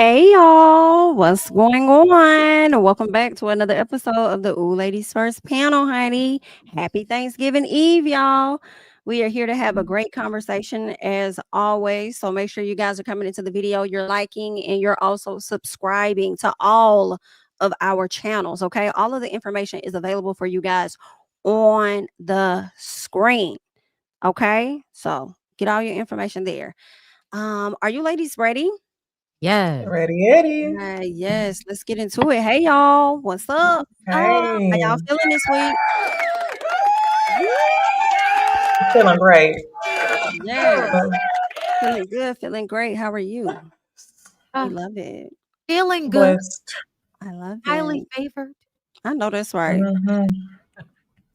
Hey y'all, what's going on? Welcome back to another episode of the Ooh Ladies First panel, honey. Happy Thanksgiving Eve, y'all. We are here to have a great conversation as always. So make sure you guys are coming into the video, you're liking, and you're also subscribing to all of our channels. Okay. All of the information is available for you guys on the screen. Okay. So get all your information there. Are you ladies ready? Yes. Ready, Eddie. Yes, let's get into it. Hey y'all, what's up? How Hey, y'all feeling this week? feeling great. Yes, feeling good, feeling great. How are you? We Uh, love it. feeling good, Blessed. I love highly it. favored. I know that's right. hmm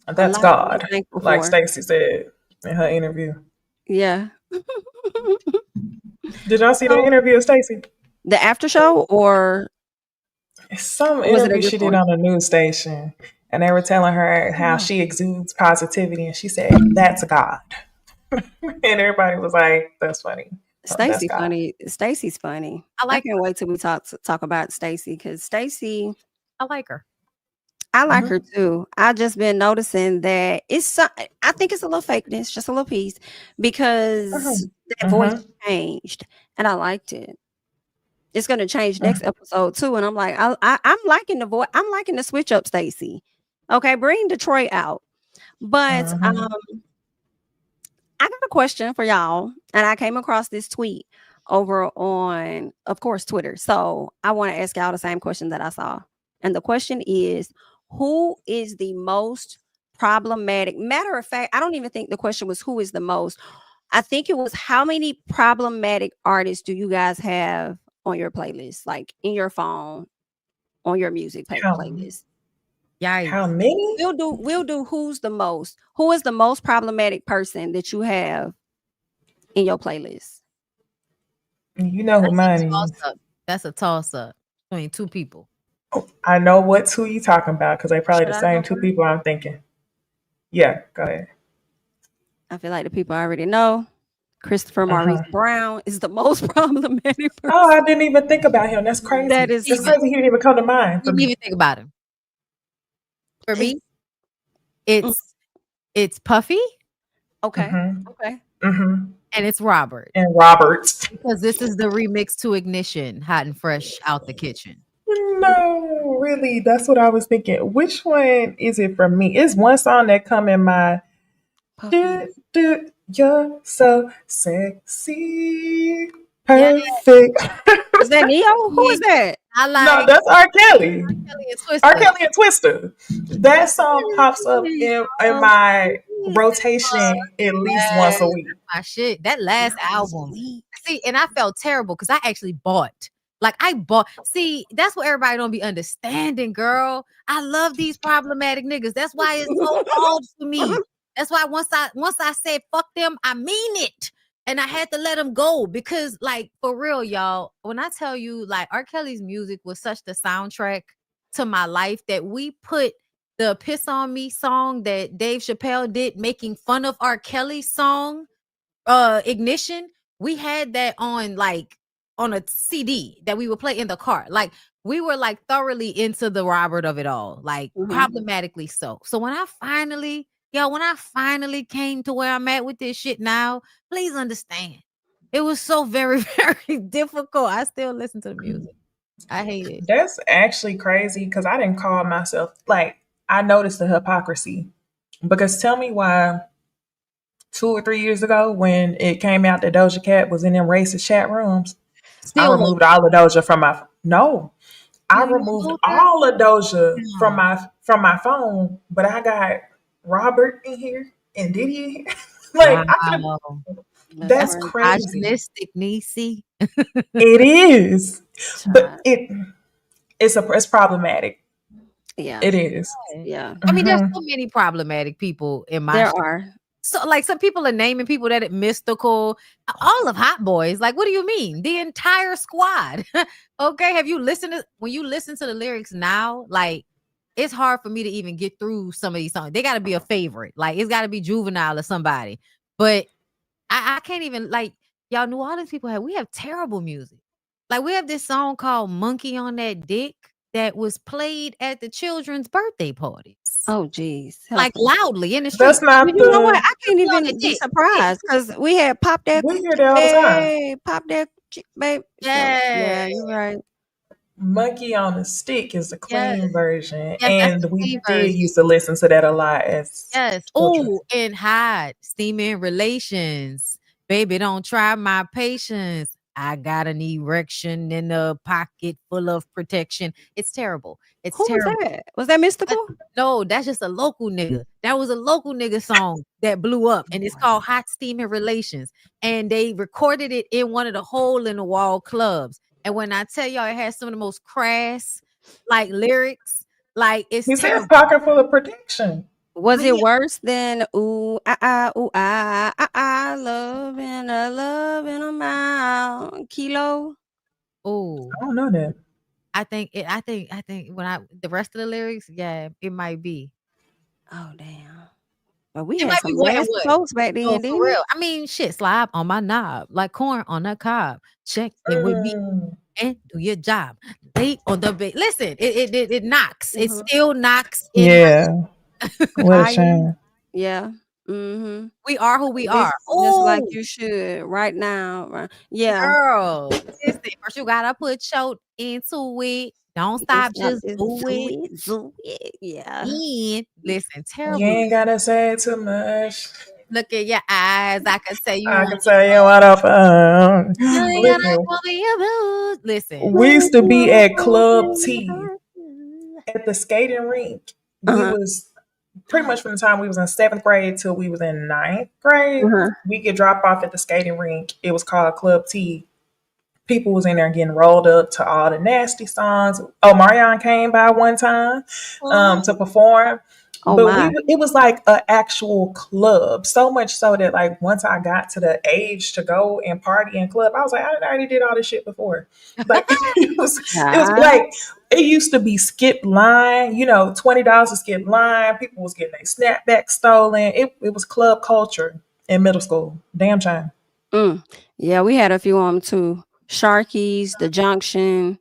A That's lot to be God, thankful like for. Stacy said in her interview. Yeah. Did y'all see the So interview of Stacy? the after show, or It's some was it a interview she different did one? on a news station, and they were telling her how Oh, she exudes positivity, and she said, "That's God," and everybody was like, "That's funny. That's Stacy God." funny. Stacy's funny. I I like can't wait till we talk about Stacy because Stacy, I like her. I like her hmm too. I just been noticing that I think it's a little fakeness, just a little piece, because that voice hmm changed, and I liked it. It's gonna change next episode too, and I'm like, I'm liking the voice. I'm liking the switch up, Stacy. Okay, bring Detroit out. But hmm I got a question for y'all, and I came across this tweet over on, of course, Twitter. So I want to ask y'all the same question that I saw. And the question is, who is the most problematic? Matter of fact, I don't even think the question was who is the most. I think it was how many problematic artists do you guys have on your playlist, like in your phone, on your music How playlist? how Yikes. many? We'll do who's the most. Who is the most problematic person that you have in your playlist? You know who That's a mine toss is. up. That's a toss up between two people. I know what two you talking about because they probably the Should I go same two first? people I'm thinking. Yeah, go ahead. I feel like the people already know. Christopher Uh Maurice huh. Brown is the most problematic Oh, person. I didn't even think about him. That's That crazy. is It's Even crazy he didn't even come to mind you for didn't me. even think about him. For it's me, it's Puffy okay. Mm-hmm. Okay. Mm-hmm. and it's Robert. And Roberts. Because this is the remix to Ignition, hot and fresh out the kitchen. No, really, that's what I was thinking. Which one is it for me? It's one song that come in my Puffy. do, do, you're so sexy, Yeah. perfect. Is that Neo? Who Yeah. is that? I No, like that's R. Kelly. Kelly and R. Twister. Kelly and Twister. That song pops up in my rotation at least once a Yes, week. my shit. That last Once a album. week. See, and I felt terrible because I actually bought. Like I bought. See, that's what everybody don't be understanding, girl. I love these problematic niggas. That's why it's so hard for me. That's why once I said fuck them, I mean it. And I had to let them go because, like, for real, y'all, when I tell you, like, R. Kelly's music was such the soundtrack to my life that we put the Piss on Me song that Dave Chappelle did making fun of R. Kelly's song, Ignition. We had that on like on a CD that we would play in the car. Like we were like thoroughly into the Robert of it all, like Mhm. problematically so. So when I finally came to where I'm at with this shit now, please understand. It was so very, very difficult. I still listen to the music. I hate it. That's actually crazy because I didn't call myself like I noticed the hypocrisy. Because tell me why 2 or 3 years ago when it came out that Doja Cat was in them racist chat rooms, I Still love removed all of Doja from my no. I you removed know that? all of Doja from No. my phone, but I got Robert in here and Diddy in here. Like I could Wow. That's that's That's crazy. crazy. misogynistic, Necey. It is. But Child. it's problematic. Yeah. It is. Yeah. I mean, there's Mm-hmm. so many problematic people in my There shit. are. So, like, some people are naming people that it mystical. All of Hot Boys. Like, what do you mean? The entire squad. Okay. Have you listened to when you listen to the lyrics now? Like, it's hard for me to even get through some of these songs. They got to be a favorite. Like, it's got to be Juvenile or somebody. But I can't even like y'all. New Orleans people we have terrible music. Like, we have this song called "Monkey on That Dick" that was played at the children's birthday parties, Oh, geez, help like, us. loudly in the That's street. Well, not you know what? the. I can't "Monkey on that even be dick." Yeah. surprised because we had "Pop That We hear Coochie, that all the time. Babe, Pop That Coochie, Babe." So, Yes. yeah, you're right. Monkey on a Stick is the Yes. clean version, Yes, that's and the we clean did version. used to listen to that a lot as Yes. children. Oh, and hide, steaming relations. Baby, don't try my patience. I got an erection in a pocket full of protection. It's terrible. It's Who was terrible. that? Was that That- Mystical? no, that's just a local nigga. That was a local nigga song that blew up, and it's Lord. called Hot Steaming Relations. And they recorded it in one of the hole in the wall clubs. And when I tell y'all, it has some of the most crass, like, lyrics. Like, it's He says terrible. pocket full of protection. Was But it yeah, worse than ooh ah, love in a mile, kilo? oh, I don't know that. I think when I the rest of the lyrics, yeah, it might be. Oh, damn. But we It had might be some one and nasty one. folks back No, then, for didn't it? real. I mean, shit, slide on my knob like corn on a cob. Check in with me Mm, and do your job. Late on the bed. Listen, it knocks. It Mhm. still knocks in my yeah, what a Fire. shame. Yeah. Mhm. we are who we This are. just like Oh, you should right now. Yeah. girl. Listen, first you gotta put your into it. Don't Don't stop, stop, just just do do it. it, do it. Yeah. In. Listen, You terrible. ain't gotta say too much. Look at your eyes. I can say you I want can tell you what up. you ain't gotta Listen, call me a boo. Listen. we used to be at Club T Uh-huh. at the skating rink. We was pretty much from the time we was in seventh grade till we was in ninth grade. Uh-huh. We get dropped off at the skating rink. It was called Club T. People was in there getting rolled up to all the nasty songs. Oh, Marion came by one time to perform. Oh But my. it was like an actual club. So much so that like once I got to the age to go and party in club, I was like, I already did all this shit before. Like it was Child. like it used to be skip line, $20 to skip line. People was getting their snapback stolen. It was club culture in middle school. Damn shame. Mm. Yeah, we had a few of them too. Sharkies, the Junction,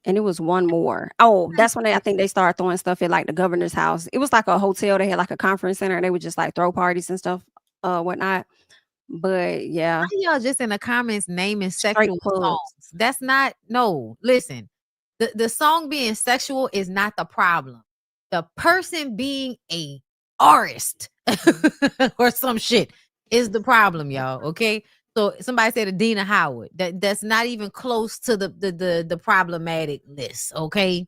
and it was one more. Oh, that's when I think they started throwing stuff at like the governor's house. It was like a hotel. They had like a conference center. And they would just like throw parties and stuff, whatnot. But yeah, Why y'all just in the comments naming straight sexual clubs. songs? That's not no. Listen, the song being sexual is not the problem. The person being a artist or some shit is the problem, y'all. Okay. So somebody said Adina Howard. That's not even close to the problematic list. Okay.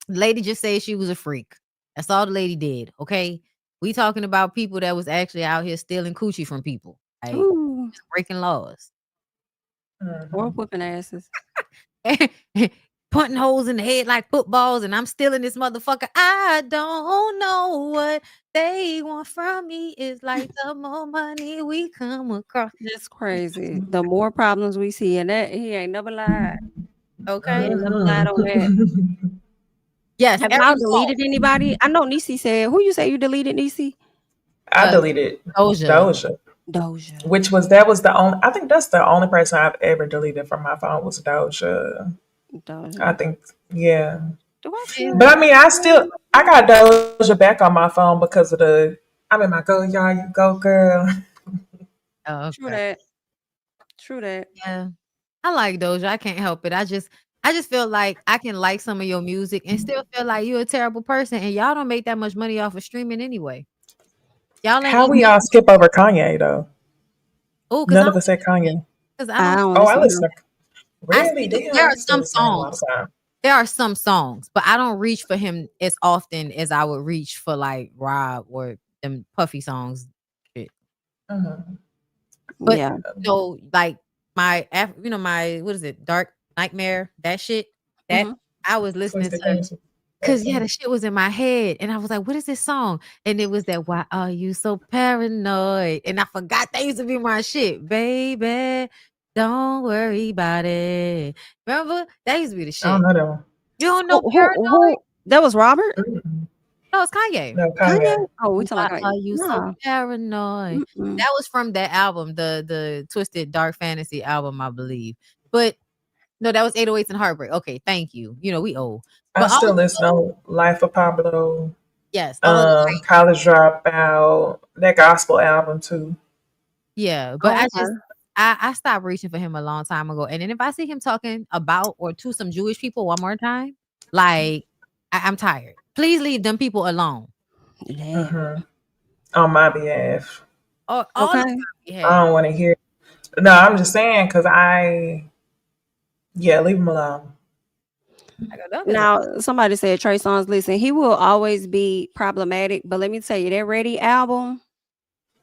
The lady just said she was a freak. That's all the lady did. Okay. We talking about people that was actually out here stealing coochie from people. Like, Ooh, just breaking laws. or Mhm. whooping asses. Punting holes in the head like footballs, and I'm still in this motherfucker. I don't know what they want from me. It's like the more money we come across. That's crazy. The more problems we see, and that he ain't never lied. He Okay. ain't never lied on that. Mhm. Yes, Have y'all every song. deleted anybody? I know Necey said, who you say you deleted, Necey? I Uh, deleted Doja. Doja, Doja. which was that was the only. I think that's the only person I've ever deleted from my phone was Doja. I Doja. think, yeah. Do I Yeah. still But I have mean, I got Doja back on my phone because of the. I'm in my go y'all, you go girl. Oh, True okay. that. True that. Yeah. I like Doja. I can't help it. I just feel like I can like some of your music and still feel like you're a terrible person. And y'all don't make that much money off of streaming anyway. Y'all ain't How even we all skip over Kanye though? oh, None of us said Kanye. because I I don't don't Oh, I listen to listen. him. I Really? see that there Damn, I are used to some listen to him all the songs. time. There are some songs, but I don't reach for him as often as I would reach for like Rob or them puffy songs. Shit. Mhm. But Yeah. like my what is it? Dark Nightmare, that shit. That Hmm. I was listening Twisted to Fantasy. because yeah, the shit was in my head. And I was like, what is this song? And it was that why are you so paranoid? And I forgot that used to be my shit. Baby, don't worry about it. Remember? That used to be the I don't shit. know that one. You don't know Paranoid? Who? That was Robert? Mm-mm. No, it's Kanye. No, Kanye? Kanye. Oh, we talking Why about are Kanye. you so Nah. paranoid? Mm-mm. That was from that album, the Twisted Dark Fantasy album, I believe. But No, that was 808s and Heartbreak. Okay, thank you. You know, we owe. I But still all listen to Life of Pablo, yes, all of the College Dropout, that gospel album too. yeah, but Oh, I okay. just I stopped reaching for him a long time ago. And then if I see him talking about or to some Jewish people one more time, like I'm tired. Please leave them people alone. Damn. On my behalf. Or all of Okay. them I have. don't want to hear. No, I'm just saying because leave him alone. I go, don't get Now, somebody said Trey Songz, listen, he will always be problematic, but let me tell you, that Ready album,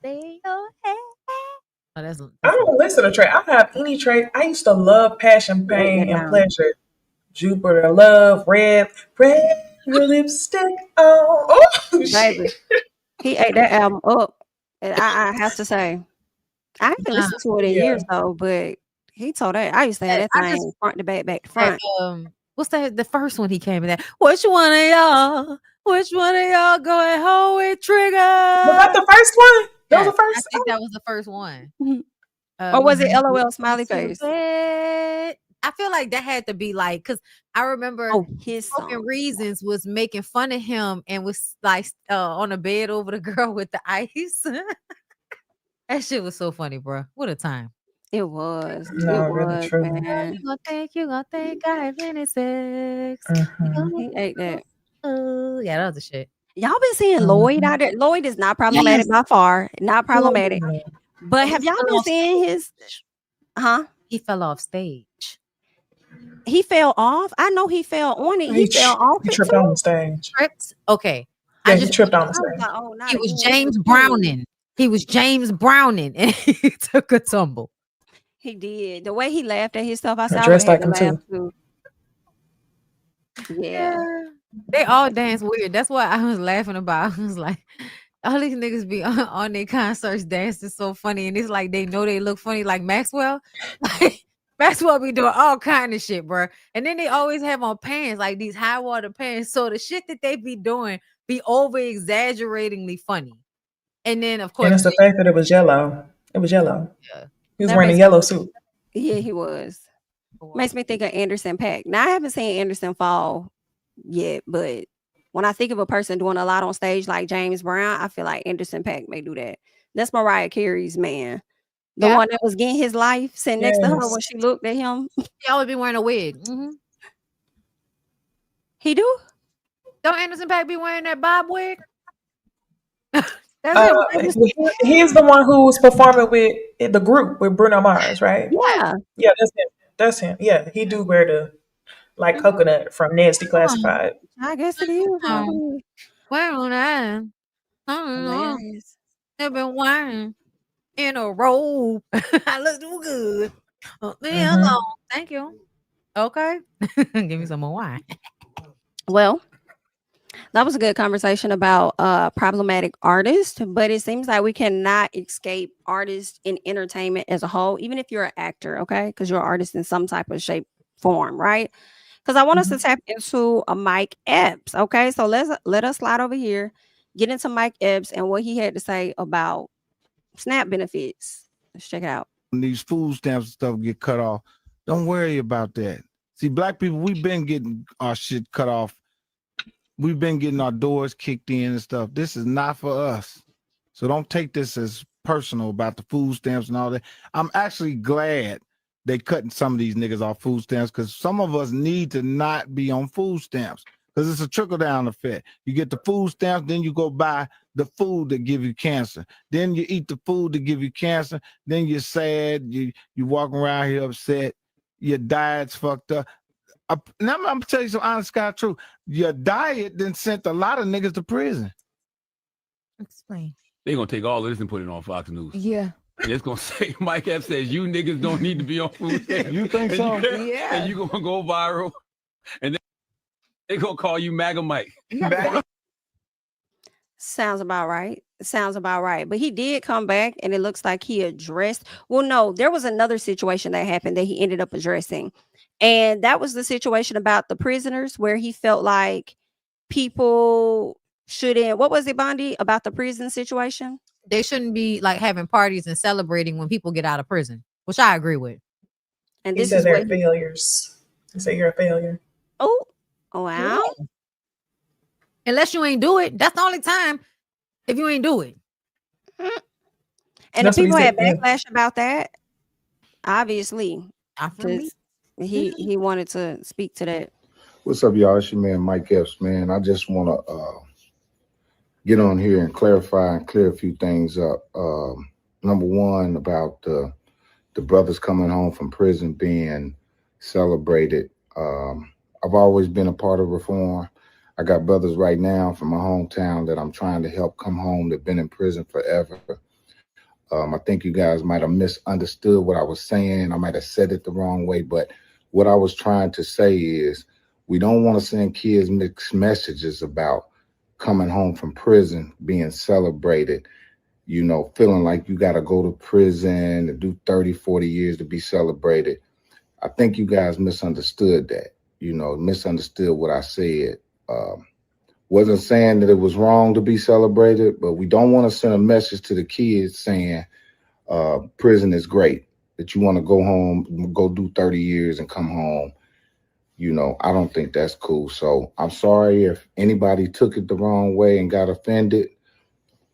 stay your head. Oh, I that's don't listen to Trey. I don't have any Trey. I used to love Passion, break that Pain, and down. Pleasure. Jupiter Love, red lipstick on. Oh Baby, shit! he ate that album up. And I have to say, I haven't nah, listened to it in Yeah, years though, but he told that I used to have that I just thing front to back to that, front. what's that? The first one he came in that. Which one of y'all? Which one of y'all going home with Trigger? was that the first one? That was Yes, the I first. think that was the first one. Or was it When LOL smiley to face? bed. I feel like that had to be like because I remember Oh, his Spoken song. Reasons was making fun of him and was like on a bed over the girl with the ice. That shit was so funny, bro. What a time. It was. It No, really, was, truly. Girl, man. you gonna think I invented sex. You Mm-hmm. gonna He ate that. yeah, that was the shit. Y'all been seeing Lloyd Mm-hmm. out there? Lloyd is not problematic Yes. by far. Not Well, problematic. But he have y'all fell been off seeing his stage. huh? He fell off stage. He fell off. I know he fell on it. He fell off He it tripped on too. the stage. Tripped. Okay. I Yeah, he just tripped on the I was stage. like, oh, not he was again. James Period. Browning. He was James Browning and he took a tumble. He did. The way he laughed at himself, I I said I would dressed have had like to him laugh too. too. Yeah. Yeah. They all dance weird. That's what I was laughing about. I was like, all these niggas be on their concerts dancing so funny. And it's like they know they look funny like Maxwell. Like Maxwell be doing all kind of shit, bro. And then they always have on pants, like these high water pants. So the shit that they be doing be over exaggeratingly funny. And then of And course, it's the fact that it was yellow. It was yellow. yeah. He was That wearing a makes yellow suit. yeah, he was. Makes me think of Anderson .Paak. Now I haven't seen Anderson fall yet, but when I think of a person doing a lot on stage like James Brown, I feel like Anderson .Paak may do that. That's Mariah Carey's man. The Yeah, one that was getting his life sitting next to her Yes. when she looked at him. he always be wearing a wig. He do? Don't Anderson .Paak be wearing that bob wig? That's Uh, him. he's the one who was performing with the group with Bruno Mars, right? Yeah. Yeah, that's him. That's him. Yeah, he do wear the like coconut from Nasty Classified. I guess it is. I believe. Where on that? I don't know. Hilarious. They've been wearing in a robe. I look too good. Leave me Mm-hmm. alone. Thank you. Okay. Give me some more wine. Well, that was a good conversation about problematic artists, but it seems like we cannot escape artists in entertainment as a whole, even if you're an actor, okay? Because you're an artist in some type of shape, form, right? Because I want us to Mm-hmm. tap into a Mike Epps, okay? So let us slide over here, get into Mike Epps and what he had to say about SNAP benefits. Let's check it out. When these food stamps and stuff get cut off, don't worry about that. See, black people, we've been getting our shit cut off. We've been getting our doors kicked in and stuff. This is not for us. So don't take this as personal about the food stamps and all that. I'm actually glad they cutting some of these niggas off food stamps because some of us need to not be on food stamps because it's a trickle down effect. You get the food stamps, then you go buy the food that give you cancer. Then you eat the food that give you cancer. Then you're sad. You walking around here upset. Your diet's fucked up. Now I'm gonna tell you some honest God truth. Your diet then sent a lot of niggas to prison. Explain. They're gonna take all of this and put it on Fox News. Yeah. And it's gonna say Mike Epps says you niggas don't need to be on food stamps. You think so? Yeah. And you gonna go viral. And they gonna call you MAGA Mike. Sounds about right. Sounds about right. But he did come back and it looks like he addressed. Well, no, there was another situation that happened that he ended up addressing. And that was the situation about the prisoners where he felt like people shouldn't, what was it, Bondy, about the prison situation? They shouldn't be like having parties and celebrating when people get out of prison, which I agree with. And He this said is what they're he. failures. He said you're a failure. Oh, wow. Unless you ain't do it. That's the only time if you ain't do it. And the That's what he people had said. Yeah. backlash about that, obviously, Not for me. because he wanted to speak to that. What's up, y'all? It's your man Mike Epps, man. I just want to get on here and clarify and clear a few things up. Number one, about the brothers coming home from prison being celebrated. I've always been a part of reform. I got brothers right now from my hometown that I'm trying to help come home. They've been in prison forever. I think you guys might have misunderstood what I was saying. I might have said it the wrong way, but what I was trying to say is we don't want to send kids mixed messages about coming home from prison being celebrated, feeling like you got to go to prison and do 30, 40 years to be celebrated. I think you guys misunderstood that, misunderstood what I said. Wasn't saying that it was wrong to be celebrated, but we don't want to send a message to the kids saying prison is great, that you want to go home, go do 30 years and come home. I don't think that's cool. So I'm sorry if anybody took it the wrong way and got offended.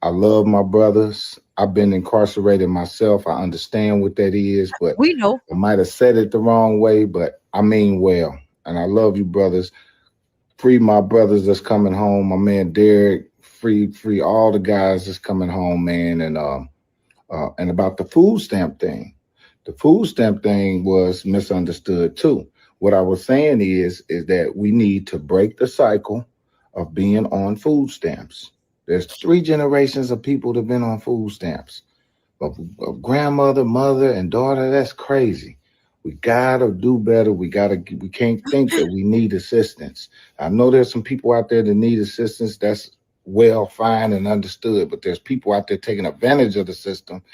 I love my brothers. I've been incarcerated myself. I understand what that is, but We know. I might have said it the wrong way, but I mean well. And I love you, brothers. Free my brothers that's coming home. My man Derek, free all the guys that's coming home, man. And about the food stamp thing. The food stamp thing was misunderstood too. What I was saying is that we need to break the cycle of being on food stamps. There's 3 generations of people that have been on food stamps. Of grandmother, mother, and daughter. That's crazy. We gotta do better. We can't think that we need assistance. I know there's some people out there that need assistance. That's well, fine, and understood. But there's people out there taking advantage of the system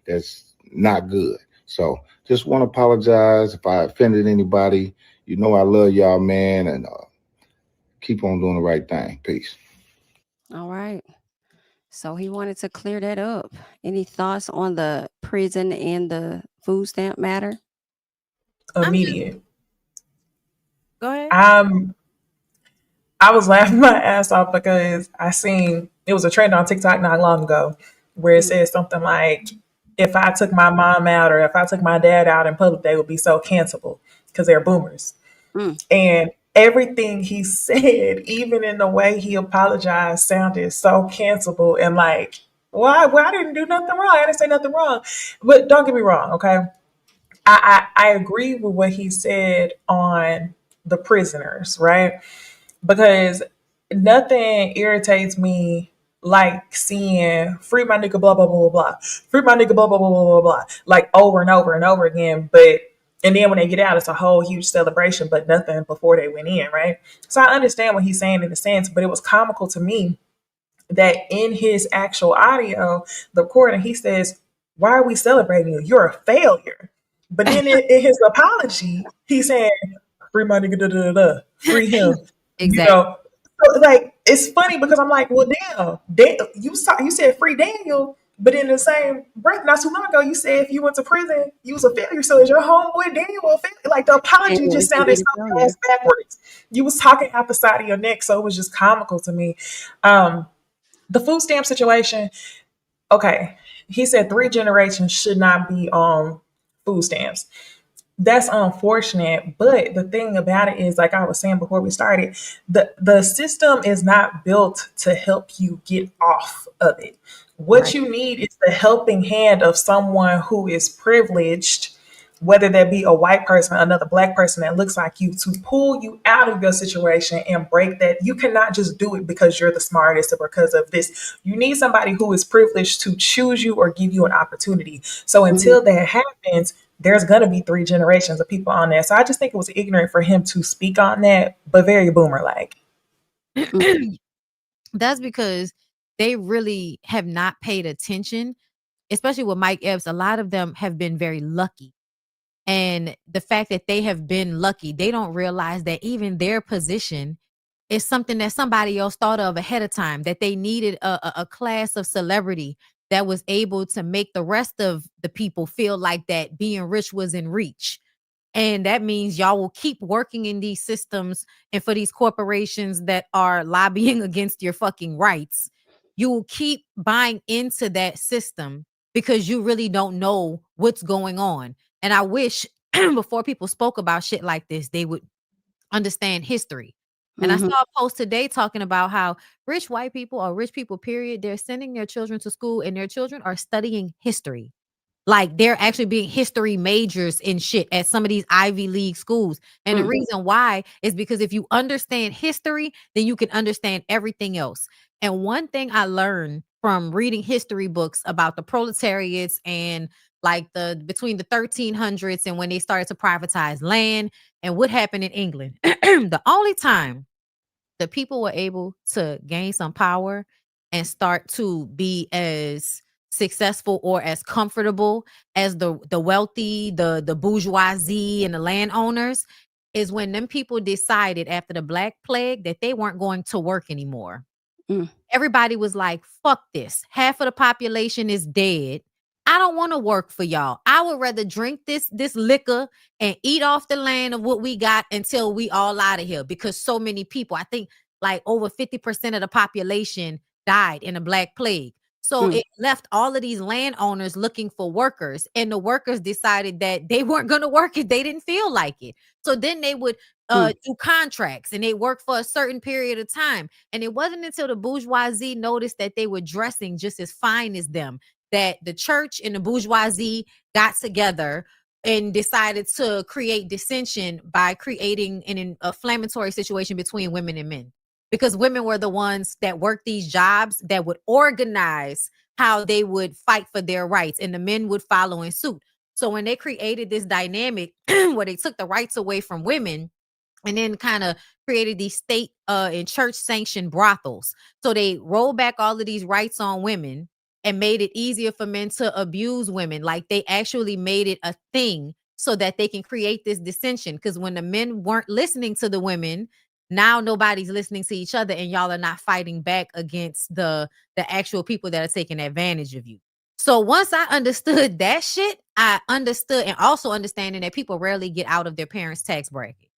that's not good. So just want to apologize if I offended anybody. I love y'all, man, and keep on doing the right thing. Peace. All right. So he wanted to clear that up. Any thoughts on the prison and the food stamp matter? I'm just Immediate. go ahead. I was laughing my ass off because I seen it was a trend on TikTok not long ago where it Mm, said something like, if I took my mom out or if I took my dad out in public, they would be so cancelable because they're boomers. mm. And everything he said, even in the way he apologized, sounded so cancelable and like, why? Well, I didn't do nothing wrong. I didn't say nothing wrong. But don't get me wrong, okay? I agree with what he said on the prisoners, right? Because nothing irritates me like seeing free my nigga blah blah blah blah blah, free my nigga blah blah blah blah blah blah, like over and over and over again. But and then when they get out, it's a whole huge celebration, but nothing before they went in, right? So I understand what he's saying in a sense, but it was comical to me that in his actual audio, the recording, he says, "Why are we celebrating you? You're a failure." But then in his apology, he's saying, "Free my nigga, da da da da, free him." You Exactly. know, so, like it's funny because I'm like, well, damn, you said free Daniel, but in the same breath, not too long ago, you said if you went to prison, you was a failure. So is your homeboy Daniel a failure? Like the And apology is just he sounded the so failure? ass backwards. You was talking out the side of your neck, so it was just comical to me. Um, the food stamp situation, okay. He said 3 generations should not be on food stamps. That's unfortunate, but the thing about it is, like I was saying before we started, the system is not built to help you get off of it. What Right. you need is the helping hand of someone who is privileged, whether that be a white person, another black person that looks like you, to pull you out of your situation and break that. You cannot just do it because you're the smartest or because of this. You need somebody who is privileged to choose you or give you an opportunity. So Mhm. until that happens, there's gonna be 3 generations of people on there. So I just think it was ignorant for him to speak on that, but very boomer like. Mm. That's because they really have not paid attention, especially with Mike Epps. A lot of them have been very lucky. And the fact that they have been lucky, they don't realize that even their position is something that somebody else thought of ahead of time, that they needed a class of celebrity that was able to make the rest of the people feel like that being rich was in reach. And that means y'all will keep working in these systems and for these corporations that are lobbying against your fucking rights. You will keep buying into that system because you really don't know what's going on. And I wish before people spoke about shit like this, they would understand history. And I saw Mhm. a post today talking about how rich white people or rich people, period, they're sending their children to school and their children are studying history. Like they're actually being history majors and shit at some of these Ivy League schools. And the Mm. reason why is because if you understand history, then you can understand everything else. And one thing I learned from reading history books about the proletariats and like the between the 1300s and when they started to privatize land and what happened in England. The only time the people were able to gain some power and start to be as successful or as comfortable as the wealthy, the bourgeoisie and the landowners is when them people decided after the Black Plague that they weren't going to work anymore. Mm. Everybody was like, fuck this. Half of the population is dead. I don't want to work for y'all. I would rather drink this liquor and eat off the land of what we got until we all out of here because so many people, I think like over 50% of the population died in a Black Plague. So Mm. it left all of these landowners looking for workers, and the workers decided that they weren't going to work if they didn't feel like it. So then they would Mm. do contracts and they work for a certain period of time. And it wasn't until the bourgeoisie noticed that they were dressing just as fine as them that the church and the bourgeoisie got together and decided to create dissension by creating an inflammatory situation between women and men. Because women were the ones that worked these jobs that would organize how they would fight for their rights, and the men would follow in suit. So when they created this dynamic where they took the rights away from women, and then kind of created these state and church sanctioned brothels. So they rolled back all of these rights on women and made it easier for men to abuse women. Like they actually made it a thing so that they can create this dissension. Because when the men weren't listening to the women, now nobody's listening to each other, and y'all are not fighting back against the actual people that are taking advantage of you. So once I understood that shit, I understood, and also understanding that people rarely get out of their parents' tax bracket.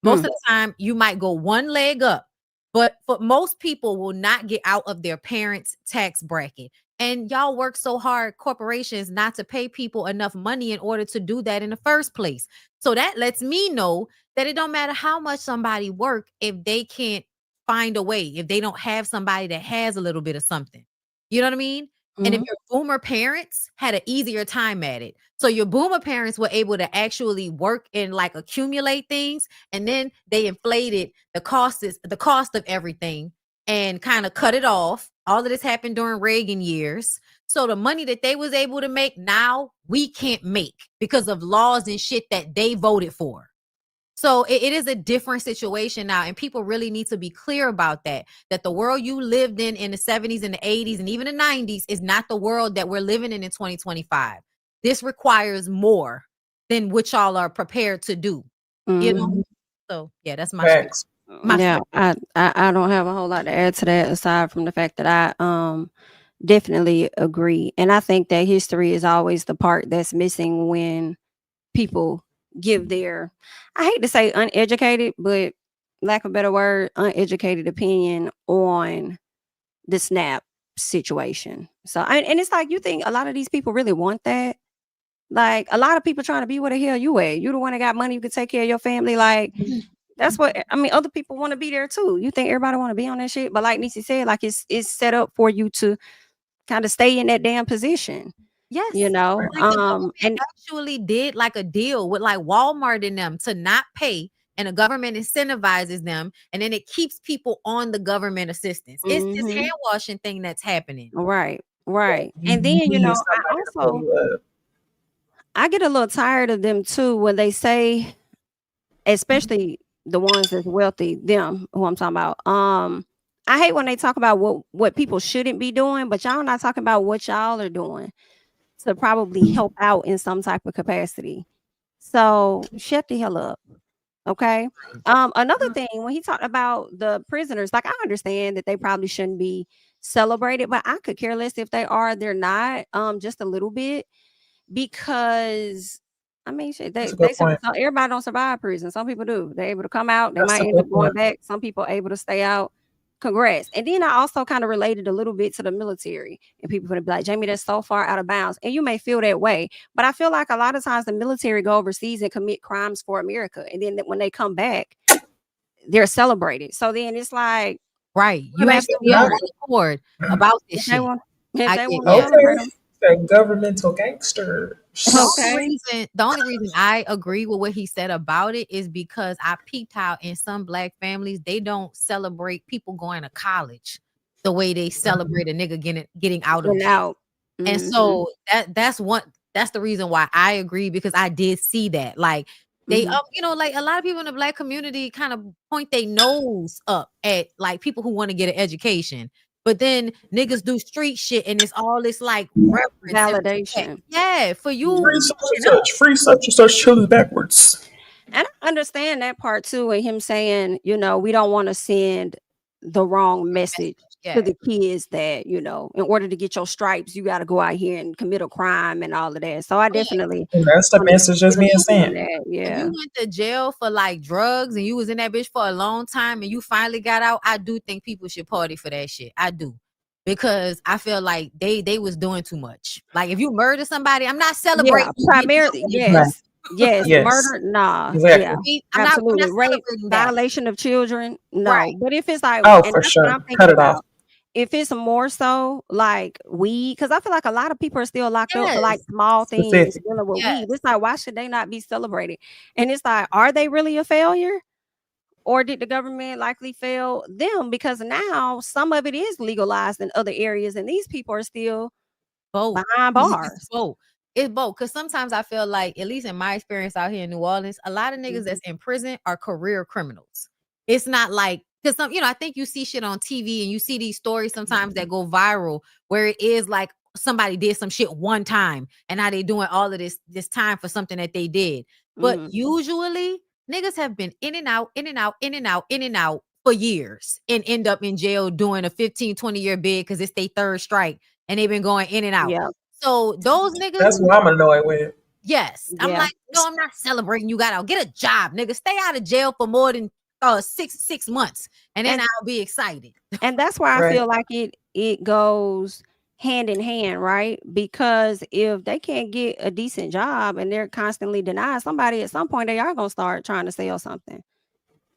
Most Mm. of the time, you might go one leg up, but for most people will not get out of their parents' tax bracket. And y'all work so hard, corporations, not to pay people enough money in order to do that in the first place. So that lets me know that it don't matter how much somebody work if they can't find a way, if they don't have somebody that has a little bit of something. You know what I mean? And if Mhm. your boomer parents had an easier time at it. So your boomer parents were able to actually work and like accumulate things, and then they inflated the cost of everything and kind of cut it off. All of this happened during Reagan years. So the money that they was able to make now we can't make because of laws and shit that they voted for. So it is a different situation now, and people really need to be clear about that the world you lived in the 70s and the 80s and even the 90s is not the world that we're living in 2025. This requires more than what y'all are prepared to do, you know? Mhm. So yeah, that's my spiel. Facts. My Yeah, spiel. I don't have a whole lot to add to that aside from the fact that I definitely agree. And I think that history is always the part that's missing when people give their, I hate to say uneducated, but lack of a better word, uneducated opinion on the SNAP situation. So and it's like you think a lot of these people really want that. Like a lot of people trying to be where the hell you at. You the one that got money, you can take care of your family. Like that's what I mean. Other people want to be there too. You think everybody want to be on that shit, but like Necey said, like it's set up for you to kind of stay in that damn position. You Yes. know, Like the government and actually did like a deal with like Walmart and them to not pay, and the government incentivizes them, and then it keeps people on the government assistance. It's this mhm, hand washing thing that's happening. right, right. You And then you need know, I somebody to pull also you up. I get a little tired of them too when they say, especially the ones that's wealthy, them who I'm talking about. I hate when they talk about what people shouldn't be doing, but y'all not talking about what y'all are doing to probably help out in some type of capacity. So shut the hell up. Okay. Another thing, when he talked about the prisoners, like I understand that they probably shouldn't be celebrated, but I could care less if they are, they're not, just a little bit, because I mean, shit, That's a they good point. everybody don't survive prison. Some people do. They're able to come out. They That's might a end up good going point. back. Some people able to stay out. Congrats. And then I also kind of related a little bit to the military, and people gonna be like, Jamie, that's so far out of bounds. And you may feel that way, but I feel like a lot of times the military go overseas and commit crimes for America, and then when they come back, they're celebrated. So then it's like, Right. what You are they have to be still on doing? one accord about this If they shit. want, if I they get want to that. celebrate Okay. The governmental gangster. The them, only reason I agree with what he said about it is because I peeped how in some black families they don't celebrate people going to college the way they celebrate a nigga getting out of and jail. out. And Mhm. so that's the reason why I agree, because I did see that. Like they Mhm. you know, like a lot of people in the black community kind of point their nose up at like people who want to get an education. But then niggas do street shit and it's all this like reverence and respect. Validation. Yeah, for you. Free such and such. Free such and such. Chili backwards. And I understand that part too, and him saying, we don't want to send the wrong message to Yeah. the kids that, in order to get your stripes, you got to go out here and commit a crime and all of that. So I Yeah. definitely And that's the message that's being understand sent. that. If Yeah. you went to jail for like drugs and you was in that bitch for a long time and you finally got out, I do think people should party for that shit. I do. Because I feel like they was doing too much. Like if you murder somebody, I'm not Yeah, celebrating. you getting primarily, out. yes. Yes, Yes. murder, nah, Exactly. yeah, I'm not absolutely. Rape, celebrating that. violation of children, no. Right. But if it's like, Oh, and for that's what I'm sure. thinking Cut it off. about. If it's more so like weed, because I feel like a lot of people are still locked up for like Yes. small things Specific. dealing with Yes. weed. It's like, why should they not be celebrated? And it's like, are they really a failure? Or did the government likely fail them? Because now some of it is legalized in other areas, and these people are still Both. behind bars. It's both. It's both. Because sometimes I feel like, at least in my experience out here in New Orleans, a lot of niggas that's in prison are career criminals. It's not like, because I think you see shit on TV and you see these stories sometimes that go viral where it is like somebody did some shit one time and now they doing all of this time for something that they did. But Mhm. usually niggas have been in and out, in and out, in and out, in and out for years and end up in jail doing a 15, 20-year bid because it's their third strike and they've been going in and out. Yeah. So those niggas, That's what I'm annoyed with. yes. I'm Yeah. like, no, I'm not celebrating. You got out. Get a job, nigga. Stay out of jail for more than 6 months, and then And- I'll be excited. And that's why I Right. feel like it goes hand in hand, right? Because if they can't get a decent job and they're constantly denied somebody, at some point they are gonna start trying to sell something.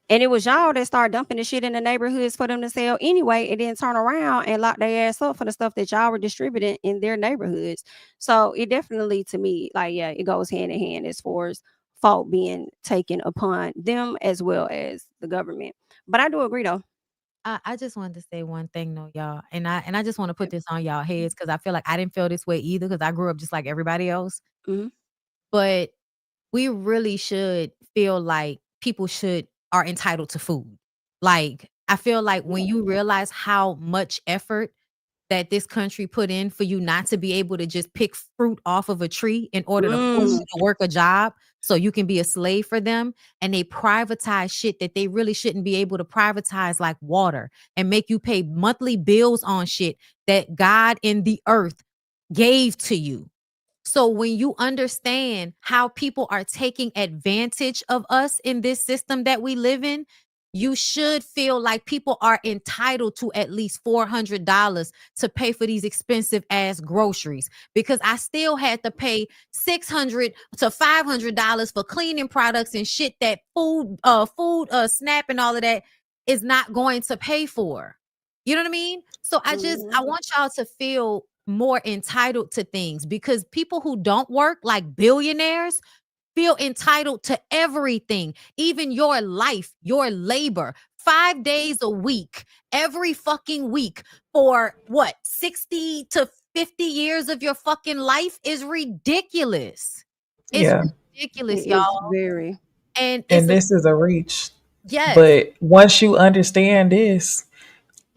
And it was y'all that started dumping the shit in the neighborhoods for them to sell anyway, and then turn around and lock their ass up for the stuff that y'all were distributing in their neighborhoods. So it definitely, to me, like, yeah, it goes hand in hand as far as fault being taken upon them as well as the government. But I do agree though. I just wanted to say one thing though, y'all, and I just want to put this on y'all heads because I feel like I didn't feel this way either because I grew up just like everybody else. Mhm. But we really should feel like people are entitled to food. Like I feel like when you realize how much effort that this country put in for you not to be able to just pick fruit off of a tree in order to force you to work a job so you can be a slave for them, and they privatize shit that they really shouldn't be able to privatize, like water, and make you pay monthly bills on shit that God in the earth gave to you. So when you understand how people are taking advantage of us in this system that we live in, you should feel like people are entitled to at least $400 to pay for these expensive ass groceries, because I still had to pay $600 to $500 for cleaning products and shit that SNAP and all of that is not going to pay for. You know what I mean? So I want y'all to feel more entitled to things, because people who don't work, like billionaires, feel entitled to everything, even your life, your labor, 5 days a week, every fucking week for what, 60 to 50 years of your fucking life is ridiculous. It's ridiculous, It is y'all. very. And this is a reach. yes. But once you understand this,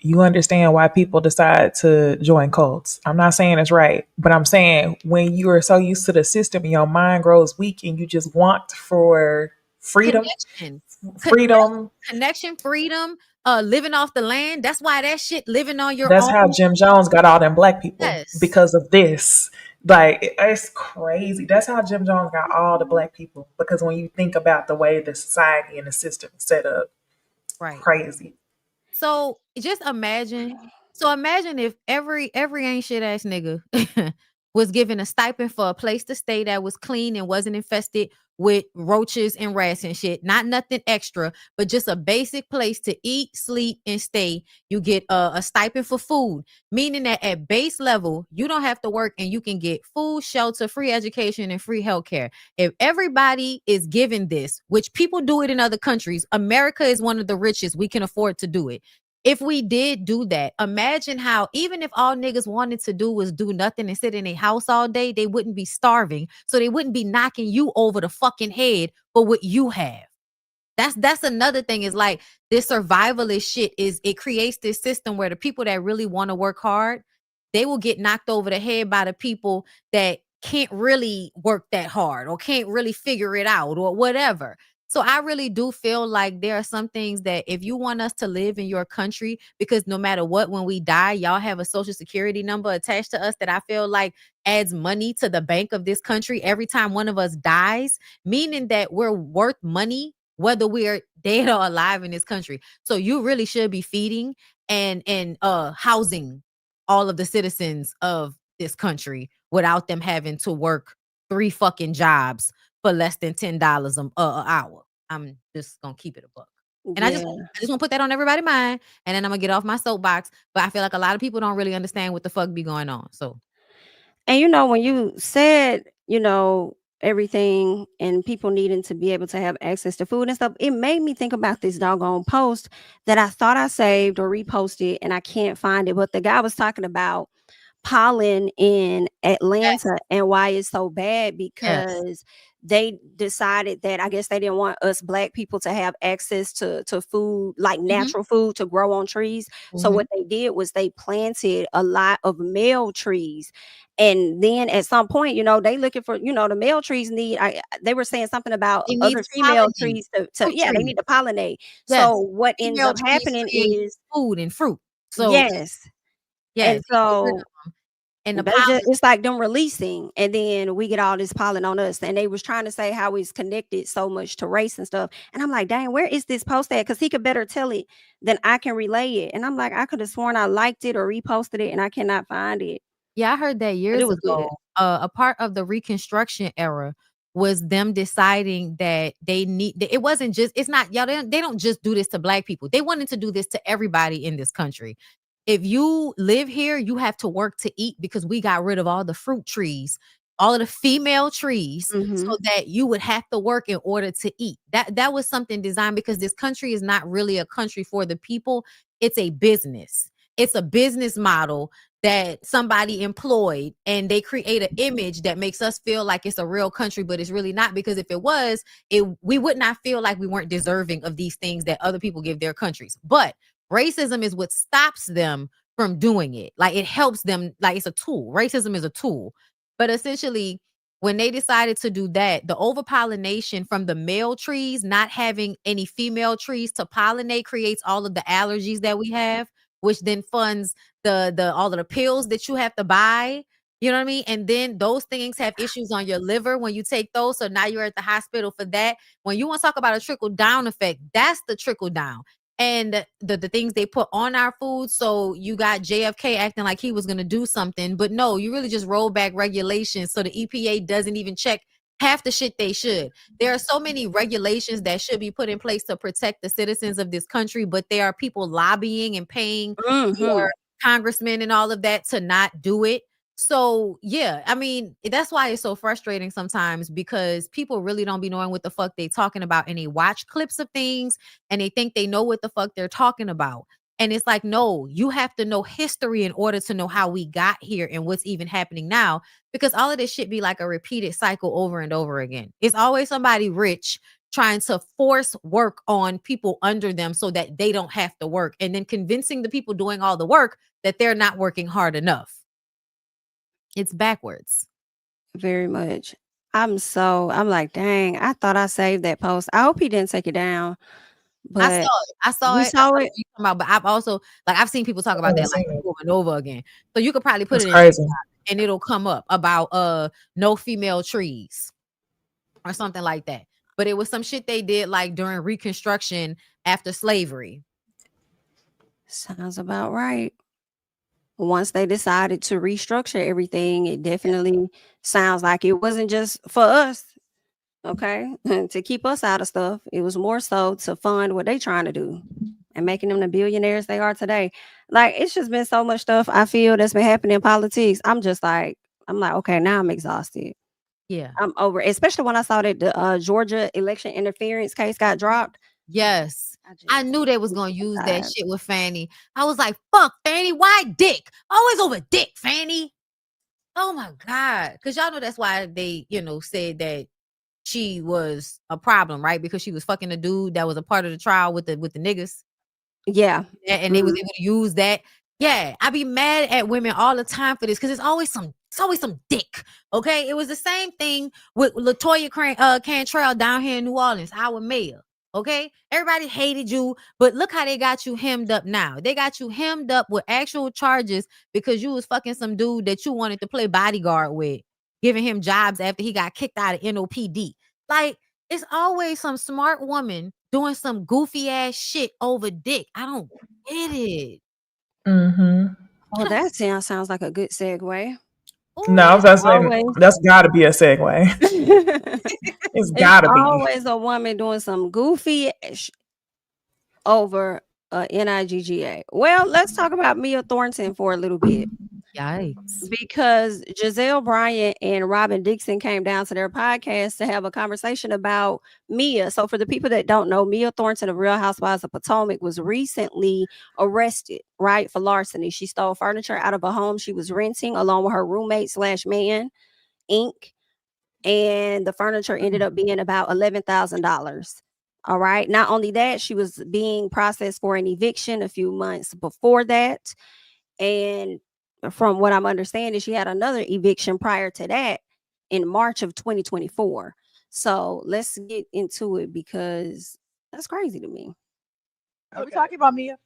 you understand why people decide to join cults. I'm not saying it's right, but I'm saying when you are so used to the system and your mind grows weak and you just want for freedom, connection, freedom, living off the land. That's why that shit living on your that's own. how Jim Jones got all them black people, Yes. because of this. Like it's crazy. That's how Jim Jones got all the black people. Because when you think about the way the society and the system is set up, Right. crazy. So just imagine. So imagine if every ain't shit ass nigga was given a stipend for a place to stay that was clean and wasn't infested with roaches and rats and shit. Not nothing extra, but just a basic place to eat, sleep, and stay. You get a stipend for food, meaning that at base level, you don't have to work and you can get food, shelter, free education, and free healthcare. If everybody is given this, which people do it in other countries, America is one of the richest. We can afford to do it. If we did do that, imagine how, even if all niggas wanted to do was do nothing and sit in a house all day, they wouldn't be starving. So they wouldn't be knocking you over the fucking head for what you have. That's another thing, is like this survivalist shit is it creates this system where the people that really want to work hard, they will get knocked over the head by the people that can't really work that hard or can't really figure it out or whatever. So I really do feel like there are some things that if you want us to live in your country, because no matter what, when we die, y'all have a social security number attached to us that I feel like adds money to the bank of this country every time one of us dies, meaning that we're worth money whether we're dead or alive in this country. So you really should be feeding and housing all of the citizens of this country without them having to work 3 fucking jobs for less than $10 an hour. I'm just gonna keep it a buck. And I just Yeah. want to put that on everybody's mind, and then I'm gonna get off my soapbox. But I feel like a lot of people don't really understand what the fuck be going on. So And when you said, everything and people needing to be able to have access to food and stuff, it made me think about this doggone post that I thought I saved or reposted and I can't find it. But the guy was talking about pollen in yes, Atlanta and why it's so bad yes, because they decided that I guess they didn't want us black people to have access to food, like hmm natural food to grow on trees. So hmm what they did was they planted a lot of male trees. And then at some point, they looking for, the male trees need they were saying something about they need other to female pollinate trees to fruit yeah, they trees. need to pollinate. So Yes, what ends female up trees happening create is food and fruit. So yes. yeah, And they get rid so of them, and the they just pollen. it's like them releasing, and then we get all this pollen on us. And they was trying to say how it's connected so much to race and stuff. And I'm like, dang, where is this post at? Because he could better tell it than I can relay it. And I'm like, I could have sworn I liked it or reposted it, and I cannot find it. Yeah, I heard that But it years was good. ago. A part of the Reconstruction era was them deciding that it wasn't just, it's not, y'all, they don't just do this to black people. They wanted to do this to everybody in this country. If you live here, you have to work to eat because we got rid of all the fruit trees, all of the female trees, Mm-hmm. so that you would have to work in order to eat. That was something designed because this country is not really a country for the people. It's a business. It's a business model that somebody employed, and they create an image that makes us feel like it's a real country, but it's really not, because if it was, we would not feel like we weren't deserving of these things that other people give their countries. But racism is what stops them from doing it. Like it helps them, like it's a tool. Racism is a tool. But essentially, when they decided to do that, the overpollination from the male trees not having any female trees to pollinate creates all of the allergies that we have, which then funds the all of the pills that you have to buy. You know what I mean? And then those things have issues on your liver when you take those. So now you're at the hospital for that. When you want to talk about a trickle down effect, that's the trickle down. And the things they put on our food. So you got JFK acting like he was going to do something, but no, you really just roll back regulations so the EPA doesn't even check half the shit they should. There are so many regulations that should be put in place to protect the citizens of this country, but there are people lobbying and paying Mm-hmm. for congressmen and all of that to not do it. So yeah, I mean, that's why it's so frustrating sometimes, because people really don't be knowing what the fuck they talking about, and they watch clips of things and they think they know what the fuck they're talking about. And it's like, no, you have to know history in order to know how we got here and what's even happening now, because all of this shit be like a repeated cycle over and over again. It's always somebody rich trying to force work on people under them so that they don't have to work, and then convincing the people doing all the work that they're not working hard enough. It's backwards. Very much. I'm like, dang, I thought I saved that post. I hope he didn't take it down. But I saw you it. I saw know it? what you're talking about, but I've also I've seen people talk I about haven't that like seen it. over and over again. So you could probably put That's it in crazy. and it'll come up about no female trees or something like that. But it was some shit they did like during Reconstruction after slavery. Sounds about right. Once they decided to restructure everything, it definitely sounds like it wasn't just for us, okay, to keep us out of stuff. It was more so to fund what they trying to do and making them the billionaires they are today. Like, it's just been so much stuff I feel that's been happening in politics. I'm like, okay, now I'm exhausted. Yeah. I'm over it, especially when I saw that the Georgia election interference case got dropped. Yes. I I just knew they was gonna use that tired. shit with Fanny. I was like, fuck Fanny, why dick? Always over dick, Fanny. Oh my God. Cause y'all know that's why they, said that she was a problem, right? Because she was fucking a dude that was a part of the trial with the niggas. Yeah. And they was able to use that. Yeah, I be mad at women all the time for this because it's always some dick. Okay, it was the same thing with Latoya Cantrell down here in New Orleans, our mayor. Okay, everybody hated you, but look how they got you hemmed up now. They got you hemmed up with actual charges because you was fucking some dude that you wanted to play bodyguard with, giving him jobs after he got kicked out of NOPD. Like, it's always some smart woman doing some goofy ass shit over dick. I don't get it. Mm-hmm. Well, that sounds like a good segue. No, I was Ooh, about to say Always. that's got to be a segue. It's It's got to be. always a woman doing some goofy over NIGGA. Well, let's talk about Mia Thornton for a little bit. yikes. Because Giselle Bryant and Robin Dixon came down to their podcast to have a conversation about Mia. So for the people that don't know, Mia Thornton of Real Housewives of Potomac was recently arrested, right, for larceny. She stole furniture out of a home she was renting along with her roommate / man, Inc. And the furniture ended up being about $11,000. All right. Not only that, she was being processed for an eviction a few months before that. And from what I'm understanding, she had another eviction prior to that in March of 2024. So let's get into it because that's crazy to me. Are we talking about Mia?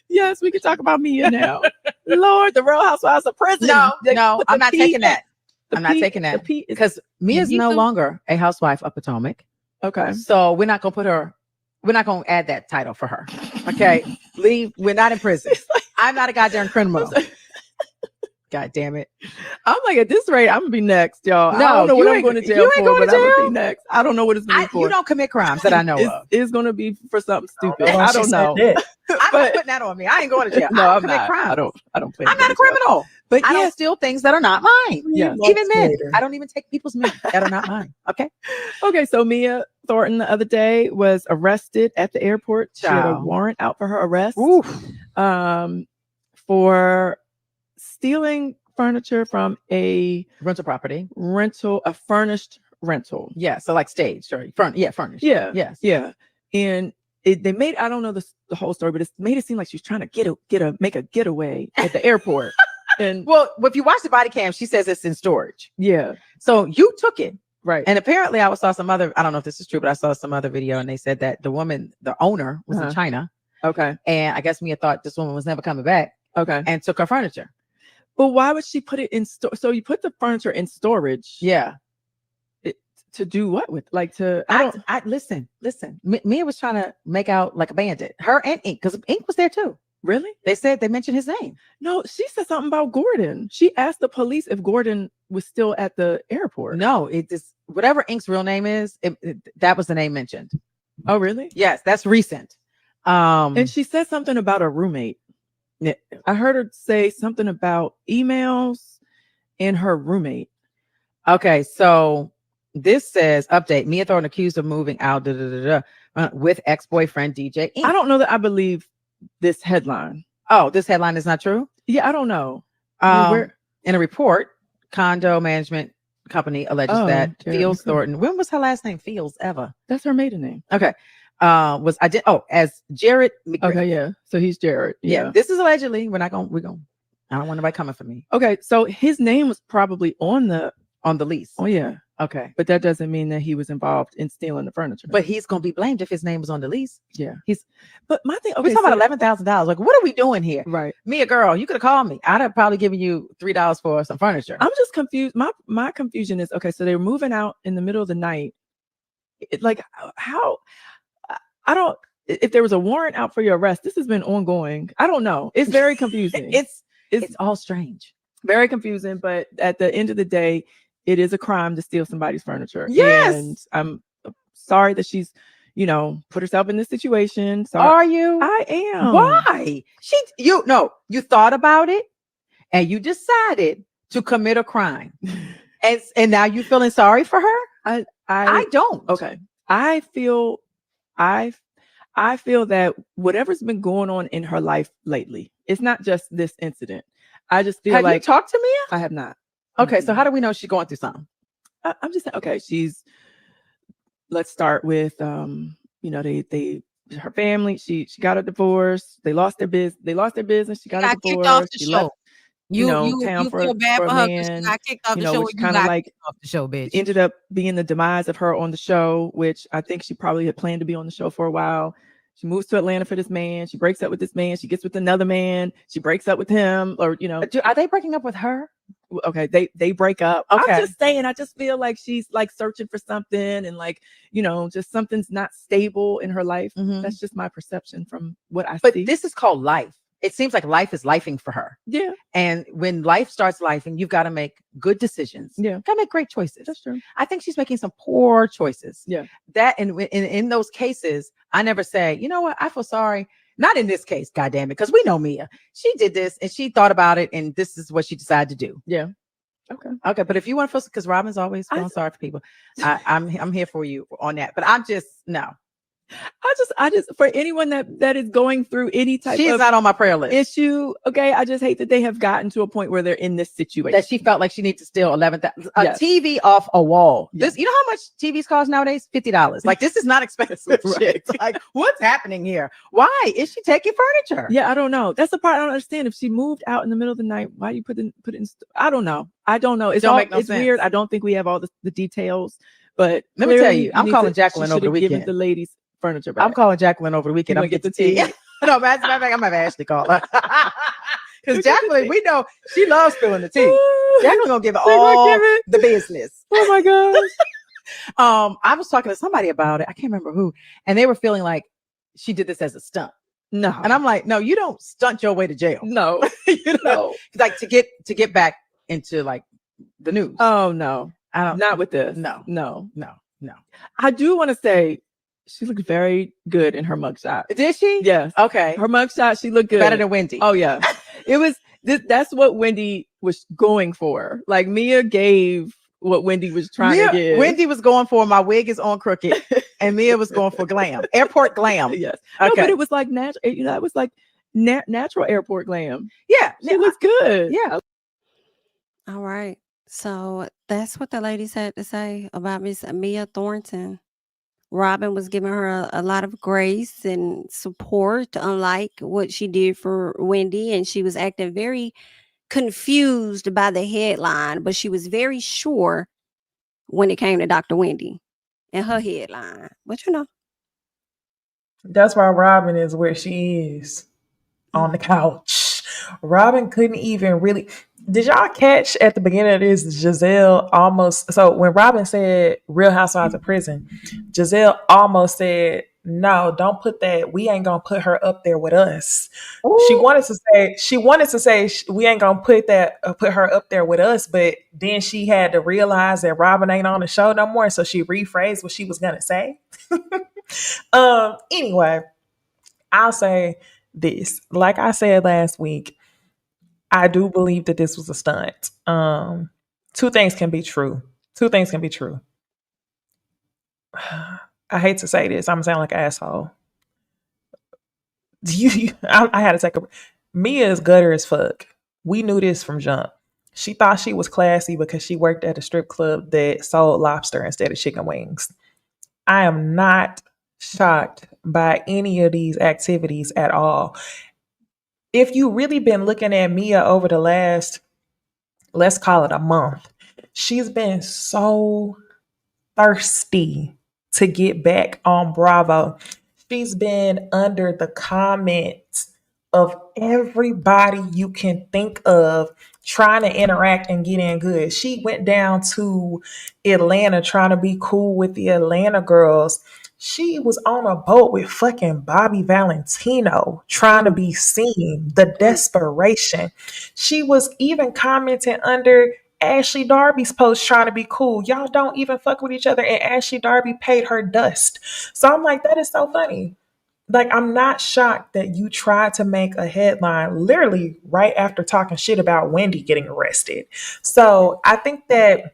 Yes, we can talk about Mia now. Lord, the Real Housewives of Prison. No, I'm not taking that. I'm not taking The that P is because Mia's you no too? longer a housewife of Potomac. okay. So we're not gonna add that title for her. Okay. We're not in prison. I'm not a goddamn criminal. God damn it. I'm like, at this rate, I'm gonna be next, y'all. I No, don't know you what I'm ain't- going to jail you ain't for, going to but I'm gonna jail? be next. I don't know what it's gonna be for. You don't commit crimes that I know of. It's gonna be for something stupid. Well, I she don't said know. that. I'm not but- putting that on me. I ain't going to jail. No, I don't I'm commit not. crimes. I don't plan I'm to go not a to jail. criminal. But I don't yes, steal things that are not mine. Yeah. Even men. Later. I don't even take people's men that are not mine. Okay. okay. So Mia Thornton the other day was arrested at the airport. She had a Child. warrant out for her arrest. Oof. For stealing furniture from a Rental property. furnished rental. Yeah. So like staged or furnished. Yeah. Yes. Yeah. And they made, I don't know the whole story, but it made it seem like she was trying to make a getaway at the airport. And Well, if you watch the body cam, she says it's in storage. yeah, So you took it. right. And apparently I saw some other, I don't know if this is true, but I saw some other video and they said that the woman, the owner was in China. Okay. And I guess Mia thought this woman was never coming back Okay. and took her furniture. But why would she put it in so you put the furniture in storage? Yeah. To do what with? Like to I listen. Mia was trying to make out like a bandit. Her and Ink, because Ink was there too. really? They said they mentioned his name. No, she said something about Gordon. She asked the police if Gordon was still at the airport. No, it is whatever Ink's real name is, that was the name mentioned. Oh, really? Yes, that's recent. And she said something about a roommate. Yeah. I heard her say something about emails and her roommate. Okay, so this says update: Mia Thornton accused of moving out with ex-boyfriend DJ Ink. I don't know that I believe this headline. Oh, this headline is not true. Yeah, I don't know. I mean, In a report, condo management company alleges that Jared Fields McCool. Thornton. When was her last name? Fields ever? That's her maiden name. Okay. As Jared McGriff. Okay, yeah. So he's Jared. Yeah. This is allegedly. We're going. I don't want nobody coming for me. Okay, so his name was probably on the on the lease. Oh yeah, Okay. but that doesn't mean that he was involved in stealing the furniture. But he's going to be blamed if his name was on the lease. yeah, He's. but my thing. We're Okay, talking so, about $11,000. Like, what are we doing here? right. Me, a girl, you could have called me. I'd have probably given you $3 for some furniture. I'm just confused. My confusion is, okay, so they're moving out in the middle of the night. Like, how? I don't. If there was a warrant out for your arrest, this has been ongoing. I don't know. It's very confusing. It's all strange. Very confusing. But at the end of the day, it is a crime to steal somebody's furniture. Yes. And I'm sorry that she's, put herself in this situation. Sorry. Are you? I am. Why? You thought about it and you decided to commit a crime. and now you feeling sorry for her? I don't. Okay. I feel that whatever's been going on in her life lately, it's not just this incident. I just feel Have like you talked to Mia? I have not. Okay, so how do we know she's going through something? I'm just saying, okay, let's start with her family, she got a divorce, they lost their business, she got a kicked divorce, off the she show. left, You town feel bad for for a her because she man, got kicked off the show. which You kind of got like kicked off the show, bitch. ended up being the demise of her on the show, which I think she probably had planned to be on the show for a while. She moves to Atlanta for this man. She breaks up with this man. She gets with another man. She breaks up with him, or Are they breaking up with her? okay, they break up. Okay. I'm just saying, I just feel like she's like searching for something, and like, just something's not stable in her life. Mhm. That's just my perception from what I But see. this is called life. It seems like life is lifing for her. Yeah, And when life starts lifing, you've got to make good decisions. Yeah. Got to make great choices. that's true. I think she's making some poor choices. Yeah. That in those cases, I never say, you know what, I feel sorry. Not in this case, goddamn it, because we know Mia. She did this and she thought about it, and this is what she decided to do. Yeah. Okay. Okay, but if you want to feel, because Robin's always feeling sorry for people, I'm here for you on that. But I'm just no. I just for anyone that is going through any type She's of not on my prayer list. issue, okay, I just hate that they have gotten to a point where they're in this situation. That she felt like she needs to steal 11,000 Yes. TV off a wall. Yes. This, you know how much TVs cost nowadays? $50. Like, this is not expensive Right. shit. It's like, what's happening here? Why is she taking furniture? Yeah, I don't know. That's the part I don't understand. If she moved out in the middle of the night, why do you put it in? I don't know. It's don't make no it's sense. weird. I don't think we have all the details. But Let me tell clearly you, I'm need calling she Jacqueline over should the have given weekend. the ladies furniture back. I'm calling Jacqueline over the weekend. You I'm gonna gonna get the tea. No, matter of fact, I'm gonna have Ashley call her. Because Jacqueline, we know she loves spilling the tea. Jacqueline gonna give it all the business. Oh my gosh. I was talking to somebody about it. I can't remember who, and they were feeling like she did this as a stunt. No. And I'm like, no, you don't stunt your way to jail. no. You know, No. like to get back into like the news. Oh no. I don't. Not with this. No. No. No. I do want to say she looked very good in her mugshot. Did she? Yes. Okay. Her mugshot, she looked good. Better than Wendy. Oh yeah. It was that's what Wendy was going for. Like Mia gave what Wendy was trying to give. Wendy was going for my wig is on crooked, and Mia was going for glam, airport glam. Yes. Okay. No, but it was like natural. It was like natural airport glam. Yeah. She looks good. Yeah. All right. So that's what the ladies had to say about Miss Mia Thornton. Robin was giving her a lot of grace and support, unlike what she did for Wendy. And she was acting very confused by the headline, but she was very sure when it came to Dr. Wendy and her headline. But That's why Robin is where she is, on the couch. Robin couldn't even really. Did y'all catch at the beginning of this, Giselle almost, so when Robin said Real Housewives of Prison, Giselle almost said, no, don't put that, we ain't gonna put her up there with us. She wanted to say we ain't gonna put her up there with us, but then she had to realize that Robin ain't on the show no more, so she rephrased what she was gonna say. Anyway, I'll say this. Like I said last week, I do believe that this was a stunt. Two things can be true. I hate to say this. I'm gonna sound like an asshole. I had to take Mia is gutter as fuck. We knew this from jump. She thought she was classy because she worked at a strip club that sold lobster instead of chicken wings. I am not shocked by any of these activities at all. If you really been looking at Mia over the last, let's call it a month, She's been so thirsty to get back on Bravo. She's been under the comments of everybody you can think of trying to interact and get in good. She went down to Atlanta trying to be cool with the Atlanta girls. She was on a boat with fucking Bobby Valentino trying to be seen. The desperation. She was even commenting under Ashley Darby's post trying to be cool. Y'all don't even fuck with each other, and Ashley Darby paid her dust. So I'm like, that is so funny. Like, I'm not shocked that you tried to make a headline literally right after talking shit about Wendy getting arrested. So I think that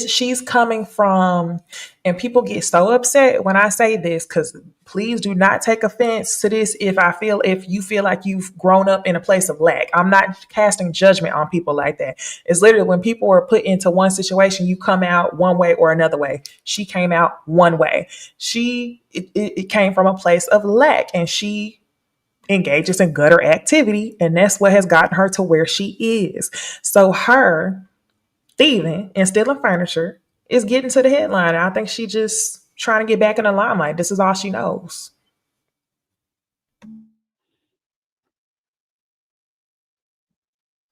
she's coming from, and people get so upset when I say this, because please do not take offense to this if you feel like you've grown up in a place of lack. I'm not casting judgment on people like that. It's literally when people are put into one situation, you come out one way or another way. She came out one way. It came from a place of lack, and she engages in gutter activity, and that's what has gotten her to where she is. So her thieving and stealing furniture is getting to the headline. I think she just trying to get back in the limelight. This is all she knows.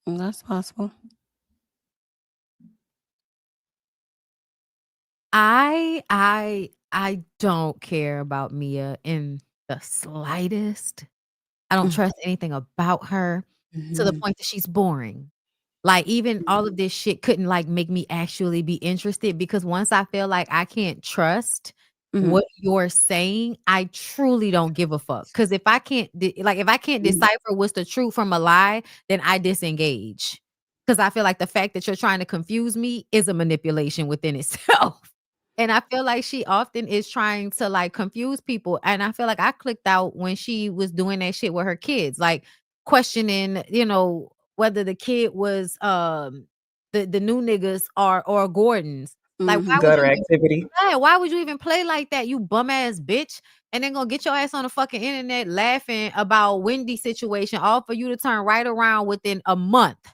That's possible. I don't care about Mia in the slightest. I don't trust anything about her to the point that she's boring. Like, even all of this shit couldn't like make me actually be interested, because once I feel like I can't trust what you're saying, I truly don't give a fuck. Because if I can't decipher what's the truth from a lie, then I disengage. Because I feel like the fact that you're trying to confuse me is a manipulation within itself. And I feel like she often is trying to like confuse people. And I feel like I clicked out when she was doing that shit with her kids, like questioning, whether the kid was the new niggas or Gordon's. Like, Gutter activity. why would you even play like that, you bum ass bitch? And then gonna get your ass on the fucking internet laughing about Wendy's situation, all for you to turn right around within a month.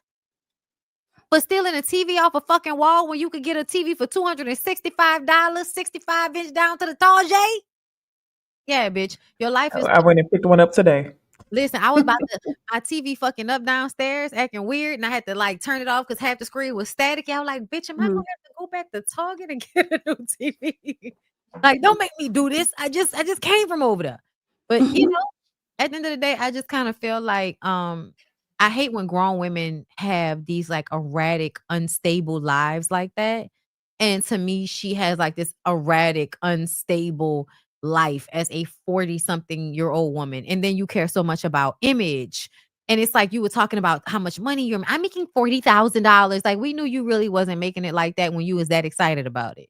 But stealing a TV off a fucking wall when you could get a TV for $265, 65-inch down to the tall J? Yeah, bitch. Your life is. I went and picked one up today. Listen, I was about to my TV fucking up downstairs, acting weird, and I had to like turn it off because half the screen was static. I was like, bitch, am I gonna have to go back to Target and get a new TV? Like, don't make me do this. I just came from over there. But at the end of the day, I just kind of feel like I hate when grown women have these like erratic, unstable lives like that. And to me, she has like this erratic, unstable life as a 40-something-year-old woman. And then you care so much about image. And it's like you were talking about how much money I'm making $40,000. Like, we knew you really wasn't making it like that when you was that excited about it.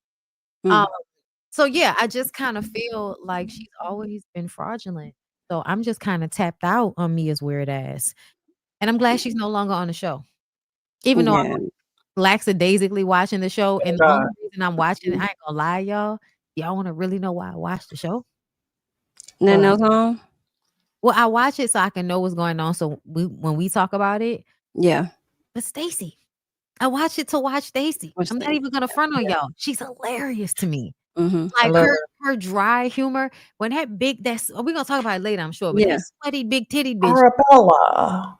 So yeah, I just kind of feel like she's always been fraudulent. So I'm just kind of tapped out on Mia's weird ass. And I'm glad she's no longer on the show. Even though I'm lackadaisically watching the show. And the only reason I'm watching it, I ain't gonna lie, y'all. Y'all want to really know why I watch the show? Nothing else on? Well, I watch it so I can know what's going on. So when we talk about it. Yeah. But Stacey. I watch it to watch Stacey. I'm not even gonna front on y'all. She's hilarious to me. Like her dry humor. When that we're gonna talk about it later, I'm sure. But that sweaty big titty bitch. Arabella.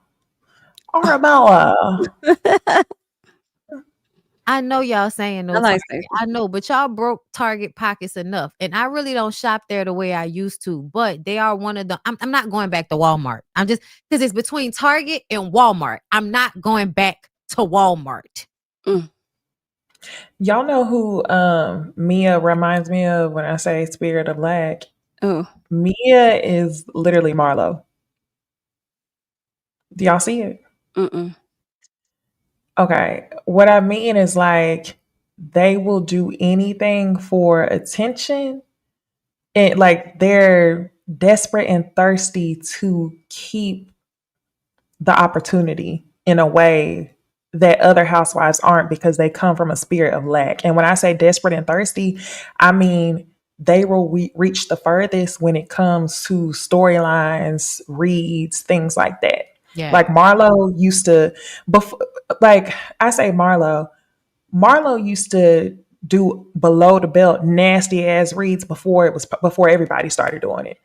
I know y'all saying no. I know, but y'all broke Target pockets enough, and I really don't shop there the way I used to. But they are one of the. I'm not going back to Walmart. I'm just because it's between Target and Walmart. I'm not going back to Walmart. Y'all know who Mia reminds me of when I say spirit of lack? Oh, Mia is literally Marlo. Do y'all see it? Okay. What I mean is, like, they will do anything for attention. And like, they're desperate and thirsty to keep the opportunity in a way that other housewives aren't, because they come from a spirit of lack. And when I say desperate and thirsty, I mean they will reach the furthest when it comes to storylines, reads, things like that. Yeah. Like Marlo used to, like I say Marlo, Marlo used to do below the belt nasty ass reads before everybody started doing it.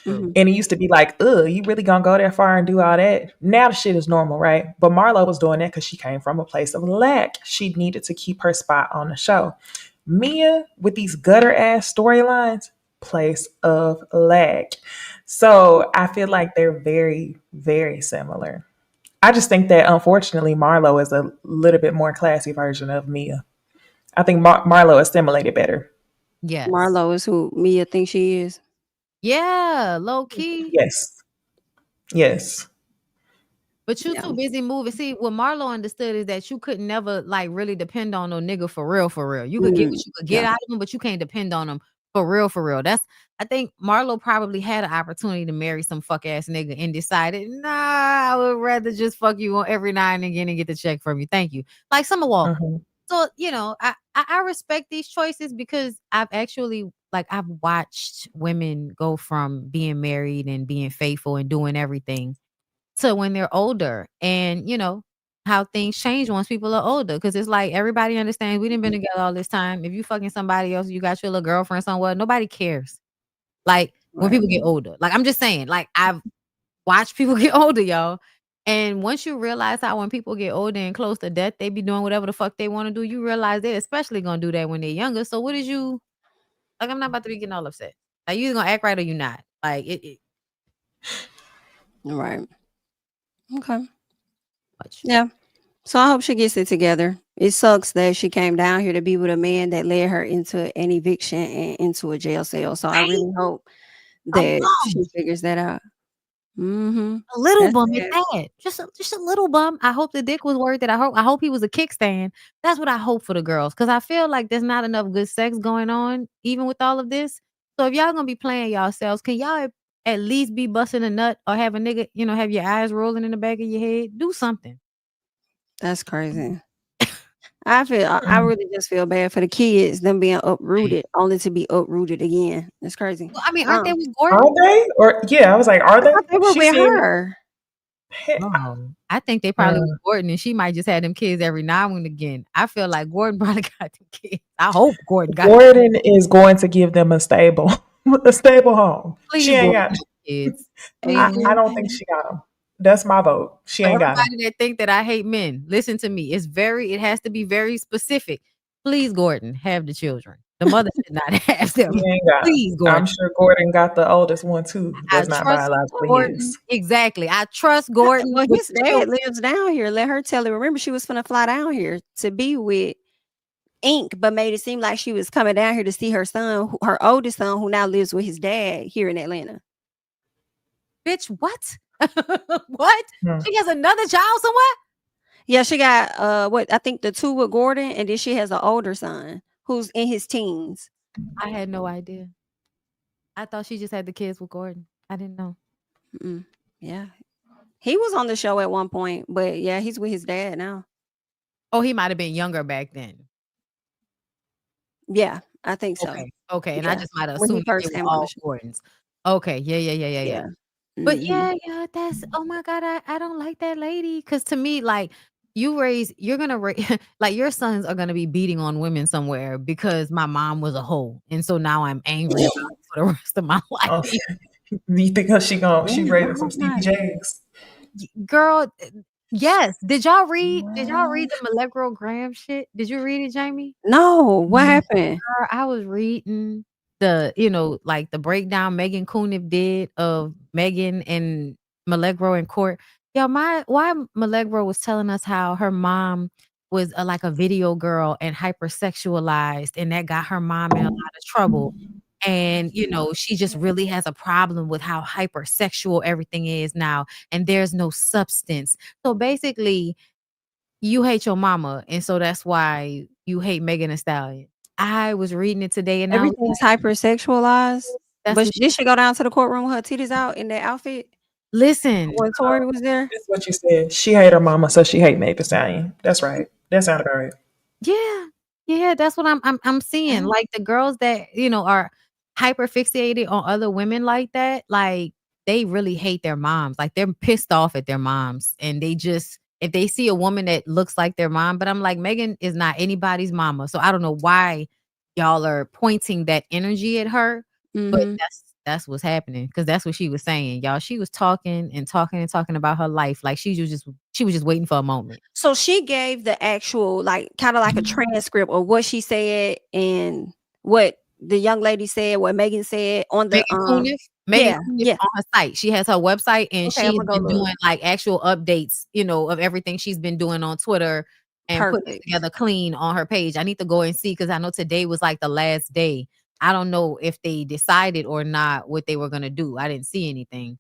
Mhm. And it used to be like, ugh, you really gonna go that far and do all that? Now the shit is normal, right? But Marlo was doing that because she came from a place of lack. She needed to keep her spot on the show. Mia, with these gutter ass storylines, place of lack. So I feel like they're very, very similar. I just think that unfortunately Marlo is a little bit more classy version of Mia. I think Marlo assimilated better. Yes. Marlo is who Mia thinks she is. Yeah, low key. Yes. Yes. But you Yeah. too busy moving. See, what Marlo understood is that you could never like really depend on no nigga for real, for real. You could get what you could get Yeah. out of him, but you can't depend on him for real, for real. I think Marlo probably had an opportunity to marry some fuck ass nigga and decided, nah, I would rather just fuck you on every now and again and get the check from you. Thank you. Like Summer Walker. Mm-hmm. So, I respect these choices because I've actually I've watched women go from being married and being faithful and doing everything to when they're older, and how things change once people are older, because it's like everybody understands we didn't been together all this time. If you fucking somebody else, you got your little girlfriend somewhere, nobody cares. Like when Right. people get older, like I'm just saying, like I've watched people get older, y'all. And once you realize how when people get older and close to death, they be doing whatever the fuck they want to do, you realize they're especially gonna do that when they're younger. So what is you like? I'm not about to be getting all upset. Like you either gonna act right or you not. Like it Right. Okay. much. Yeah. So I hope she gets it together. It sucks that she came down here to be with a man that led her into an eviction and into a jail cell. So I Right? really hope A that she bum. figures that out. Mm-hmm. A little That's bum at sad. that. Just a little bum. I hope the dick was worth it. I hope he was a kickstand. That's what I hope for the girls. Cause I feel like there's not enough good sex going on, even with all of this. So if y'all gonna be playing yourselves, can y'all at least be busting a nut or have a nigga, have your eyes rolling in the back of your head? Do something. That's crazy. I really just feel bad for the kids, them being uprooted, only to be uprooted again. It's crazy. Well, I mean, aren't they with Gordon? Are they? Or yeah, I was like, are I they? thought they were She with seemed her. Oh, I think they probably with Gordon, and she might just have them kids every now and again. I feel like Gordon probably got them kids. I hope Gordon got them. Gordon is going to give them a stable home. Please, She ain't Gordon, got. kids. I Please. don't think she got them. That's my vote. She ain't got them. Everybody that think that I hate men, listen to me. It has to be very specific. Please, Gordon, have the children. The mother should not have them. He ain't got 'em. Please, Gordon. I'm sure Gordon got the oldest one too. I That's not trust biologically Gordon. his. Exactly. I trust Gordon. Well, with his the dad children. lives down here. Let her tell it. Remember, she was finna fly down here to be with Ink, but made it seem like she was coming down here to see her son, her oldest son, who now lives with his dad here in Atlanta. Bitch, what? What? Hmm. She has another child somewhere? Yeah, she got I think the 2 with Gordon, and then she has an older son who's in his teens. I had no idea. I thought she just had the kids with Gordon. I didn't know. Yeah. He was on the show at one point, but yeah, he's with his dad now. Oh, he might have been younger back then. Yeah, I think so. Okay. And I Yeah. just might have When he assumed that first they came were on the all show. Gordons. Okay. Yeah. But Mhm. yeah, that's oh my God, I don't like that lady. Cause to me, like you're gonna raise like your sons are gonna be beating on women somewhere because my mom was a hoe. And so now I'm angry about it for the rest of my life. Okay. You think she Damn, raising I some hope Stevie not. J's? Girl, yes. Did y'all read the Millegro Graham shit? Did you read it, Jamie? No, what happened? Girl, I was reading the breakdown Megan Kuniv did of Megan and Millegro in court. Yeah, why Millegro was telling us how her mom was like a video girl and hypersexualized, and that got her mom in a lot of trouble. And she just really has a problem with how hypersexual everything is now, and there's no substance. So basically, you hate your mama, and so that's why you hate Megan Thee Stallion. I was reading it today, and I was Everything's hypersexualized. that's But what did she go down to the courtroom with her titties out in that outfit listen. when Tori was there? That's what you said. She hate her mama, so she hate Meg Thee Stallion. That's right. That sounded about right. Yeah, that's what I'm seeing. Okay. Like the girls that are hyper fixated on other women like that, like they really hate their moms. Like they're pissed off at their moms, and they if they see a woman that looks like their mom, but I'm like, Megan is not anybody's mama. So I don't know why y'all are pointing that energy at her. But that's what's happening, because that's what she was saying, y'all. She was talking and talking and talking about her life, like she was just waiting for a moment. So she gave the actual, like, kind of like a transcript of what she said and what the young lady said, what Megan said on the Megan Cuniff on her site. She has her website, and she's been doing like actual updates, of everything she's been doing on Twitter and putting it together clean on her page. I need to go and see, because I know today was like the last day. I don't know if they decided or not what they were gonna do. I didn't see anything,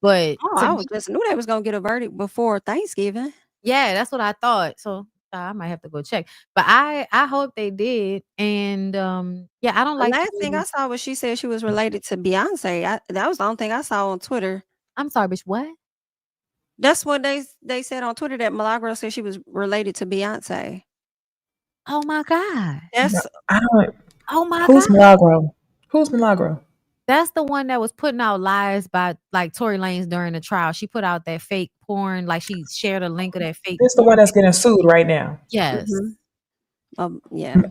but I just knew they was gonna get a verdict before Thanksgiving. Yeah, that's what I thought. So I might have to go check, but I hope they did. And yeah, I don't like. The last thing I saw was she said she was related to Beyonce. That was the only thing I saw on Twitter. I'm sorry, bitch. What? That's what they said on Twitter, that Milagro said she was related to Beyonce. Oh my God. That's oh my Who's God. Milagro? Who's Milagro? That's the one that was putting out lies by like Tory Lanez during the trial. She put out that fake porn, like she shared a link of that fake. This the one that's getting sued right now. Yes. Yeah.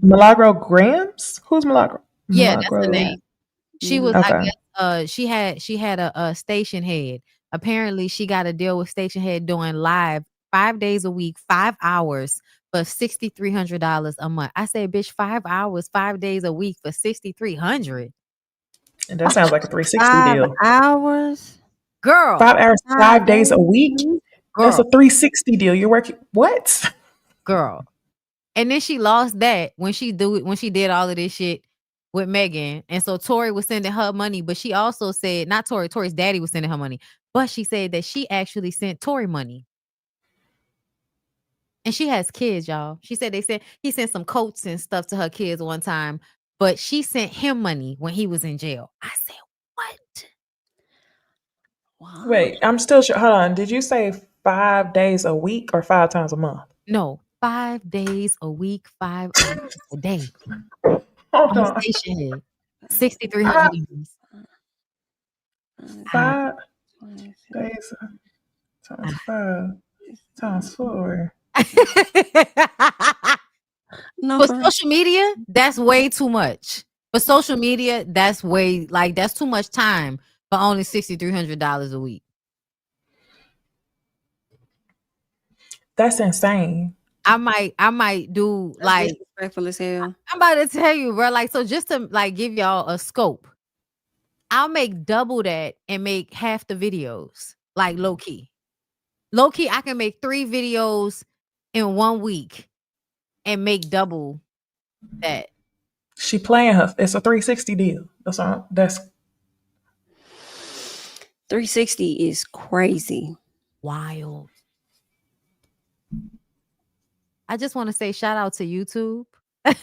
Milagro Grams? Who's Milagro? Yeah, that's the name. She was, Okay. I guess, she had a station head. Apparently, she got a deal with station head doing live 5 days a week, 5 hours for $6,300 a month. I said, bitch, 5 hours, 5 days a week for $6,300. And that sounds like a 360 deal. 5 hours? Girl. 5 hours, 5 days a week? Girl. That's a 360 deal. You're working what? Girl. And then she lost that when she did all of this shit with Megan. And so Tory was sending her money, but she also said, not Tory's daddy was sending her money, but she said that she actually sent Tory money. And she has kids, y'all. She said he sent some coats and stuff to her kids one time, but she sent him money when he was in jail. I said, what? Wow. Wait, I'm still sure. Hold on. Did you say 5 days a week or 5 times a month? No, 5 days a week, 5 hours a day. Hold on. Station head. $6,300. 5 days times 5 times 4. No, for social media, that's way too much. For social media, that's that's too much time for only $6,300 a week. That's insane. I might do like disrespectful as hell. I'm about to tell you, bro. Like, so just to like give y'all a scope, I'll make double that and make half the videos. Like low key, I can make 3 videos in 1 week and make double that. She playing her. It's a 360 deal. That's 360 is crazy. Wild. I just want to say shout out to YouTube. But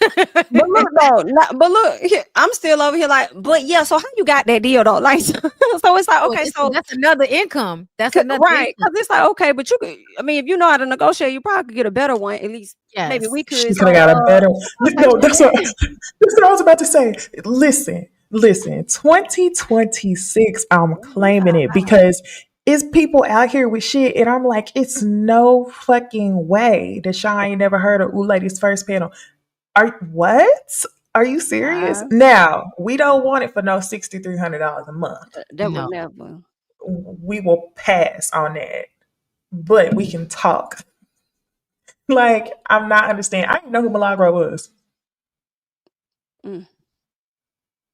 look though, here, I'm still over here like, but yeah, so how you got that deal though? Like, so it's like, okay, so that's another income. That's another right, income. because it's like, okay, but you could, I mean, if you know how to negotiate, you probably could get a better one. At least maybe we could. She could have got a better one. No, that's what I was about to say. Listen, 2026, I'm claiming it because it's people out here with shit, and I'm like, it's no fucking way that y'all ain't never heard of Ooh Ladies First Panel. What? Are you serious? Now, we don't want it for no $6,300 a month. That would never. We will pass on that, but we can talk. Like, I'm not understanding. I didn't know who Milagro was.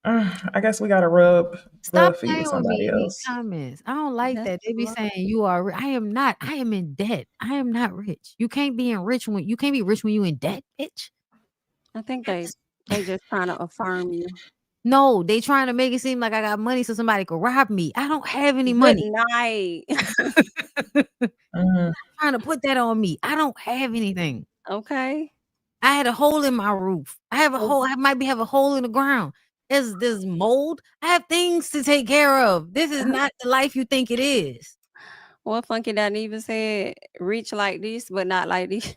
I guess we gotta rub Stop feet playing with with me somebody in these else. comments. I don't like that. They be saying you are. I am not. I am in debt. I am not rich. You can't be rich when you in debt, bitch. I think they just trying to affirm you. No, they trying to make it seem like I got money so somebody could rob me. I don't have any money. Good night. Trying to put that on me. I don't have anything. Okay. I had a hole in my roof. I have a hole. I might have a hole in the ground. There's mold. I have things to take care of. This is not the life you think it is. What Funky Dot even said, rich like this, but not like this.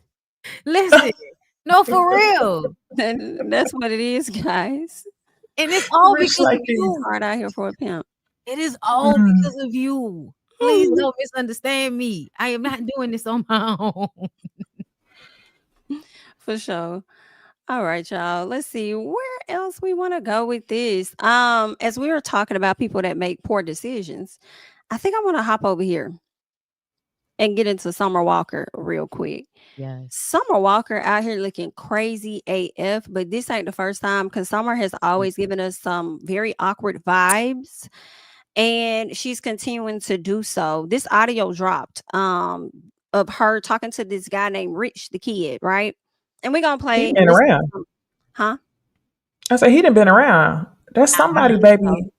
Listen, no, for real. That's what it is, guys. And it's all Rich because like of you. Hard out here for a pimp. It is all because of you. Please don't misunderstand me. I am not doing this on my own. For sure. All right, y'all. Let's see where else we want to go with this. As we were talking about people that make poor decisions, I think I want to hop over here and get into Summer Walker real quick. Yes. Summer Walker out here looking crazy AF, but this ain't the first time because Summer has always given us some very awkward vibes, and she's continuing to do so. This audio dropped of her talking to this guy named Rich the Kid, right? And we're gonna play. He been around. Huh? I said he done been around. That's somebody, think baby. so.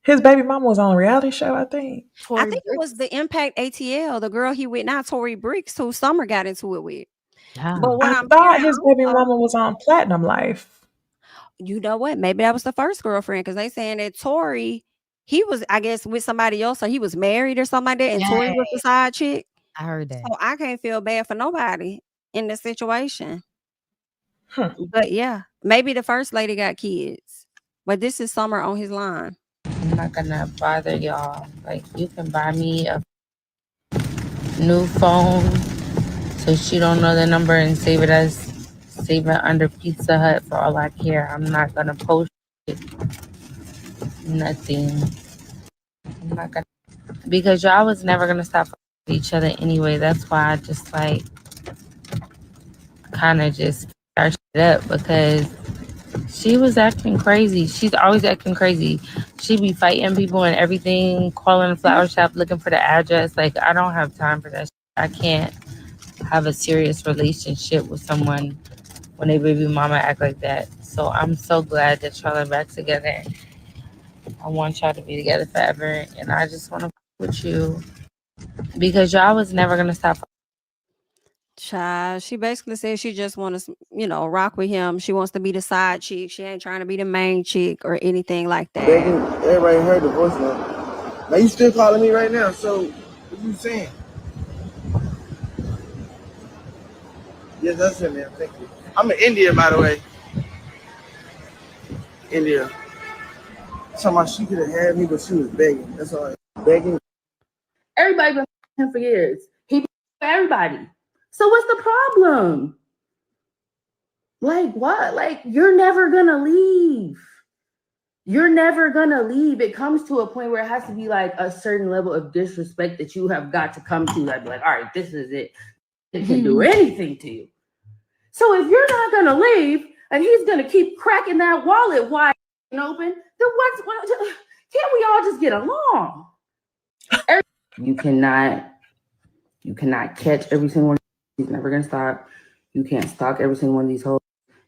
His baby mama was on a reality show, I think. I think it was the Impact ATL, the girl he with now, Tori Bricks, who Summer got into it with. But what I I'm thought hearing his baby also, mama was on Platinum Life. you know what? Maybe that was the first girlfriend because they saying that Tori, he was, I guess, with somebody else, or he was married or something like that, and Tori was the side chick. I heard that. So I can't feel bad for nobody in this situation. Huh. But yeah, maybe the first lady got kids. But this is Summer on his line. I'm not gonna bother y'all. Like, you can buy me a new phone so she don't know the number and save it under Pizza Hut for all I care. I'm not gonna post it. Nothing. I'm not gonna, because y'all was never gonna stop with each other anyway. That's why I just like kind of just start shit up, because she was acting crazy. She's always acting crazy. She be fighting people and everything, calling the flower shop, looking for the address. Like, I don't have time for that shit. I can't have a serious relationship with someone when they baby mama act like that. So I'm so glad that y'all are back together. I want y'all to be together forever. And I just want to with you because y'all was never going to stop. Child, she basically said she just wants to, rock with him. She wants to be the side chick. She ain't trying to be the main chick or anything like that. Everybody heard the voice now. Now you still calling me right now, so what you saying? Yes, that's it, man. Thank you. I'm in India, by the way. India. So she could have had me, but she was begging. That's all. Begging. Everybody been him for years. He for everybody. So what's the problem? Like what? Like, you're never gonna leave. You're never gonna leave. It comes to a point where it has to be like a certain level of disrespect that you have got to come to. Like, all right, this is it. It can do anything to you. So if you're not gonna leave and he's gonna keep cracking that wallet wide open, then what can't we all just get along? You cannot catch every single one. He's never gonna stop. You can't stalk every single one of these hoes.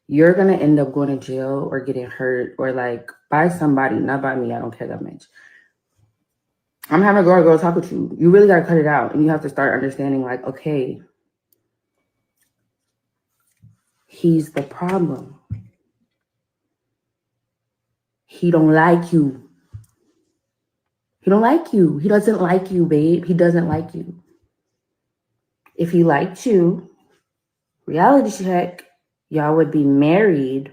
You're gonna end up going to jail or getting hurt or like by somebody, not by me. I don't care that much. I'm having a girl talk with you. You really gotta cut it out, and you have to start understanding, like, okay, he's the problem. He don't like you. He don't like you. He doesn't like you, babe. He doesn't like you. If he liked you, reality check, y'all would be married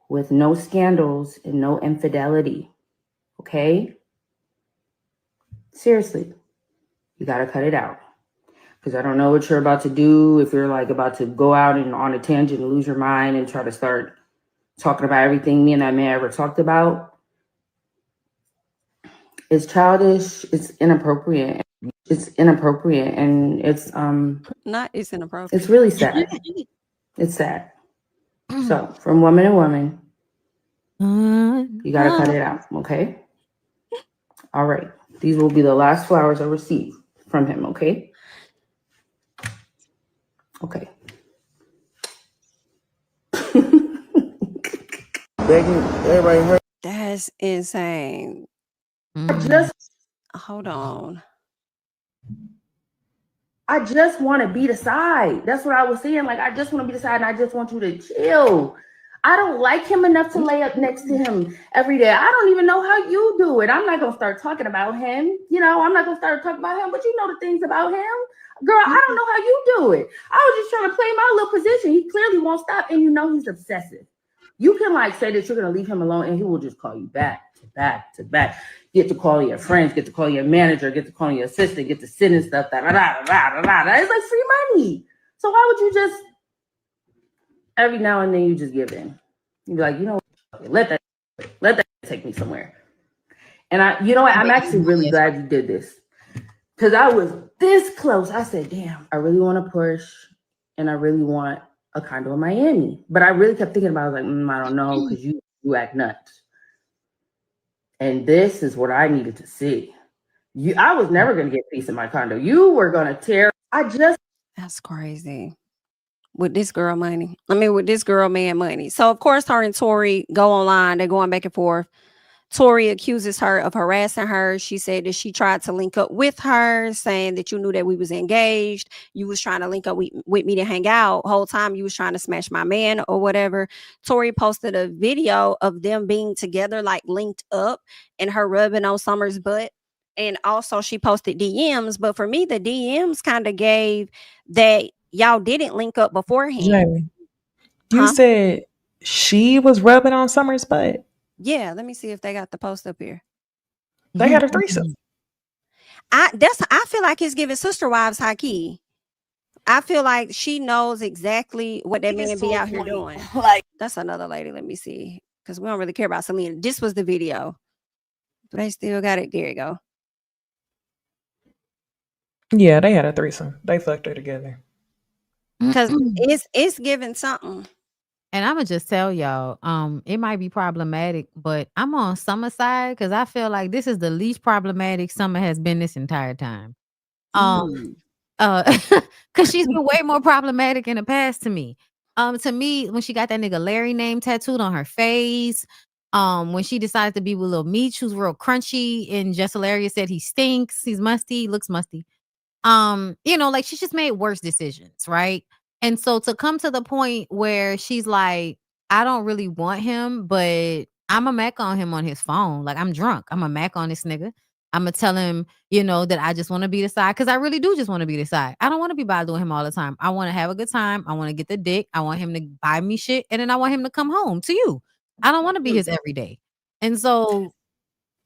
with no scandals and no infidelity. Okay? Seriously, you gotta cut it out. Because I don't know what you're about to do. If you're like about to go out and on a tangent and lose your mind and try to start talking about everything me and that man ever talked about. It's childish. It's inappropriate. It's inappropriate, and it's it's inappropriate. It's really sad. It's sad. So from woman to woman, you gotta cut it out, okay? All right. These will be the last flowers I receive from him, okay? Okay. Everybody heard. That's insane. Hold on. I just want to be the side. That's what I was saying. Like, I just want to be the side, and I just want you to chill. I don't like him enough to lay up next to him every day. I don't even know how you do it. I'm not going to start talking about him. I'm not going to start talking about him, but you know the things about him. Girl, I don't know how you do it. I was just trying to play my little position. He clearly won't stop, and he's obsessive. You can like say that you're going to leave him alone, and he will just call you back to back to back. get to call your friends, get to call your manager, get to call your assistant, get to send and stuff. It's like free money. So why would you just every now and then you just give in? You be like, you know what? Let that take me somewhere. And I'm actually really glad you did this. Because I was this close. I said, damn, I really want to push and I really want a condo in Miami. But I really kept thinking about it. I was like, I don't know, because you act nuts. And this is what I needed to see. I was never going to get peace in my condo. You were going to tear. That's crazy. With this girl money. With this girl man money. So, of course, her and Tori go online. They're going back and forth. Tori accuses her of harassing her. She said that she tried to link up with her, saying that you knew that we was engaged. You was trying to link up with me to hang out. Whole time you was trying to smash my man or whatever. Tori posted a video of them being together, like linked up, and her rubbing on Summer's butt. And also she posted DMs. But for me, the DMs kind of gave that y'all didn't link up beforehand. Jamie, you said she was rubbing on Summer's butt? Yeah, let me see if they got the post up here. They had a threesome. I feel like it's giving sister wives high key. I feel like she knows exactly what that man be out here doing. Like, that's another lady. Let me see, because we don't really care about Selena. This was the video. But they still got it. There you go. Yeah, they had a threesome. They fucked her together. Because it's giving something. And I'm gonna just tell y'all, it might be problematic, but I'm on Summer's side because I feel like this is the least problematic Summer has been this entire time. Because she's been way more problematic in the past to me. To me, when she got that nigga Larry name tattooed on her face, when she decided to be with Lil Meech, who's real crunchy, and Just Hilarious said he stinks, he's musty, he looks musty. Like she just made worse decisions, right? And so to come to the point where she's like, I don't really want him, but I'm a Mac on him on his phone. Like, I'm drunk. I'm a Mac on this nigga. I'm going to tell him, that I just want to be the side. Because I really do just want to be the side. I don't want to be bothering him all the time. I want to have a good time. I want to get the dick. I want him to buy me shit. And then I want him to come home to you. I don't want to be his everyday. And so,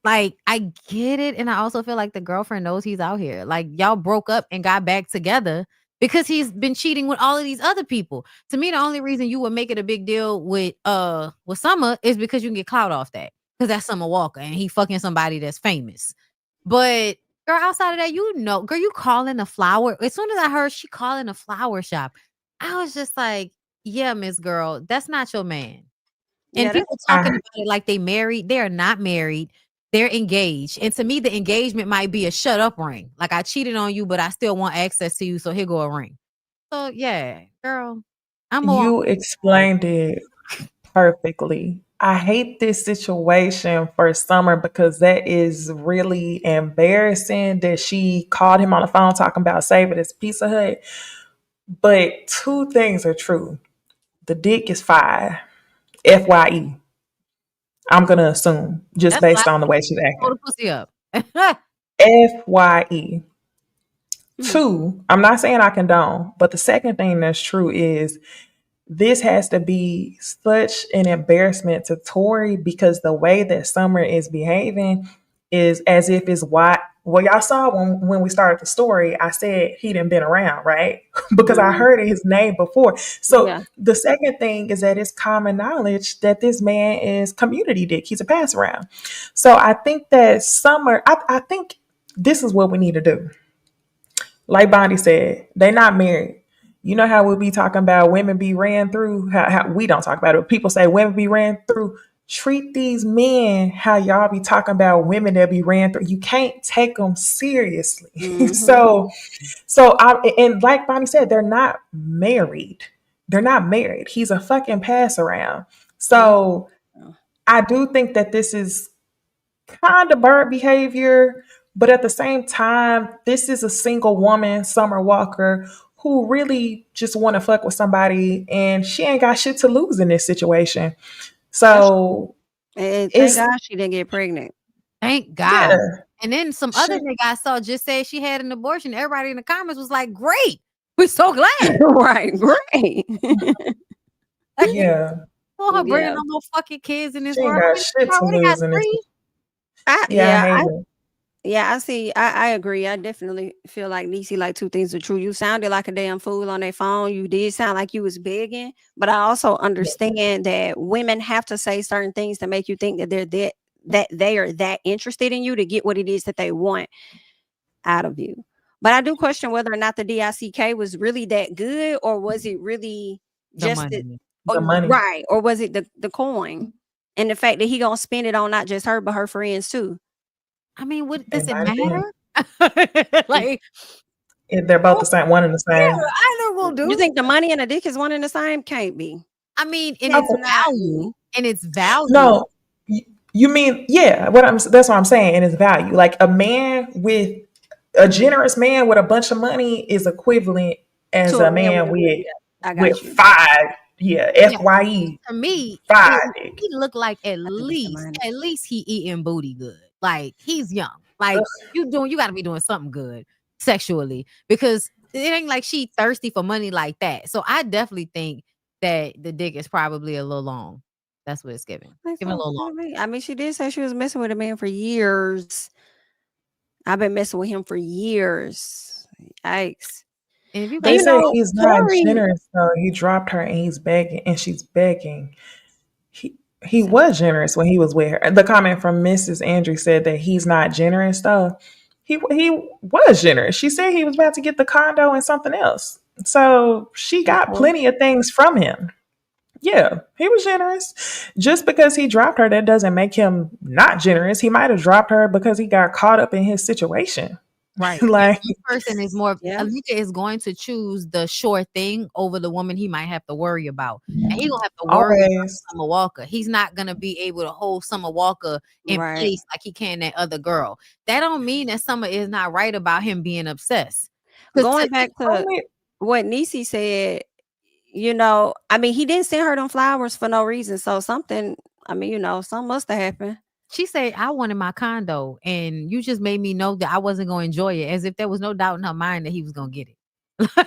like, I get it. And I also feel like the girlfriend knows he's out here. Like, y'all broke up and got back together because he's been cheating with all of these other people. To me, the only reason you would make it a big deal with Summer is because you can get clout off that. Because that's Summer Walker and he fucking somebody that's famous. But girl, outside of that, girl, you calling a flower. As soon as I heard she calling a flower shop, I was just like, yeah, Miss Girl, that's not your man. And people talking about it like they married. They are not married. They're engaged. And to me, the engagement might be a shut up ring. Like, I cheated on you, but I still want access to you. So here go a ring. So yeah, girl, You explained it perfectly. I hate this situation for Summer because that is really embarrassing that she called him on the phone talking about saving his Pizza Hut. But two things are true. The dick is fire. FYE. I'm going to assume, just based on the way she's acting. Hold the pussy up. FYE. Two, I'm not saying I condone, but the second thing that's true is this has to be such an embarrassment to Tori because the way that Summer is behaving is as if it's what y'all saw when we started the story. I said he didn't been around, right? Because I heard his name before. So the second thing is that it's common knowledge that this man is community dick. He's a pass around. So I think that Summer, I think this is what we need to do. Like Bondy said, they're not married. You know how we be talking about women be ran through? How we don't talk about it. People say women be ran through. Treat these men how y'all be talking about women that be ran through. You can't take them seriously. So and like Bonnie said, they're not married. They're not married. He's a fucking pass around. So I do think that this is kind of bird behavior, but at the same time, this is a single woman, Summer Walker, who really just want to fuck with somebody, and she ain't got shit to lose in this situation. So thank God she didn't get pregnant. Thank God. Yeah. And then some other nigga I saw just say she had an abortion. Everybody in the comments was like, great. We're so glad. Right, great. Yeah. Well, her bringing no more fucking kids in this she world. Got shit to lose in this. Yeah, I hate it. Yeah, I see. I agree. I definitely feel like Niecy, like two things are true. You sounded like a damn fool on their phone. You did sound like you was begging, but I also understand that women have to say certain things to make you think that they are that interested in you to get what it is that they want out of you. But I do question whether or not the DICK was really that good, or was it really The just the, money. The money. right, or was it the coin and the fact that he gonna spend it on not just her but her friends too. I mean, what It does it might have been. matter? Like, They're both the same, one and the yeah, same. either will You do. think the money and the dick is one and the same? Can't be. I mean, in its Cannot value, be. in its value. No, you mean, yeah, that's what I'm saying, and its value. Like a generous man with a bunch of money is equivalent as To a a man man with with I got you. five, yeah, Yeah, FYE, to me, five dick. he looked like I think it's the money. at least he eating booty good. Like, he's young. Like, you got to be doing something good sexually, because it ain't like she thirsty for money like that. So I definitely think that the dick is probably a little long. That's what it's giving. Think Giving a so? little long. I mean, she did say she was messing with a man for years. I've been messing with him for years. Yikes. And if you They got, You say know, he's not Tori. generous, though. He dropped her and he's begging, and she's begging. He was generous when he was with her. The comment from Mrs. Andrew said that he's not generous, though. He was generous. She said he was about to get the condo and something else. So she got Okay. plenty of things from him. Yeah, he was generous. Just because he dropped her, that doesn't make him not generous. He might have dropped her because he got caught up in his situation. right. Like, This person is more, Yeah. a nigga is going to choose the sure thing over the woman he might have to worry about. And he gonna have to worry about always. Summer Walker. He's not gonna be able to hold Summer Walker in Right. place like he can that other girl. That don't mean that Summer is not right about him being obsessed. 'Cause Going back to Only what Niecy said, you know, I mean, he didn't send her them flowers for no reason. So something, I mean, you know, something must have happened. she said, I wanted my condo, and you just made me know that I wasn't gonna enjoy it, as if there was no doubt in her mind that he was gonna get it. But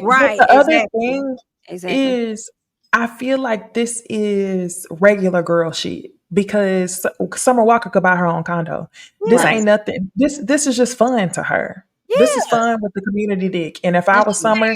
Right. the other Exactly. thing Exactly. is, I feel like this is regular girl shit because Summer Walker could buy her own condo. This Right. ain't nothing. This is just fun to her. This is Yeah. fun with the community dick. And if I And was she Summer,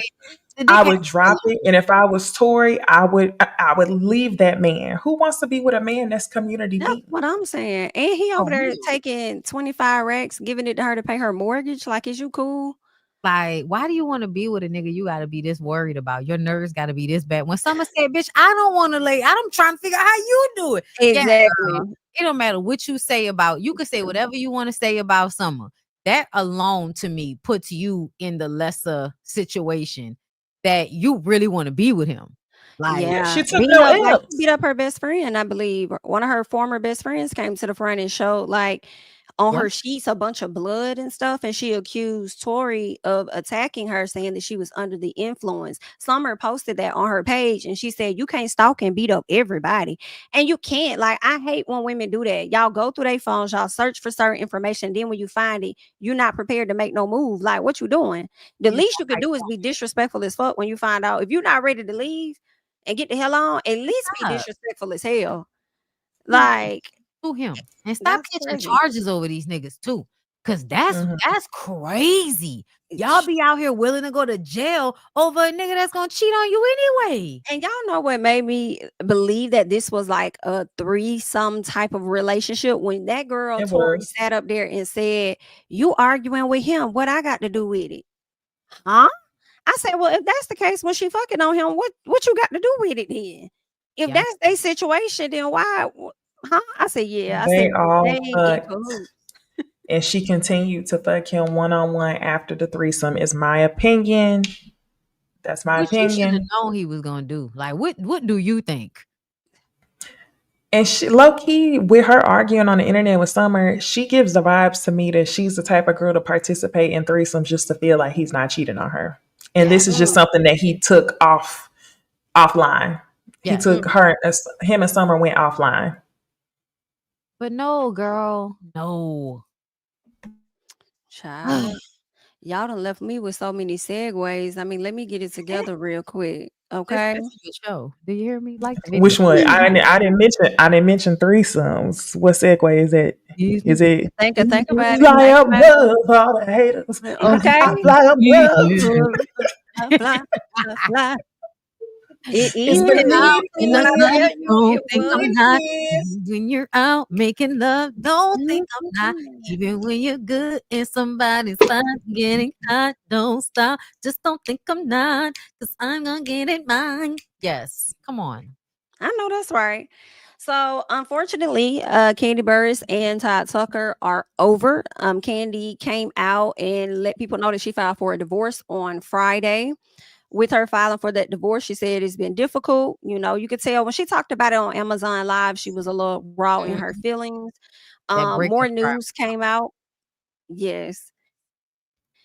the dick I had would drop it. And if I was Tori, I would leave that man. Who wants to be with a man that's community That's deep? what I'm saying. And he For over there real. taking 25 racks, giving it to her to pay her mortgage. Like, is you cool? like, why do you want to be with a nigga you got to be this worried about? Your nerves got to be this bad. When Summer said, bitch, I don't want to lay, I'm trying to figure out how you do it. Yeah, Exactly. girl. It don't matter what you say about, you could say whatever you want to say about Summer. That alone to me puts you in the lesser situation that you really want to be with him. Like, Yeah, Yeah. she took Beating no up, like, she L's. beat up her best friend, I believe. One of her former best friends came to the front and showed, like, on yeah. her sheets a bunch of blood and stuff. And she accused Tori of attacking her, saying that she was under the influence. Summer posted that on her page, and she said, you can't stalk and beat up everybody. And you can't. Like, I hate when women do that. Y'all go through their phones, y'all search for certain information. Then when you find it, you're not prepared to make no move. Like, what you doing? The You least you don't could like do is be disrespectful as fuck when you find out. If you're not ready to leave and get the hell on, at least be that. disrespectful as hell. Yeah. Like, To him, and stop that's catching crazy. charges over these niggas too, because that's Mhm. crazy. Y'all be out here willing to go to jail over a nigga that's gonna cheat on you anyway. And y'all know what made me believe that this was like a threesome type of relationship? When that girl It Tori was. sat up there and said, you arguing with him, what I got to do with it? Huh? I said, well, if that's the case, when she fucking on him, what you got to do with it then? If Yeah. that's their situation, then why? Huh? I said, yeah. I They said, all they in fucked. cahoots. And she continued to fuck him one-on-one after the threesome, is my opinion. That's my What you should have opinion. known he was gonna do. Like, what do you think? And she, low-key, with her arguing on the internet with Summer, she gives the vibes to me that she's the type of girl to participate in threesomes just to feel like he's not cheating on her. And Yeah. this is just something that he took offline. He Yeah. took him and Summer went offline. But no, girl, no. Child, y'all done left me with so many segues. I mean, let me get it together real quick. Okay. Listen to your show. Do you hear me? Like the video. Which one? I didn't mention threesomes. What segue is it? Is it Think about it. fly Think above about it. all the haters? Okay. I fly above. Fly, fly. It It's is. believe In when the I night, tell you don't it think I'm really not. is. When you're out making love, don't think I'm not. Even when you're good and somebody's fine, getting hot, don't stop. Just don't think I'm not, cause I'm gonna get it mine. Yes, come on. I know that's right. So unfortunately, Candy Burris and Todd Tucker are over. Candy came out and let people know that she filed for a divorce on Friday. With her filing for that divorce, she said it's been difficult. You know, you could tell when she talked about it on Amazon Live, she was a little raw in her feelings. That breakup More trial. news came out. Yes.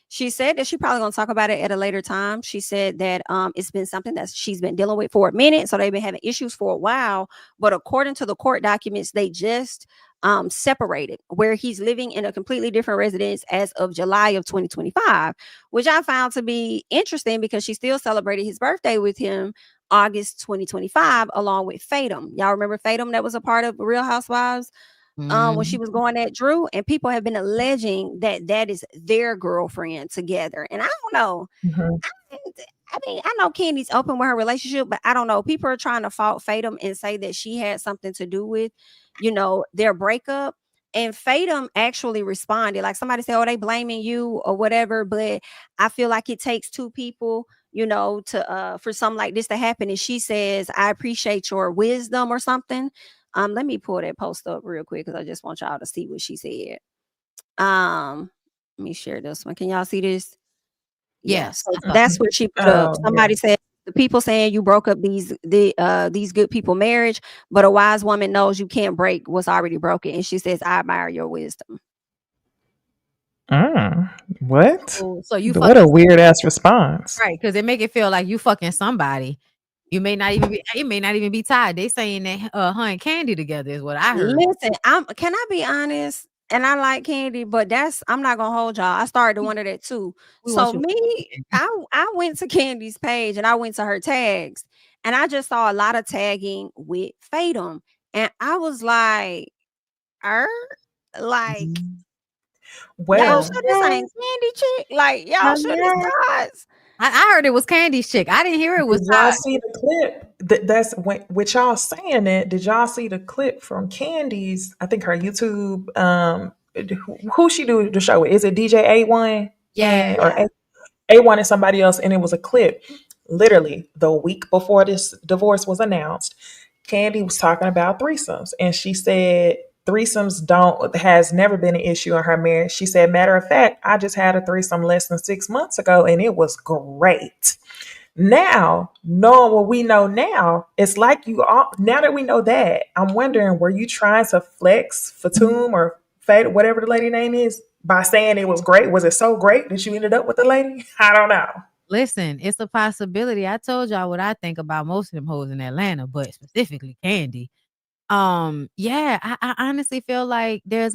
She said that she probably gonna talk about it at a later time. She said that it's been something that she's been dealing with for a minute, so they've been having issues for a while. But according to the court documents, they just separated, where he's living in a completely different residence as of July of 2025, which I found to be interesting because she still celebrated his birthday with him August 2025, along with Fatum. Y'all remember Fatum that was a part of Real Housewives? When she was going at Drew, and people have been alleging that that is their girlfriend together. And I don't know. Mhm. I mean, I know Candy's open with her relationship, but I don't know. People are trying to fault Fatum and say that she had something to do with, their breakup. And Fatum actually responded, like somebody said, "Oh, they blaming you or whatever." But I feel like it takes two people, to for something like this to happen. And she says, "I appreciate your wisdom" or something. Let me pull that post up real quick because I just want y'all to see what she said. Let me share this one. Can y'all see this? Yeah, Yes. so that's what she put up. Oh, Somebody said the people saying you broke up these good people marriage, but a wise woman knows you can't break what's already broken. And she says, "I admire your wisdom." What? So you What a fucking weird ass response. right, because they make it feel like you fucking somebody. You may not even be. It may not even be tied. They saying that her and Candy together is what I heard. Listen, can I be honest? And I like Candy, but I'm not gonna hold y'all. I started to wonder that too. We want So you. I went to Candy's page and I went to her tags, and I just saw a lot of tagging with Fatum, and I was like, like y'all Well, sure this ain't Candy chick? Like y'all sure this Todd's? I heard it was Candy's chick. I didn't hear it was did y'all tied. see the clip? That's when, with y'all saying that. Did y'all see the clip from Candy's? I think her YouTube. Who she do the show with? Is it DJ A1 Yeah. or A1 and somebody else? And it was a clip. Literally the week before this divorce was announced, Candy was talking about threesomes, and she said threesomes has never been an issue in her marriage. She said, matter of fact, I just had a threesome less than 6 months ago, and it was great. Now, knowing what we know now, it's like you all. Now that we know that, I'm wondering, were you trying to flex Fatum or Fade, whatever the lady name is, by saying it was great? Was it so great that you ended up with the lady? I don't know. Listen, it's a possibility. I told y'all what I think about most of them hoes in Atlanta, but specifically Candy. Yeah, I honestly feel like there's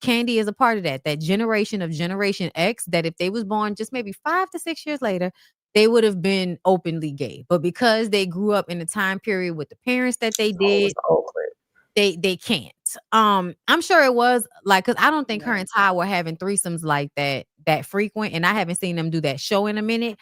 Candy is a part of that generation of Generation X, that if they was born just maybe 5 to 6 years later, they would have been openly gay. But because they grew up in a time period with the parents that they Oh, it was did, the old clip. they can't. I'm sure it was like, because I don't think her and Ty were having threesomes like that frequent, and I haven't seen them do that show in a minute.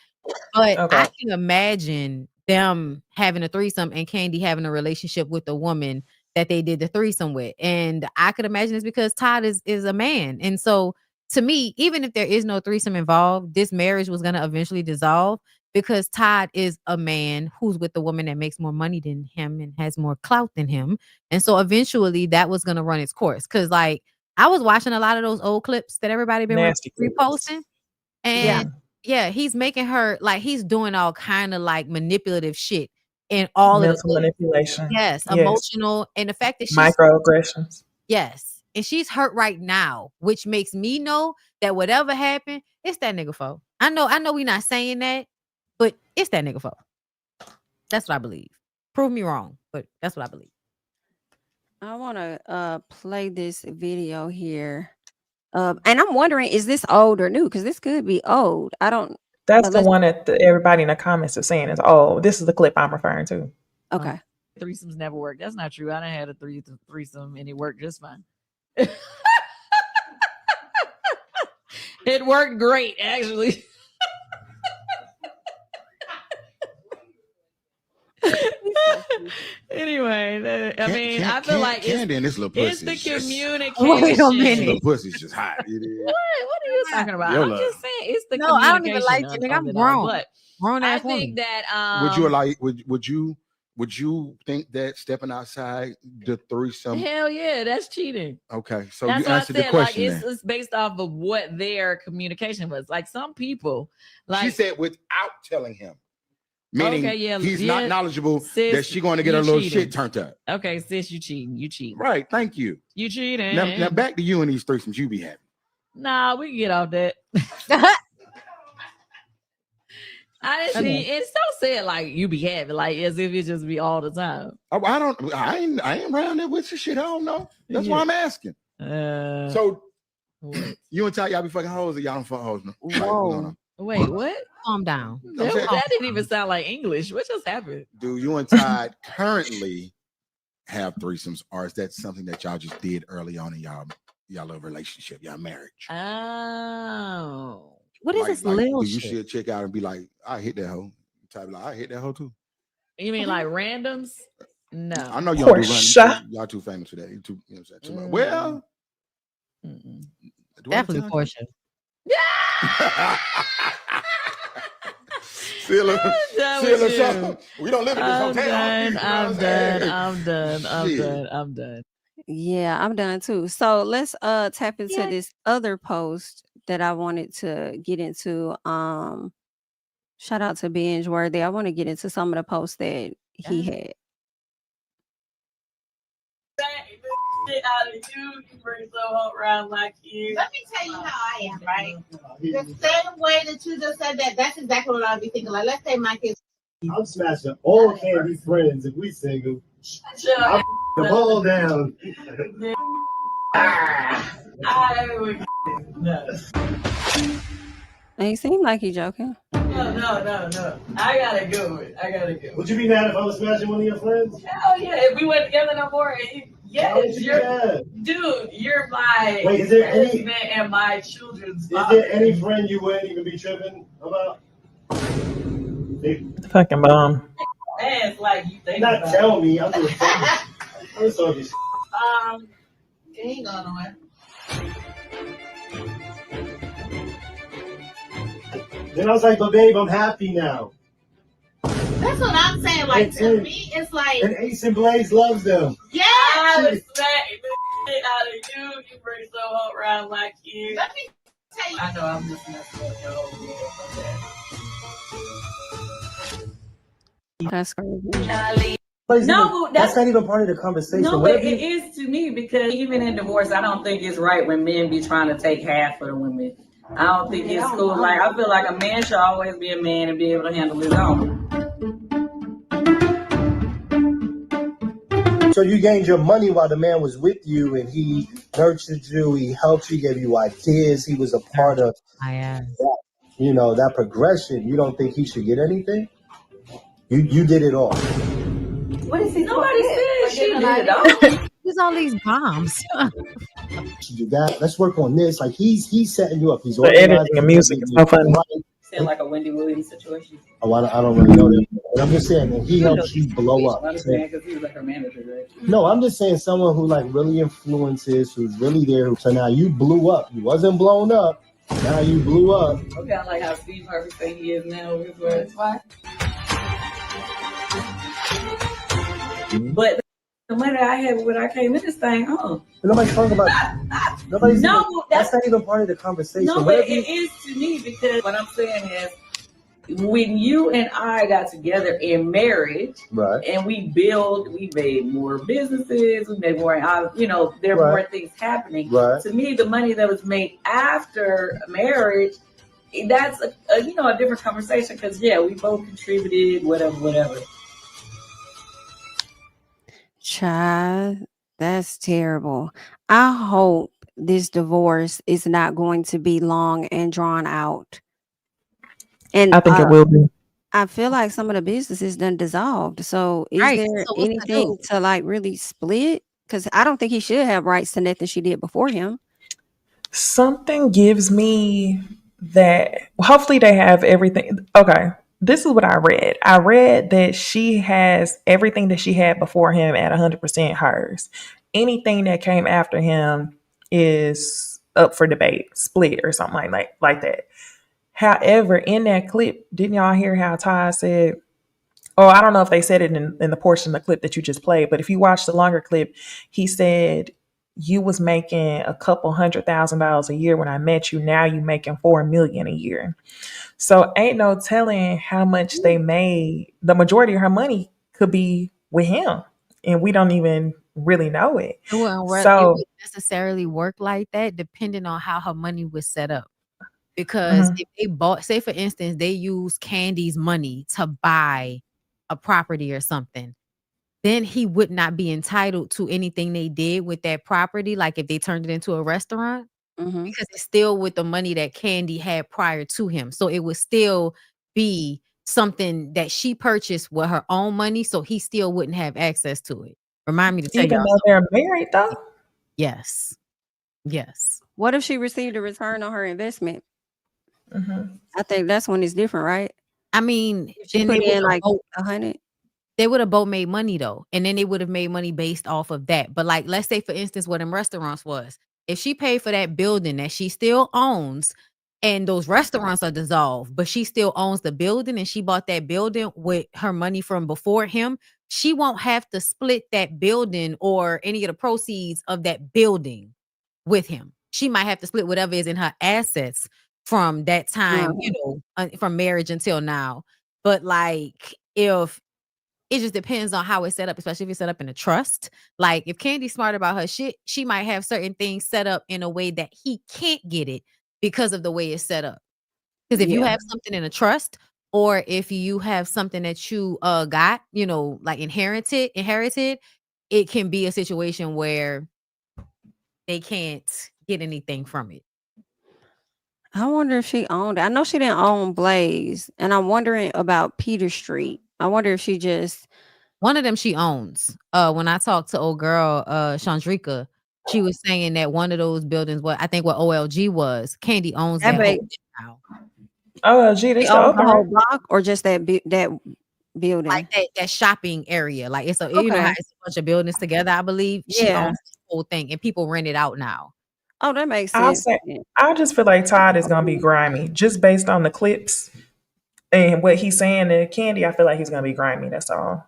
But Okay. I can imagine them having a threesome and Candy having a relationship with the woman that they did the threesome with. And I could imagine it's because Todd is a man. And so to me, even if there is no threesome involved, this marriage was going to eventually dissolve because Todd is a man who's with the woman that makes more money than him and has more clout than him. And so eventually that was going to run its course. Cause like I was watching a lot of those old clips that everybody been Nasty clips. reposting. And yeah, he's making her like he's doing all kind of like manipulative shit in all of the Mental clips. manipulation. Yes, Yes. emotional, and the fact that Microaggressions. yes, and she's hurt right now, which makes me know that whatever happened, it's that nigga fault. I know we not saying that, but it's that nigga fault. That's what I believe. Prove me wrong, but that's what I believe. I want to play this video here. And I'm wondering, is this old or new? Because this could be old. I don't. That's the one that everybody in the comments is saying is, oh, this is the clip I'm referring to. Okay. Threesomes never work. That's not true. I done had a threesome and it worked just fine. It worked great, actually. Anyway, I mean, I feel like Candy and this little pussy. it's the communication. Wait a This minute. little pussy's just hot. It is. What are you talking about? Your I'm love. just saying it's the No, communication. I don't even like it, nigga. I'm grown. But Grown I ass woman. think that Would you like? Would you think that stepping outside the threesome? hell yeah, that's cheating. Okay, so That's you what I answered the said. question. Like it's based off of what their communication was. Like some people, like she said, without telling him, meaning okay, yeah, he's yeah, not knowledgeable sis, that she's going to get you her little cheating. shit turned up. Okay, sis, you cheating. You cheating. Right. Thank you. You cheating. Now back to you and these threesomes you be having. Nah, we can get off that. I didn't see it's so said like you be having like as if it just be all the time. I ain't around there with your shit. I don't know. That's why I'm asking. So you and Ty, y'all be fucking hoes or y'all don't fuck hoes? No? Whoa. Wait, what? Calm down. That didn't even sound like English. What just happened? Do you and Ty currently have threesomes, or is that something that y'all just did early on in y'all little relationship, y'all marriage? Oh. What is this little do you shit? see a chick out and be like, I hit that hoe? Type like, I hit that hoe too. You mean like randoms? No. I know y'all do run. Y'all too famous for that. You too, you know what I'm saying? Too much. Well, Definitely Portia. See you later. We don't live in this hotel. I'm done. Yeah, I'm done too. So let's tap into this other post that I wanted to get into. Shout out to Binge Worthy. I want to get into some of the posts that he had. Out of you bring so hot around like you. Let me tell you how I am, right? The same way that you just said that, that's exactly what I'll be thinking. Like, let's say my kids. I'm smashing all Candy friends if we single. I'm the ball down. I would And he seemed like he joking. No. I gotta go. Would you be mad if I was smashing one of your friends? Hell yeah, if we went together no more. Yes, you're my Wait, is there any husband and my children's Is father. there any friend you wouldn't even be tripping about? Fucking bomb. Ass like you think Not about tell it. me. I'm just talking. He ain't going nowhere. Then I was like, but babe, I'm happy now. That's what I'm saying. Like, to me, it's like. And Ace and Blaze loves them. Yeah. I would smack the shit out of you. You bring so hot around like you. Let me tell you. I know I'm just messing up your whole deal. That's crazy. No, that's not even part of the conversation. No, but it is to me because even in divorce, I don't think it's right when men be trying to take half of the women. I don't think it's cool. Like, I feel like a man should always be a man and be able to handle his own. So you gained your money while the man was with you, and he nurtured you, he helped you, gave you ideas. He was a part of that, that progression. You don't think he should get anything? You did it all. What is he? Nobody said she did it all. Who's all these bombs? To do that, let's work on this. Like he's setting you up. He's the editing and music is so funny. Sound like a Wendy Williams situation. Oh, I don't really know that. But I'm just saying that he helps you blow up. I understand because he was like her manager, right? No, I'm just saying someone who like really influences, who's really there. So now you blew up. You wasn't blown up. Now you blew up. Okay, I like how Steve Harvey say he is now with his wife. But the money I had when I came in this thing, Nobody's talking about. That's not even part of the conversation. No, but it is to me because what I'm saying is when you and I got together in marriage, right, and we made more businesses, we made more, there are more things happening. Right. To me, the money that was made after marriage, that's a different conversation because we both contributed, whatever. Child, that's terrible. I hope this divorce is not going to be long and drawn out. And I think it will be. I feel like some of the businesses done dissolved. So is Right. there So what's the anything new? to like really split? Because I don't think he should have rights to nothing she did before him. Something gives me that hopefully they have everything. Okay. This is what I read. I read that she has everything that she had before him at 100% hers. Anything that came after him is up for debate, split or something like that. However, in that clip, didn't y'all hear how Todd said, oh, I don't know if they said it in the portion of the clip that you just played, but if you watch the longer clip, he said, you was making a couple $100,000 a year when I met you. Now you making $4 million a year. So ain't no telling how much they made. The majority of her money could be with him, and we don't even really know it. It wouldn't So necessarily work like that, depending on how her money was set up. Because mhm. if they bought, say for instance, they use Candy's money to buy a property or something, then he would not be entitled to anything they did with that property. Like if they turned it into a restaurant, because it's still with the money that Candy had prior to him. So it would still be something that she purchased with her own money. So he still wouldn't have access to it. Remind me to tell Even y'all though something. they're married, though. Yes. Yes. What if she received a return on her investment? Mhm. I think that's when it's different, right? I mean, If she then put they would in have like both. 100. They would have both made money though, and then they would have made money based off of that. But like, let's say for instance, what them restaurants was, if she paid for that building that she still owns, and those restaurants are dissolved, but she still owns the building, and she bought that building with her money from before him, she won't have to split that building or any of the proceeds of that building with him. She might have to split whatever is in her assets from that time, from marriage until now. But like, if it just depends on how it's set up, especially if it's set up in a trust. Like if Candy's smart about her shit, she might have certain things set up in a way that he can't get it because of the way it's set up. Because if you Yeah. have something in a trust, or if you have something that you got, like inherited, it can be a situation where they can't get anything from it. I wonder if she owned it. I know she didn't own Blaze, and I'm wondering about Peter Street. I wonder if she just One of them she owns. When I talked to old girl, Chandrika, she was saying that one of those buildings, what OLG was, Candy owns that that whole big. thing now. Oh, gee, they She still owns the open, whole right? block or just that that Like building? that shopping area. Like it's how Okay. it's a bunch of buildings together, I believe. She Yeah. owns the whole thing and people rent it out now. Oh, that makes I'll sense. say, Yeah. I just feel like Todd is gonna be grimy just based on the clips and what he's saying to Candy. I feel like he's gonna be grimy. That's all.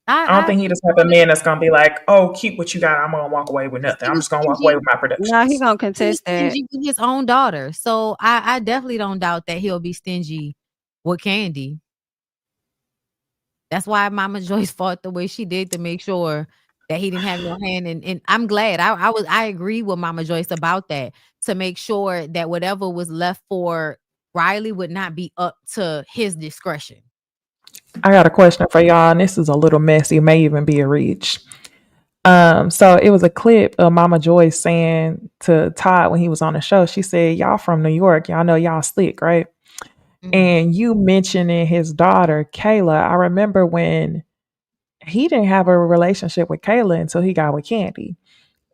I don't I think he just have a man that's gonna be like, "Oh, keep what you got. I'm gonna walk away with nothing. he I'm was just gonna walk away stingy. with my No, he productions." gonna He was contest that. stingy with his own daughter. So I definitely don't doubt that he'll be stingy with Candy. That's why Mama Joyce fought the way she did to make sure that he didn't have no hand in. And I'm glad. I agree with Mama Joyce about that, to make sure that whatever was left for Riley would not be up to his discretion. I got a question for y'all, and this is a little messy. It may even be a reach. So it was a clip of Mama Joyce saying to Todd when he was on the show. She said, "Y'all from New York. Y'all know y'all slick, right?" And you mentioning his daughter Kayla. I remember when he didn't have a relationship with Kayla until he got with Candy.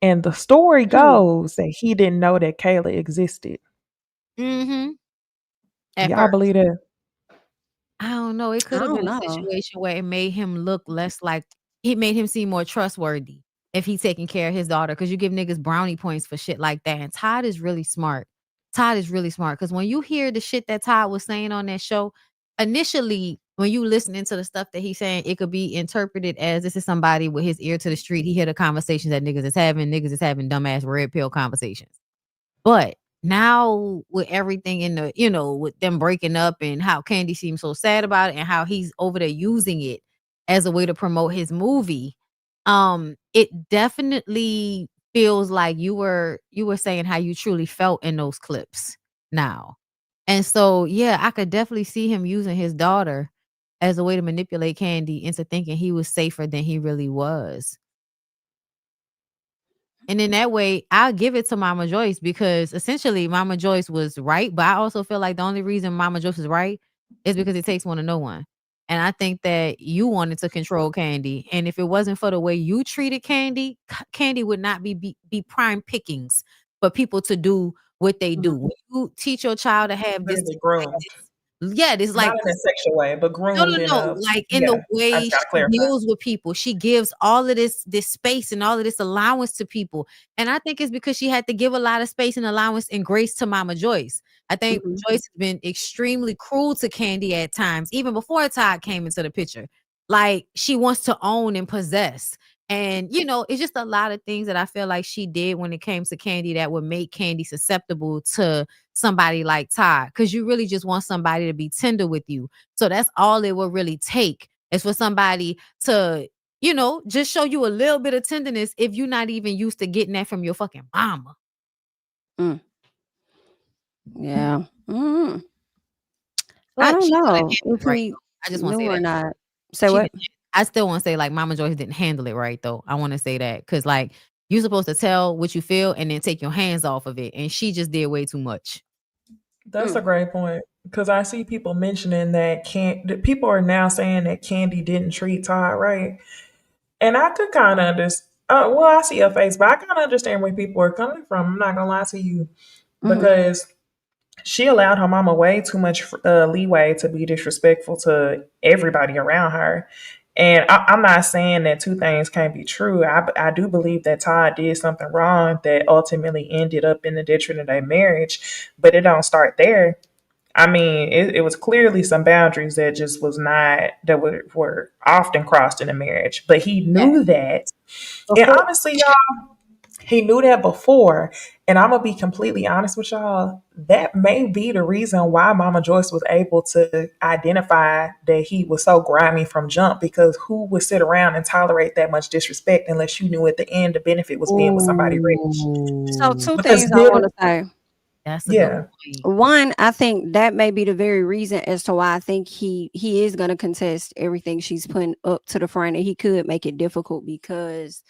And the story goes that he didn't know that Kayla existed. Mm-hmm. At Y'all first. believe that? I don't know. It I could have don't been a know. situation where it made him look less like, it made him seem more trustworthy if he taking care of his daughter. Because you give niggas brownie points for shit like that. And Todd is really smart. Todd is really smart. Because when you hear the shit that Todd was saying on that show, initially, when you listening to the stuff that he's saying, it could be interpreted as this is somebody with his ear to the street. He hear the conversations that niggas is having. Niggas is having dumbass red pill conversations. But now with everything in the, with them breaking up and how Candy seems so sad about it and how he's over there using it as a way to promote his movie, it definitely feels like you were saying how you truly felt in those clips now. And so, yeah, I could definitely see him using his daughter as a way to manipulate Candy into thinking he was safer than he really was. And in that way, I'll give it to Mama Joyce because essentially Mama Joyce was right. But I also feel like the only reason Mama Joyce is right It's because it takes one to know one. And I think that you wanted to control Candy. And if it wasn't for the way you treated Candy, Candy would not be prime pickings for people to do what they do. When you teach your child to have this, groomed. this like not in a sexual way, but groomed in a like in the I way just gotta she clarify. deals with people. She gives all of this space and all of this allowance to people. And I think it's because she had to give a lot of space and allowance and grace to Mama Joyce. I think Joyce has been extremely cruel to Candy at times, even before Todd came into the picture. Like she wants to own and possess. And, you know, it's just a lot of things that I feel like she did when it came to Candy that would make Candy susceptible to somebody like Todd, because you really just want somebody to be tender with you. So that's all it will really take, is for somebody to, you know, just show you a little bit of tenderness if you're not even used to getting that from your fucking mama. Yeah. I But don't she know couldn't handle if it right, we though. I just want to knew say or that. not. Say She what? didn't. I still want to say, like, Mama Joyce didn't handle it right, though. I want to say that, because, like, you're supposed to tell what you feel and then take your hands off of it, and she just did way too much. That's a great point, because I see people mentioning that people are now saying that Candy didn't treat Todd right, and I could kind of understand. Well, I see your face, but I kind of understand where people are coming from. I'm not gonna lie to you, because she allowed her mama way too much leeway to be disrespectful to everybody around her. And I'm not saying that two things can't be true. I do believe that Todd did something wrong that ultimately ended up in the detriment of their marriage, but it don't start there. I mean, it was clearly some boundaries that just was not, that were often crossed in a marriage. But he knew that. And honestly, y'all, he knew that before. And I'm going to be completely honest with y'all. That may be the reason why Mama Joyce was able to identify that he was so grimy from jump, because who would sit around and tolerate that much disrespect unless you knew at the end the benefit was being with somebody rich? So two Because things I want to say. That's a good point. One, I think that may be the very reason as to why I think he is going to contest everything she's putting up to the front, and he could make it difficult because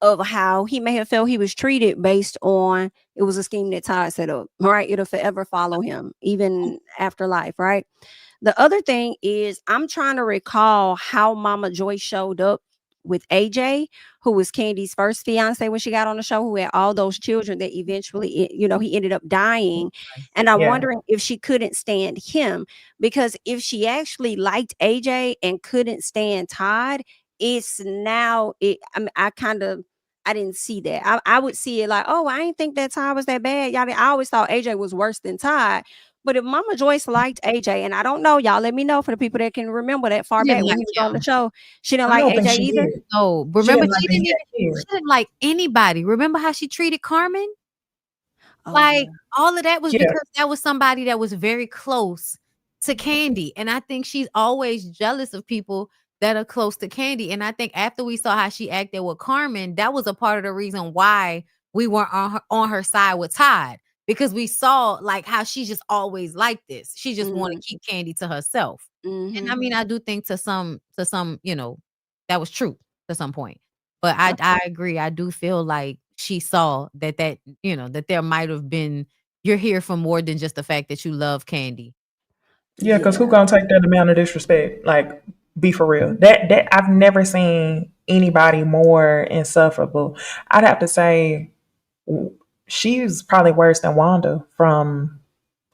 of how he may have felt he was treated based on, it was a scheme that Todd set up, right? It'll forever follow him, even after life, right? The other thing is, I'm trying to recall how Mama Joyce showed up with AJ, who was Candy's first fiance when she got on the show, who had all those children that eventually, you know, he ended up dying. And I'm wondering if she couldn't stand him, because if she actually liked AJ and couldn't stand Todd, it's now, I mean, I didn't see that. I would see it like, oh, I didn't think that Todd was that bad. Y'all, I always thought AJ was worse than Todd. But if Mama Joyce liked AJ, and I don't know, y'all let me know for the people that can remember that far back when he was on the show, she didn't like AJ either. No, remember she didn't like anybody. Remember how she treated Carmen? Like all of that was because that was somebody that was very close to Candy. And I think she's always jealous of people that are close to Candy. And I think after we saw how she acted with Carmen, that was a part of the reason why we weren't on her side with Todd, because we saw like how she just always like this. She just want to keep Candy to herself. And I mean, I do think to some, you know, that was true to some point. But I agree. I do feel like she saw that, you know, that there might have been, you're here for more than just the fact that you love Candy. Yeah, because who gonna take that amount of disrespect? Like, be for real. That I've never seen anybody more insufferable. I'd have to say she's probably worse than Wanda from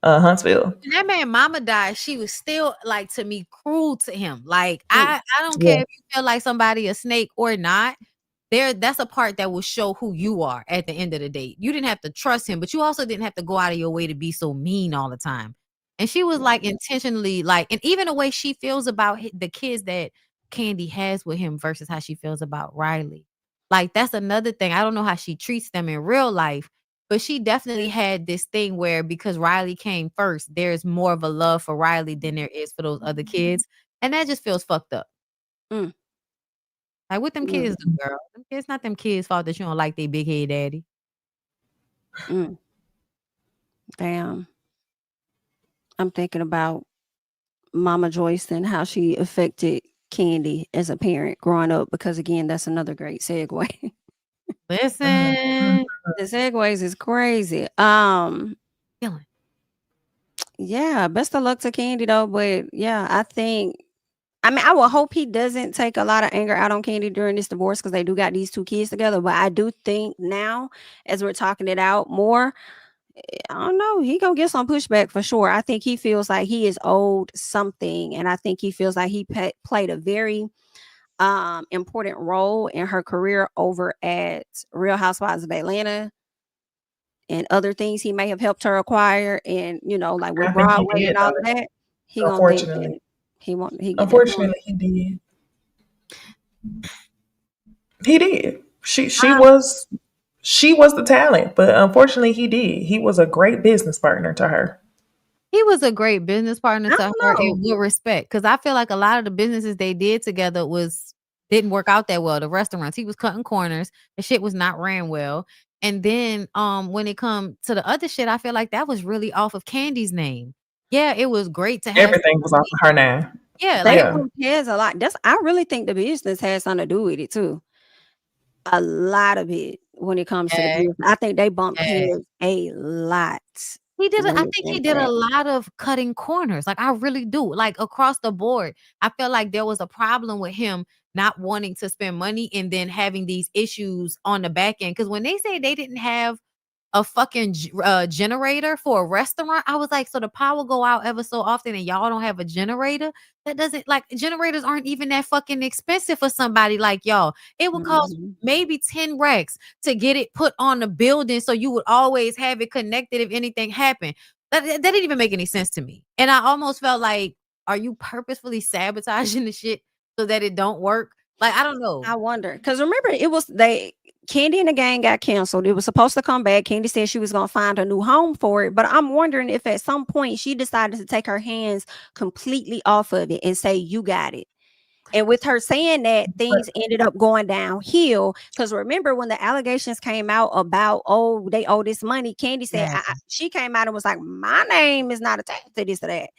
Huntsville. When that man mama died, she was still like, to me, cruel to him. Like I don't care if you feel like somebody a snake or not. That's a part that will show who you are at the end of the day. You didn't have to trust him, but you also didn't have to go out of your way to be so mean all the time. And she was like intentionally like, and even the way she feels about the kids that Candy has with him versus how she feels about Riley. Like that's another thing. I don't know how she treats them in real life, but she definitely had this thing where because Riley came first, there's more of a love for Riley than there is for those other kids. And that just feels fucked up. Like what them kids do, girl? It's not them kids' fault that you don't like their big head daddy. Damn. I'm thinking about Mama Joyce and how she affected Candy as a parent growing up, because again, that's another great segue. Listen, the segues is crazy. Yeah, best of luck to Candy though. But yeah, I will hope he doesn't take a lot of anger out on Candy during this divorce because they do got these 2 kids together. But I do think now, as we're talking it out more, I don't know, he gonna get some pushback for sure. I think he feels like he is owed something, and I think he feels like he played a very important role in her career over at Real Housewives of Atlanta and other things he may have helped her acquire, and like with I think he Broadway did and all though. of that. He gonna think that Unfortunately, he definitely. unfortunately, he did. He did. She was the talent, but unfortunately, he did. He was a great business partner to her. He was a great business partner I to don't her know. in good respect, because I feel like a lot of the businesses they did together didn't work out that well. The restaurants, he was cutting corners. The shit was not ran well. And then when it come to the other shit, I feel like that was really off of Candy's name. Yeah, it was great to have Everything was off of her name. yeah, They like Yeah. bumped heads a lot. I really think the business has something to do with it too. A lot of it when it comes to the yeah, business. I think they bumped yeah. heads a lot I when it think he came to did a that. lot of cutting corners. Like I really do. Like across the board. I feel like there was a problem with him not wanting to spend money and then having these issues on the back end. Cause when they say they didn't have a fucking generator for a restaurant, I was like, so the power go out ever so often and y'all don't have a generator? That doesn't like generators aren't even that fucking expensive for somebody like y'all. It would cost Mhm. maybe 10 racks to get it put on the building so you would always have it connected if anything happened. That didn't even make any sense to me. And I almost felt like, are you purposefully sabotaging the shit so that it don't work? Like, I don't know. I wonder because remember Candy and the Gang got canceled. It was supposed to come back. Candy said she was gonna find a new home for it, but I'm wondering if at some point she decided to take her hands completely off of it and say, "You got it." And with her saying that, things ended up going downhill. Because remember when the allegations came out about, oh, they owe this money, Candy said, Yeah. she came out and was like, my name is not attached to this or that.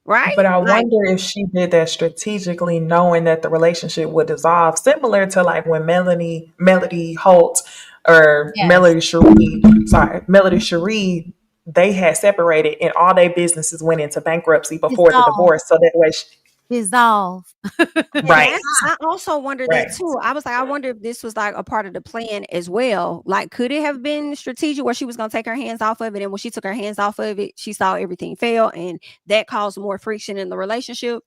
Right? But I Like, wonder if she did that strategically, knowing that the relationship would dissolve, similar to like when Melody Holt or Yes. Melody Cherie, they had separated and all their businesses went into bankruptcy before the Dissolve. divorce. So that way, Dissolve. and right, I also wonder that right. too. I was like, I wonder if this was like a part of the plan as well. Like, could it have been strategic where she was going to take her hands off of it? And when she took her hands off of it, she saw everything fail and that caused more friction in the relationship?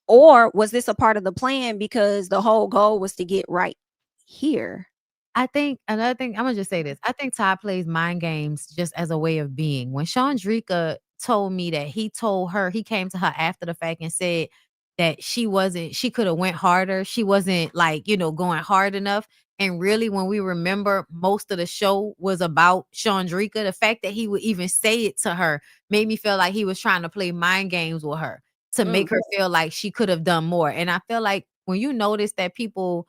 Or was this a part of the plan because the whole goal was to get right here? I think another thing, I'm gonna just say this. I think Todd plays mind games just as a way of being. When Chandrika told me that he told her, he came to her after the fact and said that she could have went harder. She wasn't like, going hard enough. And really, when we remember most of the show was about Chandrika, the fact that he would even say it to her made me feel like he was trying to play mind games with her to make her feel like she could have done more. And I feel like when you notice that people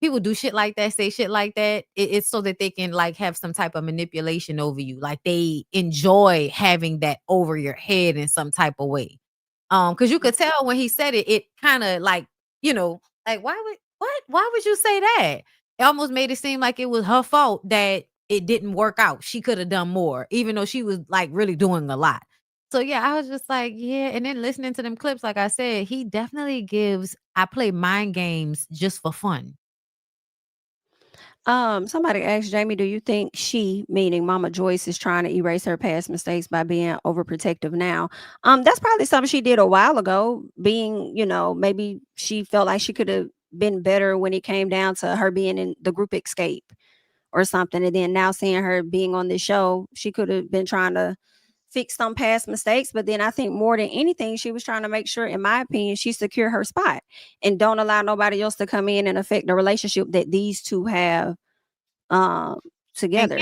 do shit like that, say shit like that, it's so that they can like have some type of manipulation over you. Like they enjoy having that over your head in some type of way. Because you could tell when he said it, it kind of like, like why would you say that? It almost made it seem like it was her fault that it didn't work out. She could have done more, even though she was like really doing a lot. So yeah, I was just like, yeah. And then listening to them clips, like I said, he definitely I play mind games just for fun. Somebody asked Jamie, do you think she, meaning Mama Joyce, is trying to erase her past mistakes by being overprotective now? That's probably something she did a while ago, being, maybe she felt like she could have been better when it came down to her being in the group escape or something. And then now seeing her being on this show, she could have been trying to fix some past mistakes. But then I think more than anything, she was trying to make sure, in my opinion, she secure her spot and don't allow nobody else to come in and affect the relationship that these two have um And together.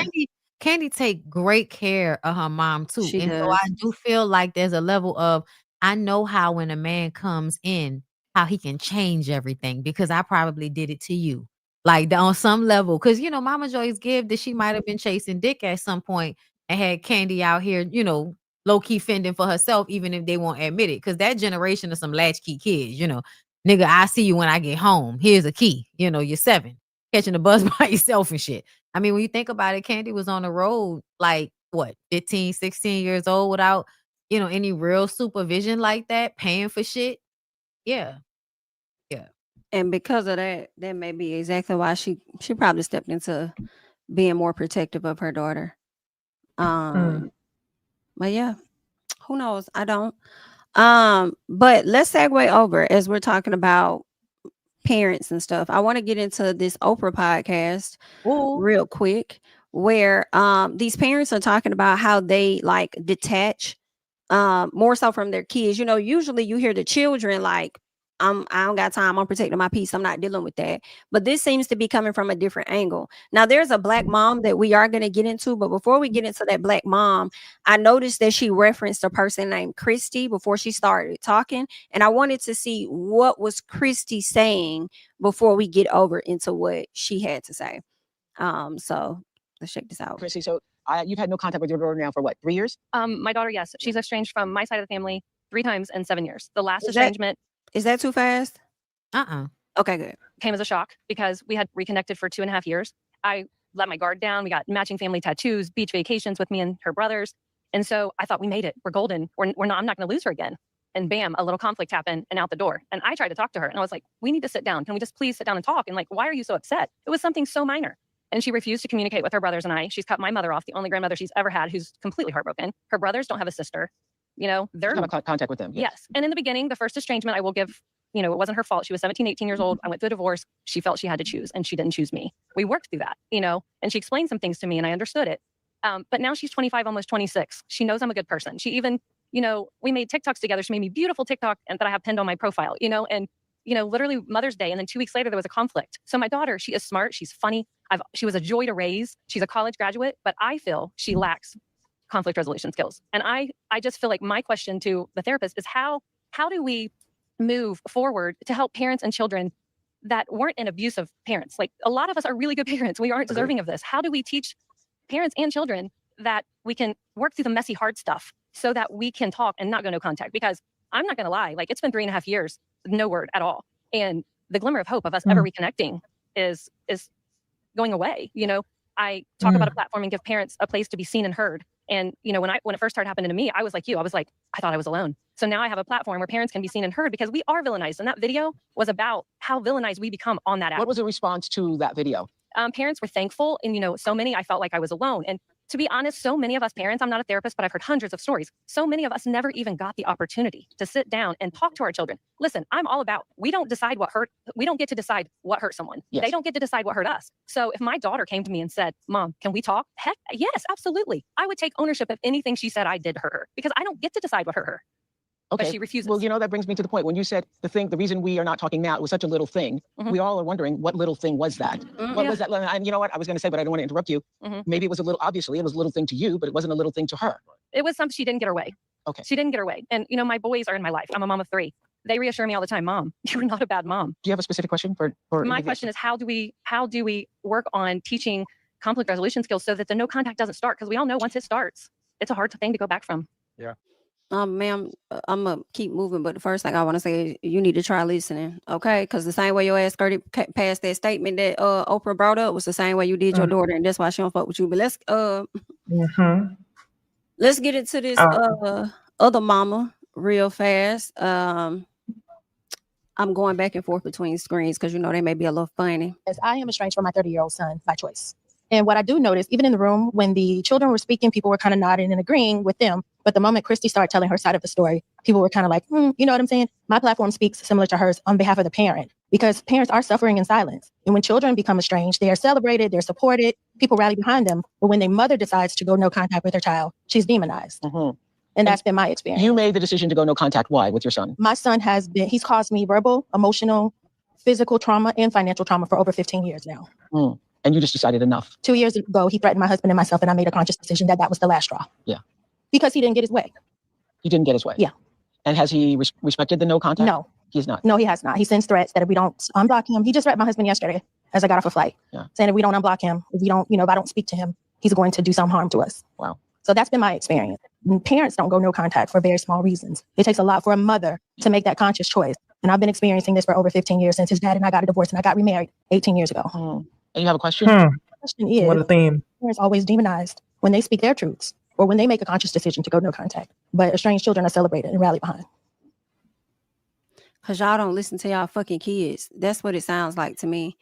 Candy take great care of her mom too. She And so does. I do feel like there's a level of I know how when a man comes in, how he can change everything because I probably did it to you. Like on some level. Cause Mama Joyce give that she might have been chasing dick at some point and had Candy out here, low key fending for herself, even if they won't admit it. Cause that generation of some latchkey kids, nigga, I see you when I get home. Here's a key. You're 7, catching the bus by yourself and shit. I mean, when you think about it, Candy was on the road like what, 15, 16 years old without, any real supervision like that, paying for shit. Yeah. And because of that may be exactly why she probably stepped into being more protective of her daughter. But yeah, who knows? I don't. But let's segue over as we're talking about parents and stuff. I want to get into this Oprah podcast real quick, where these parents are talking about how they like detach more so from their kids. Usually you hear the children like, I don't got time, I'm protecting my peace, I'm not dealing with that. But this seems to be coming from a different angle. Now there's a black mom that we are going to get into, but before we get into that black mom, I noticed that she referenced a person named Christy before she started talking, and I wanted to see what was Christy saying before we get over into what she had to say. So let's check this out. Chrissy, so you've had no contact with your daughter now for what, 3 years? My daughter, yes. She's estranged from my side of the family 3 times in 7 years. The last estrangement. Is that too fast? Okay, good. Came as a shock because we had reconnected for 2.5 years. I let my guard down. We got matching family tattoos, beach vacations with me and her brothers. And so I thought we made it. We're golden. I'm not going to lose her again. And bam, a little conflict happened and out the door. And I tried to talk to her and I was like, we need to sit down. Can we just please sit down and talk? And like, why are you so upset? It was something so minor. And she refused to communicate with her brothers and I. She's cut my mother off, the only grandmother she's ever had, who's completely heartbroken. Her brothers don't have a sister. They're have contact with them. Yes. And in the beginning, the first estrangement, I will give, it wasn't her fault. She was 17, 18 years old. I went through a divorce. She felt she had to choose and she didn't choose me. We worked through that, and she explained some things to me and I understood it. But now she's 25, almost 26. She knows I'm a good person. She even, we made TikToks together. She made me beautiful TikTok and that I have pinned on my profile, and literally Mother's Day. And then 2 weeks later, there was a conflict. So my daughter, she is smart. She's funny. She was a joy to raise. She's a college graduate, but I feel she lacks conflict resolution skills. And I just feel like my question to the therapist is how do we move forward to help parents and children that weren't in abusive parents? Like a lot of us are really good parents. We aren't deserving of this. How do we teach parents and children that we can work through the messy, hard stuff so that we can talk and not go no contact? Because I'm not going to lie, like it's been 3.5 years, no word at all. And the glimmer of hope of us ever reconnecting is going away. I talk about a platform and give parents a place to be seen and heard. And, when it first started happening to me, I was like you, I thought I was alone. So now I have a platform where parents can be seen and heard because we are villainized. And that video was about how villainized we become on that app. What was the response to that video? Parents were thankful. And, so many, I felt like I was alone. And to be honest, so many of us parents, I'm not a therapist, but I've heard hundreds of stories. So many of us never even got the opportunity to sit down and talk to our children. Listen, I'm all about, we don't get to decide what hurt someone. Yes. They don't get to decide what hurt us. So if my daughter came to me and said, Mom, can we talk? Heck, yes, absolutely. I would take ownership of anything she said I did hurt her because I don't get to decide what hurt her. Okay. But she refuses. Well, that brings me to the point when you said the reason we are not talking now, it was such a little thing. We all are wondering what little thing was that? What was that? And you know what? I was going to say, but I don't want to interrupt you. Maybe it was obviously it was a little thing to you, but it wasn't a little thing to her. It was something she didn't get her way. Okay. She didn't get her way. And, my boys are in my life. I'm a mom of 3. They reassure me all the time, Mom, you're not a bad mom. Do you have a specific question for my question is how do we work on teaching conflict resolution skills so that the no contact doesn't start? Because we all know once it starts, it's a hard thing to go back from. Yeah. Ma'am, I'm gonna keep moving, but the first thing I want to say is you need to try listening, okay? Because the same way your ass skirted past that statement that Oprah brought up was the same way you did your daughter, and that's why she don't fuck with you. But let's get into this other mama real fast. I'm going back and forth between screens because they may be a little funny. As I am estranged from my 30-year-old son by choice. And what I do notice, even in the room, when the children were speaking, people were kind of nodding and agreeing with them. But the moment Christy started telling her side of the story, people were kind of like, you know what I'm saying? My platform speaks similar to hers on behalf of the parent, because parents are suffering in silence. And when children become estranged, they are celebrated, they're supported, people rally behind them. But when their mother decides to go no contact with her child, she's demonized. And that's been my experience. You made the decision to go no contact. Why with your son? My son he's caused me verbal, emotional, physical trauma, and financial trauma for over 15 years now. And you just decided enough. 2 years ago, he threatened my husband and myself, and I made a conscious decision that was the last straw. Yeah. Because he didn't get his way. He didn't get his way? Yeah. And has he respected the no contact? No. He's not? No, he has not. He sends threats that if we don't unblock him, he just threatened my husband yesterday as I got off a flight, saying if we don't unblock him, if we don't, if I don't speak to him, he's going to do some harm to us. Wow. So that's been my experience. And parents don't go no contact for very small reasons. It takes a lot for a mother to make that conscious choice. And I've been experiencing this for over 15 years since his dad and I got a divorce and I got remarried 18 years ago. And you have a question? The question is, what a theme. Parents always demonized when they speak their truths. or when they make a conscious decision to go no contact. But estranged children are celebrated and rallied behind. Cause y'all don't listen to y'all fucking kids. That's what it sounds like to me.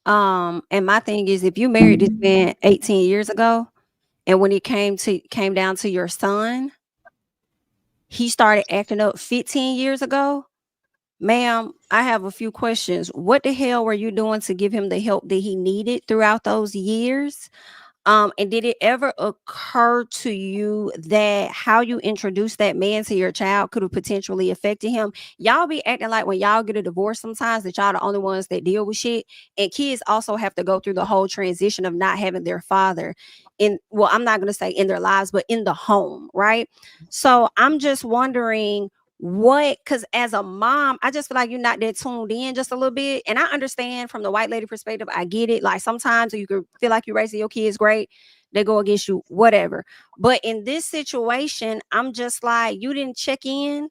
And my thing is, if you married this man 18 years ago, and when it came down to your son, he started acting up 15 years ago, ma'am, I have a few questions. What the hell were you doing to give him the help that he needed throughout those years? And did it ever occur to you that how you introduced that man to your child could have potentially affected him? Y'all be acting like when y'all get a divorce sometimes that y'all the only ones that deal with shit. And kids also have to go through the whole transition of not having their father I'm not going to say in their lives, but in the home, right? So I'm just wondering because as a mom, I just feel like you're not that tuned in just a little bit. And I understand from the white lady perspective, I get it. Like sometimes you could feel like you're raising your kids great, they go against you, whatever. But in this situation, I'm just like, you didn't check in.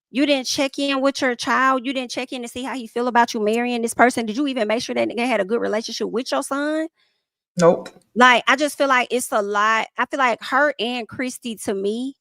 You didn't check in with your child. You didn't check in to see how he feel about you marrying this person. Did you even make sure that nigga had a good relationship with your son? Nope. Like, I just feel like it's a lot. I feel like her and Christy, to me,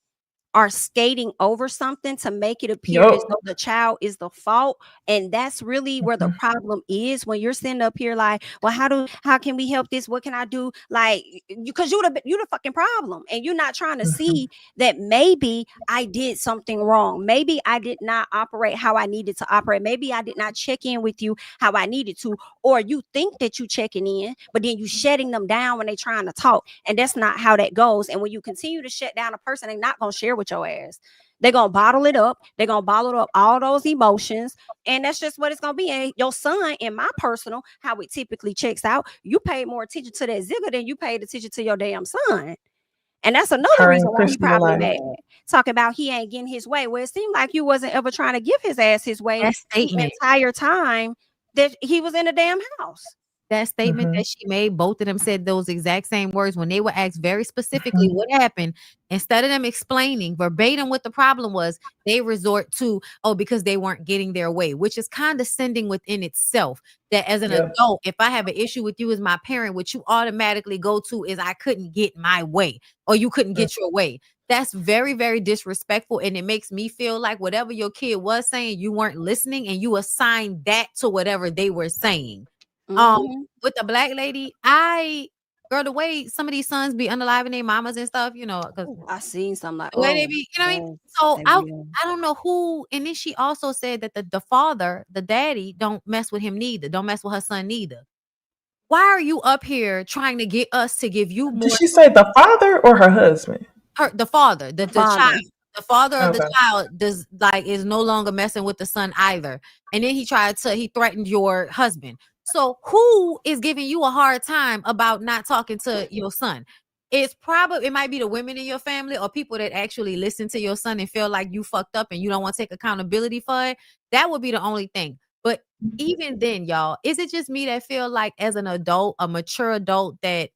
are skating over something to make it appear as though the child is the fault. And that's really where the problem is, when you're sitting up here like, well, how can we help this? What can I do? Like, because you the fucking problem, and you're not trying to see that maybe I did something wrong. Maybe I did not operate how I needed to operate. Maybe I did not check in with you how I needed to, or you think that you checking in, but then you shutting them down when they trying to talk. And that's not how that goes. And when you continue to shut down a person, they're not going to share with your ass. They're gonna bottle it up. They're gonna bottle up all those emotions, and that's just what it's gonna be. And your son, in my personal, how it typically checks out, you paid more attention to that zigger than you paid attention to your damn son. And that's another reason why he probably mad. Talking about he ain't getting his way. Well, it seemed like you wasn't ever trying to give his ass his way the entire time that he was in the damn house. That statement that she made, both of them said those exact same words when they were asked very specifically what happened. Instead of them explaining verbatim what the problem was, they resort to, because they weren't getting their way, which is condescending within itself. That as an adult, if I have an issue with you as my parent, what you automatically go to is I couldn't get my way, or you couldn't get your way. That's very, very disrespectful. And it makes me feel like whatever your kid was saying, you weren't listening, and you assigned that to whatever they were saying. With the black lady, girl, the way some of these sons be unaliving their mamas and stuff, because I seen something like the way they be, you know what I mean? So I don't know who. And then she also said that the father, the daddy, don't mess with him neither. Don't mess with her son neither. Why are you up here trying to get us to give you more? Did she say the father or her husband? The father, the child. The father of the child is no longer messing with the son either. And then he threatened your husband. So who is giving you a hard time about not talking to your son? It might be the women in your family or people that actually listen to your son and feel like you fucked up and you don't want to take accountability for it. That would be the only thing. But even then, y'all, is it just me that feel like as an adult, a mature adult that,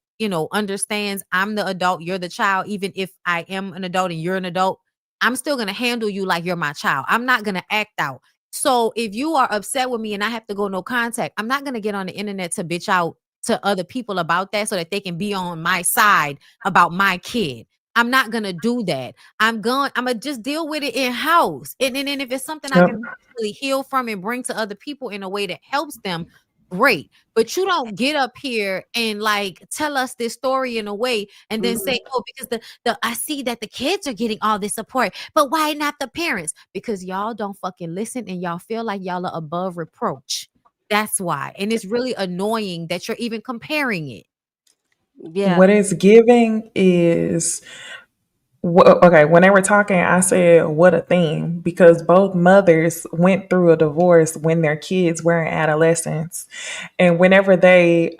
understands I'm the adult, you're the child, even if I am an adult and you're an adult, I'm still going to handle you like you're my child. I'm not going to act out. So if you are upset with me and I have to go no contact, I'm not going to get on the internet to bitch out to other people about that so that they can be on my side about my kid. I'm not going to do that. I'm going to just deal with it in house. And then if it's something I can really heal from and bring to other people in a way that helps them, great. But you don't get up here and like tell us this story in a way and then say, because I see that the kids are getting all this support, but why not the parents? Because y'all don't fucking listen and y'all feel like y'all are above reproach. That's why. And it's really annoying that you're even comparing it. Yeah. What it's giving is, okay, when they were talking, I said, what a theme, because both mothers went through a divorce when their kids were in adolescence. And whenever they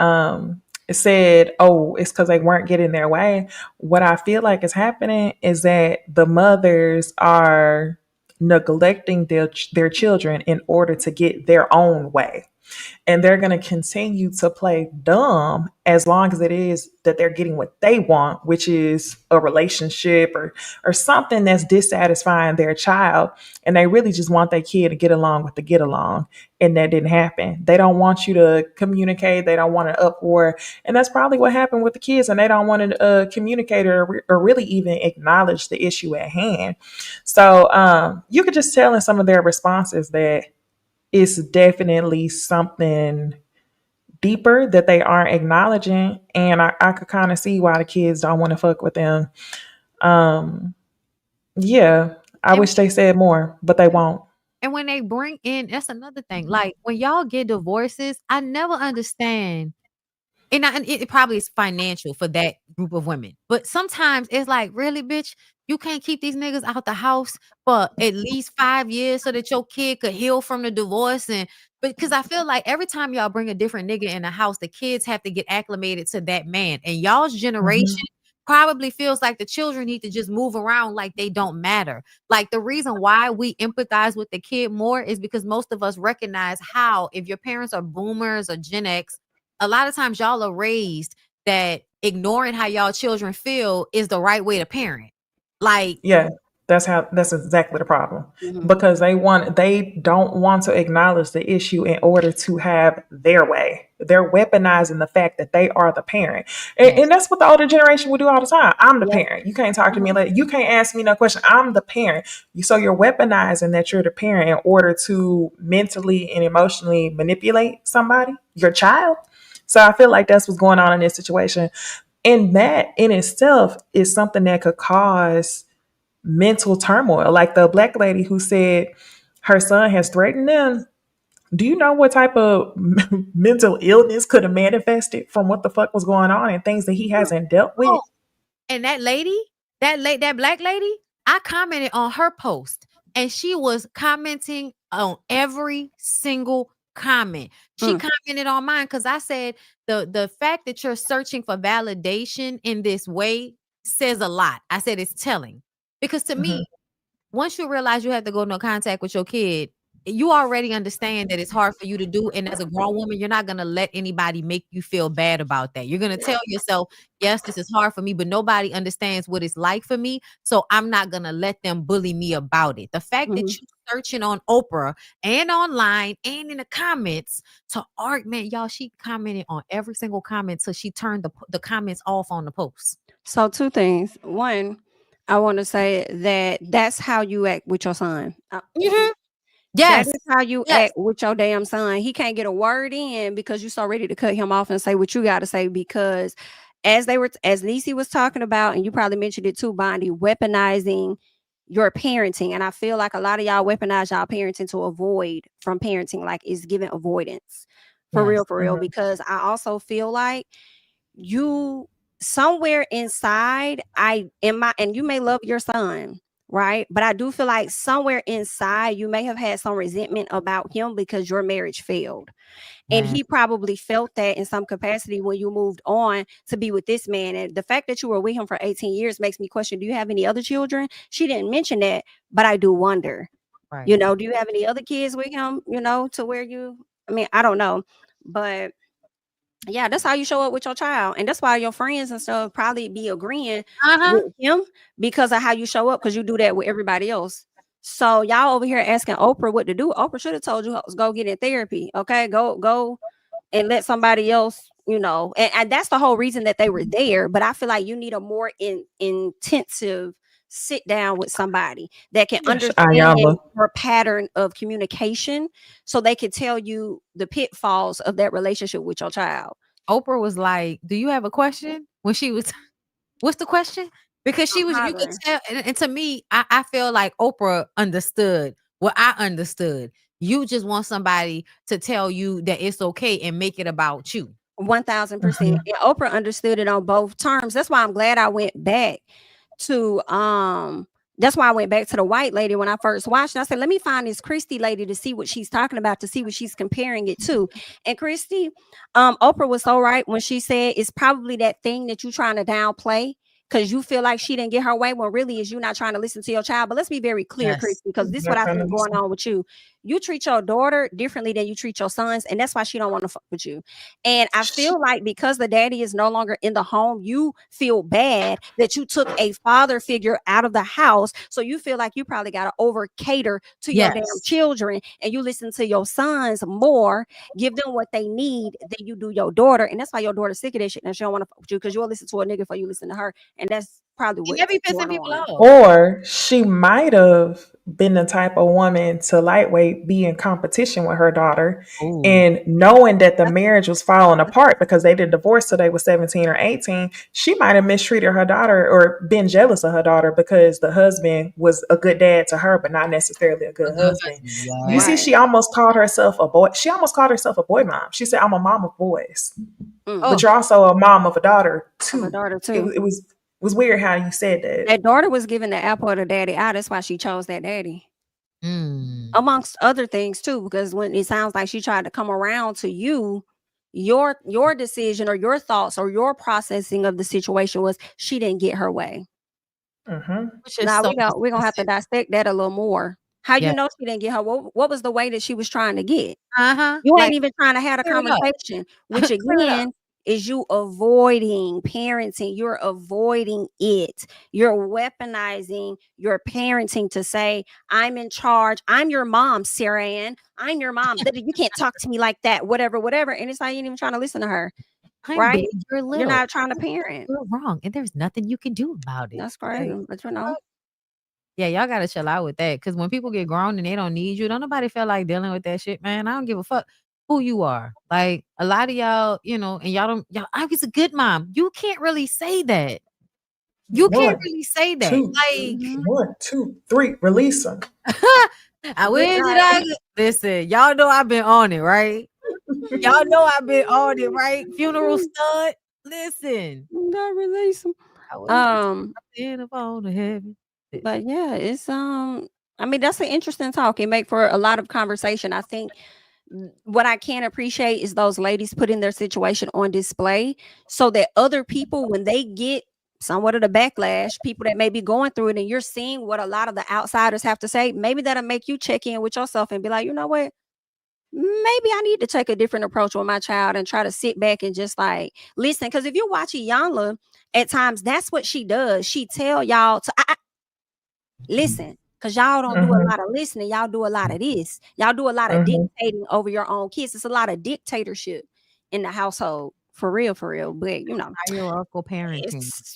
said, it's because they weren't getting their way, what I feel like is happening is that the mothers are neglecting their children in order to get their own way. And they're going to continue to play dumb as long as it is that they're getting what they want, which is a relationship or something that's dissatisfying their child. And they really just want their kid to get along with the get along. And that didn't happen. They don't want you to communicate. They don't want an uproar. And that's probably what happened with the kids. And they don't want to communicate or really even acknowledge the issue at hand. So you could just tell in some of their responses that it's definitely something deeper that they aren't acknowledging. And I could kind of see why the kids don't want to fuck with them. Yeah, I wish they said more, but they won't. And when they bring in, that's another thing. Like when y'all get divorces, I never understand. And it probably is financial for that group of women. But sometimes it's like, really, bitch, you can't keep these niggas out the house for at least 5 years so that your kid could heal from the divorce. And because I feel like every time y'all bring a different nigga in the house, the kids have to get acclimated to that man. And y'all's generation probably feels like the children need to just move around like they don't matter. Like the reason why we empathize with the kid more is because most of us recognize how, if your parents are boomers or Gen X, a lot of times y'all are raised that ignoring how y'all children feel is the right way to parent. Like, yeah, that's exactly the problem. Because they don't want to acknowledge the issue in order to have their way. They're weaponizing the fact that they are the parent. And that's what the older generation will do all the time. I'm the parent. You can't talk to me like you can't ask me no question. I'm the parent. So you're weaponizing that you're the parent in order to mentally and emotionally manipulate somebody, your child. So I feel like that's what's going on in this situation. And that in itself is something that could cause mental turmoil. Like the black lady who said her son has threatened them. Do you know what type of mental illness could have manifested from what the fuck was going on and things that he hasn't dealt with? And that lady, that black lady, I commented on her post and she was commenting on every single comment. She commented on mine because I said the fact that you're searching for validation in this way says a lot. I said it's telling. Because to me, once you realize you have to go no contact with your kid, you already understand that it's hard for you to do. And as a grown woman, you're not going to let anybody make you feel bad about that. You're going to tell yourself, yes, this is hard for me, but nobody understands what it's like for me. So I'm not going to let them bully me about it. The fact that you're searching on Oprah and online and in the comments to art, man, y'all, she commented on every single comment till she turned the comments off on the post. So 2 things. One, I want to say that's how you act with your son. Yes. That is how you act with your damn son. He can't get a word in because you're so ready to cut him off and say what you got to say. Because as Necey was talking about, and you probably mentioned it too, Bondy, weaponizing your parenting. And I feel like a lot of y'all weaponize y'all parenting to avoid from parenting, like it's giving avoidance for real. Because I also feel like you somewhere inside, and you may love your son, right? But I do feel like somewhere inside you may have had some resentment about him because your marriage failed. And he probably felt that in some capacity when you moved on to be with this man. And the fact that you were with him for 18 years makes me question, do you have any other children? She didn't mention that, but I do wonder, do you have any other kids with him, to where I don't know. But yeah, that's how you show up with your child. And that's why your friends and stuff probably be agreeing with him because of how you show up, because you do that with everybody else. So y'all over here asking Oprah what to do. Oprah should have told you, go get in therapy. Okay, go and let somebody else, and that's the whole reason that they were there. But I feel like you need a more intensive sit down with somebody that can understand your pattern of communication so they can tell you the pitfalls of that relationship with your child. Oprah was like, do you have a question? When she was, what's the question? Because you could tell, and to me, I feel like Oprah understood what I understood. You just want somebody to tell you that it's okay and make it about you. 1000%. And Oprah understood it on both terms. That's why I'm glad I went back to that's why I went back to the white lady when I first watched. I said, let me find this Christy lady to see what she's talking about, to see what she's comparing it to. And Christy, Oprah was so right when she said it's probably that thing that you're trying to downplay because you feel like she didn't get her way, when really is you not trying to listen to your child. But let's be very clear, Christy, because this is what I think going on with you. you treat your daughter differently than you treat your sons, and that's why she don't want to fuck with you. And I feel like because the daddy is no longer in the home, you feel bad that you took a father figure out of the house. So you feel like you probably got to over cater to your damn children, and you listen to your sons more, give them what they need than you do your daughter. And that's why your daughter's sick of that shit and she don't want to fuck with you, because you'll listen to a nigga before you listen to her. And that's probably what be pissing people off. Or she might have been the type of woman to lightweight be in competition with her daughter. Ooh. And knowing that the marriage was falling apart because they did divorce till they were 17 or 18, she might have mistreated her daughter or been jealous of her daughter because the husband was a good dad to her, but not necessarily a good husband. You see, she almost called herself a boy. She almost called herself a boy mom. She said, I'm a mom of boys. But you're also a mom of a daughter too. It was weird how you said that. That daughter was giving the apple of the daddy out. That's why she chose that daddy. Amongst other things too, because when it sounds like she tried to come around to you, your decision or your thoughts or your processing of the situation was she didn't get her way. Now we're gonna have to dissect that a little more. How you know she didn't get her? What was the way that she was trying to get? You ain't even trying to have a conversation, which again is you avoiding parenting. You're avoiding it. You're weaponizing your parenting to say, I'm in charge. I'm your mom, Sarah Ann. I'm your mom. You can't talk to me like that, whatever. And it's like you ain't even trying to listen to her. Right? You're not trying to parent. You're wrong. And there's nothing you can do about it. That's crazy. But you know. Yeah, y'all gotta chill out with that. Because when people get grown and they don't need you, don't nobody feel like dealing with that shit, man. I don't give a fuck who you are. Like a lot of y'all, and y'all I was a good mom. You can't really say that. You can't really say that. Like 1, 2, 3, release them. I wish that listen, y'all know I've been on it, right? Y'all know I've been on it, right? Funeral stud. Listen. Not release them. But yeah, it's I mean, that's an interesting talk. It make for a lot of conversation. I think what I can appreciate is those ladies putting their situation on display so that other people, when they get somewhat of the backlash, people that may be going through it, and you're seeing what a lot of the outsiders have to say, maybe that'll make you check in with yourself and be like, you know what? Maybe I need to take a different approach with my child and try to sit back and just like listen. Because if you watch Iyanla, at times that's what she does. She tell y'all to listen. Because y'all don't do a lot of listening. Y'all do a lot of this. Y'all do a lot of dictating over your own kids. It's a lot of dictatorship in the household. For real. But, hierarchical parenting. It's,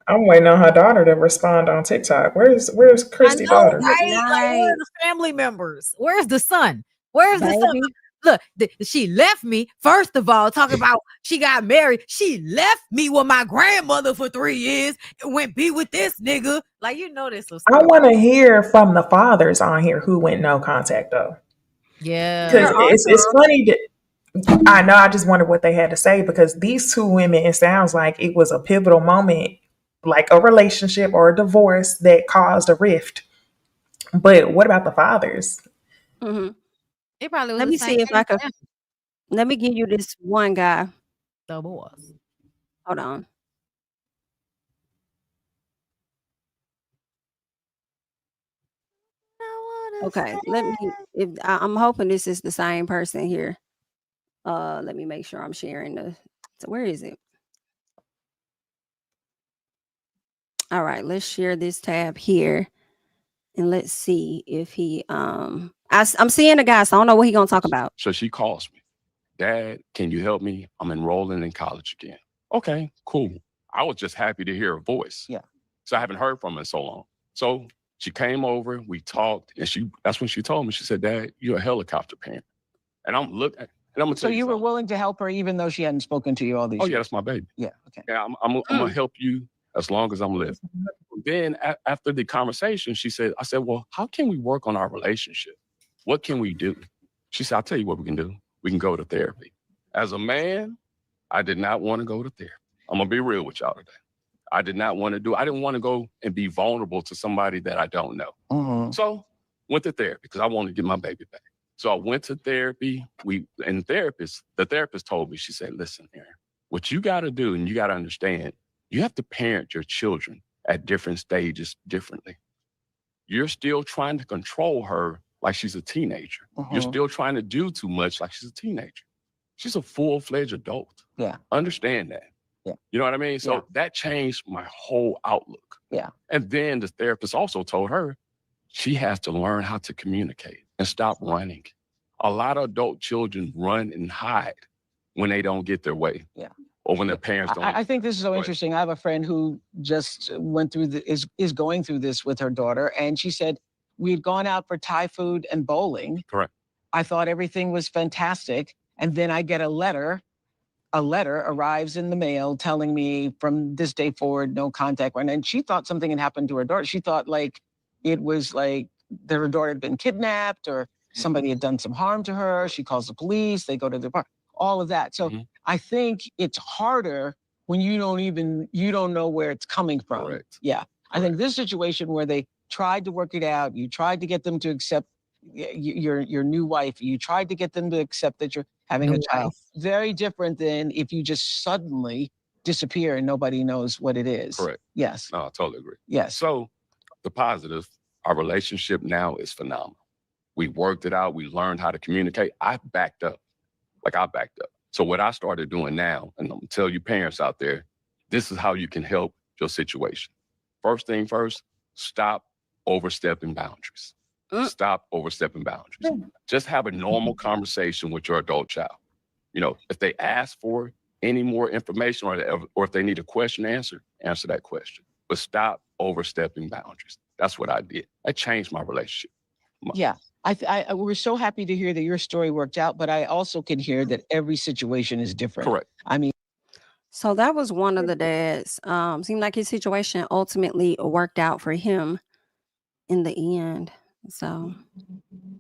I'm waiting on her daughter to respond on TikTok. Where's Christy's daughter? Right? Like, where are the family members? Where's the son? Where's the son? Look, she left me. First of all, talking about she got married. She left me with my grandmother for 3 years and went be with this nigga. Like, this was. I want to hear from the fathers on here who went no contact though. Yeah, because it's funny that I know. I just wondered what they had to say because these two women. It sounds like it was a pivotal moment, like a relationship or a divorce that caused a rift. But what about the fathers? It probably was. Let me see if I could. Let me give you this one guy. The boss. Hold on. Okay, I'm hoping this is the same person here. Let me make sure I'm sharing so where is it? All right, let's share this tab here. And let's see if he I'm seeing the guy, so I don't know what he's gonna talk about. So she calls me. Dad, can you help me? I'm enrolling in college again. Okay, cool. I was just happy to hear her voice. Yeah. So I haven't heard from her in so long. So she came over, we talked, and that's when she told me, she said, Dad, you're a helicopter parent. And I'm looking, and I'm gonna tell you. So you were willing to help her even though she hadn't spoken to you all these years? Yeah, that's my baby. Yeah, okay. Yeah, I'm gonna help you as long as I'm living. Then after the conversation, I said, well, how can we work on our relationship? What can we do? She said, I'll tell you what we can do. We can go to therapy. As a man, I did not want to go to therapy. I'm going to be real with y'all today. I didn't want to go and be vulnerable to somebody that I don't know. So went to therapy because I wanted to get my baby back. So I went to therapy. The therapist told me, she said, listen, Aaron, what you got to do, and you got to understand, you have to parent your children at different stages differently. You're still trying to control her like she's a teenager. You're still trying to do too much like she's a teenager. She's a full-fledged adult. Yeah. Understand that. Yeah. You know what I mean? So Yeah. that changed my whole outlook. Yeah. And then the therapist also told her she has to learn how to communicate and stop running. A lot of adult children run and hide when they don't get their way. Yeah. Or when their parents don't. I think this is so interesting. I have a friend who just went through is going through this with her daughter, and she said we'd gone out for Thai food and bowling. Correct. I thought everything was fantastic, and then I get a letter. A letter arrives in the mail telling me from this day forward, no contact. And she thought something had happened to her daughter. She thought like it was like that her daughter had been kidnapped or somebody had done some harm to her. She calls the police. They go to the park. All of that. So I think it's harder when you don't know where it's coming from. Correct. Yeah. I think this situation where they tried to work it out, you tried to get them to accept your new wife, you tried to get them to accept that you're having a child. Very different than if you just suddenly disappear and nobody knows what it is. Correct. Yes. No, I totally agree. Yes. So the positive, our relationship now is phenomenal. We worked it out. We learned how to communicate. I backed up. So what I started doing now, and I'm gonna tell you parents out there, this is how you can help your situation. First thing first, stop overstepping boundaries. Stop overstepping boundaries. Just have a normal conversation with your adult child. You know, if they ask for any more information or if they need a question answered, answer that question. But stop overstepping boundaries. That's what I did. I changed my relationship. Yeah. We're so happy to hear that your story worked out, but I also can hear that every situation is different. Correct. I mean, So that was one of the dads. Seemed like his situation ultimately worked out for him in the end. So,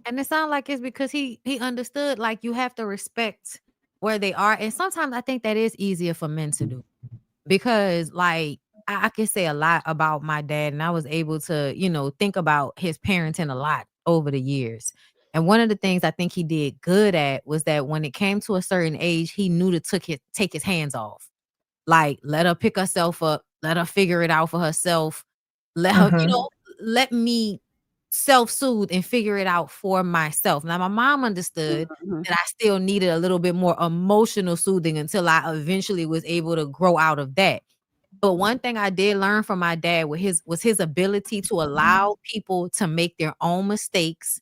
and it sounds like it's because he understood like you have to respect where they are. And sometimes I think that is easier for men to do because like I can say a lot about my dad and I was able to, you know, think about his parenting a lot over the years. And one of the things I think he did good at was that when it came to a certain age, he knew to take his hands off. Like, let her pick herself up, let her figure it out for herself. Let her, you know, let me self-soothe and figure it out for myself. Now, my mom understood that I still needed a little bit more emotional soothing until I eventually was able to grow out of that. But one thing I did learn from my dad was his ability to allow people to make their own mistakes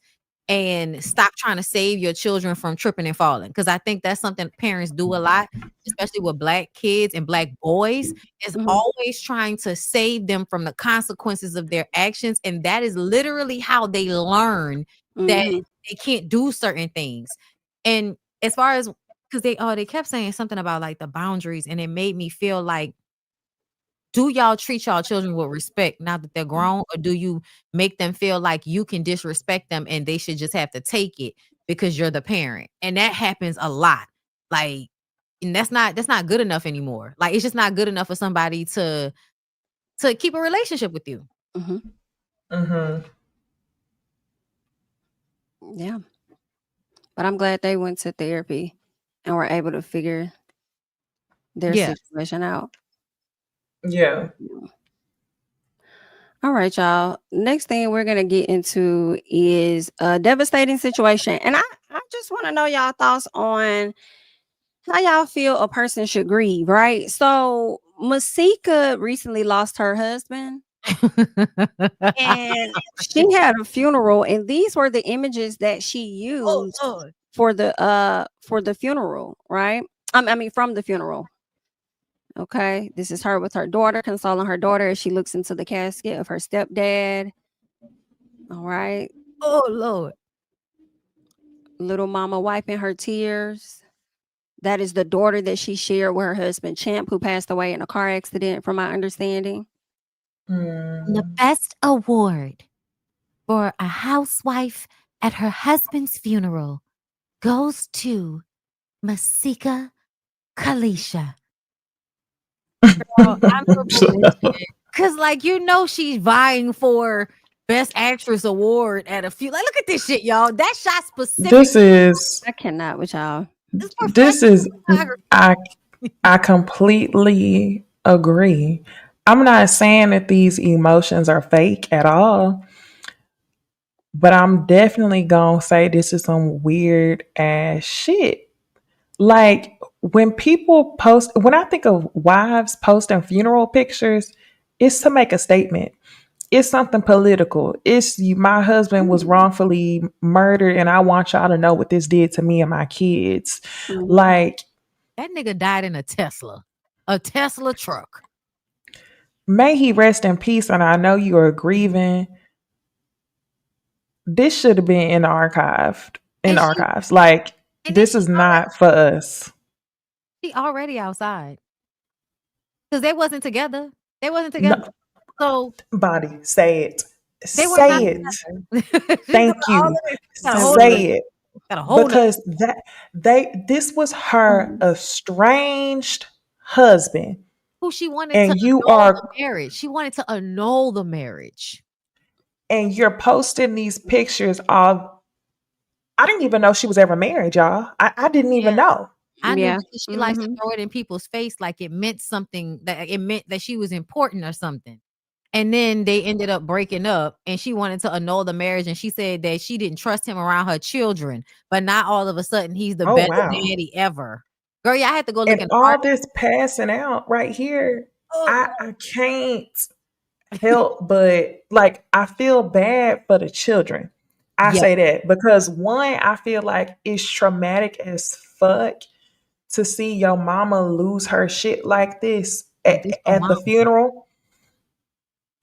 and stop trying to save your children from tripping and falling. Because I think that's something parents do a lot, especially with Black kids and Black boys, is always trying to save them from the consequences of their actions. And that is literally how they learn that they can't do certain things. And as far as, because they kept saying something about like the boundaries, and it made me feel like, do y'all treat y'all children with respect now that they're grown, or do you make them feel like you can disrespect them and they should just have to take it because you're the parent? And that happens a lot. Like, and that's not good enough anymore. Like, it's just not good enough for somebody to keep a relationship with you. Yeah. But I'm glad they went to therapy and were able to figure their situation out. Yeah. All right, y'all. Next thing we're going to get into is a devastating situation. And I just want to know y'all thoughts on how y'all feel a person should grieve, right? So Masika recently lost her husband. And she had a funeral, and these were the images that she used for the funeral, right? I mean, from the funeral. Okay, this is her with her daughter, consoling her daughter as she looks into the casket of her stepdad. All right. Oh, Lord. Little mama wiping her tears. That is the daughter that she shared with her husband, Champ, who passed away in a car accident, from my understanding. The best award for a housewife at her husband's funeral goes to Masika Kalisha. Because, like, you know, she's vying for Best Actress award at a few. Like, look at this shit, y'all. That shot specifically. I cannot with y'all. This is I completely agree. I'm not saying that these emotions are fake at all. but I'm definitely gonna say this is some weird ass shit. Like when people post, when I think of wives posting funeral pictures, it's to make a statement. It's something political. It's you, my husband was wrongfully murdered, and I want y'all to know what this did to me and my kids. Like, That nigga died in a Tesla truck. may he rest in peace. And I know you are grieving. This should have been in the archives. Like, this is not for us. She already outside because they wasn't together. No, So Bondy, say it. they were not Say it. together. Thank you. Say it. Because this was her estranged husband. Who she wanted And to you annul are the marriage. She wanted to annul the marriage. and you're posting these pictures of I didn't even know she was ever married, y'all. I didn't even know. I knew because she likes to throw it in people's face like it meant something, that it meant that she was important or something. And then they ended up breaking up and she wanted to annul the marriage. And she said that she didn't trust him around her children, but not all of a sudden he's the best daddy ever. Girl, yeah, I had to go look And in all this passing out right here, I can't help but like I feel bad for the children. I say that because one, I feel like it's traumatic as fuck to see your mama lose her shit like this at the funeral.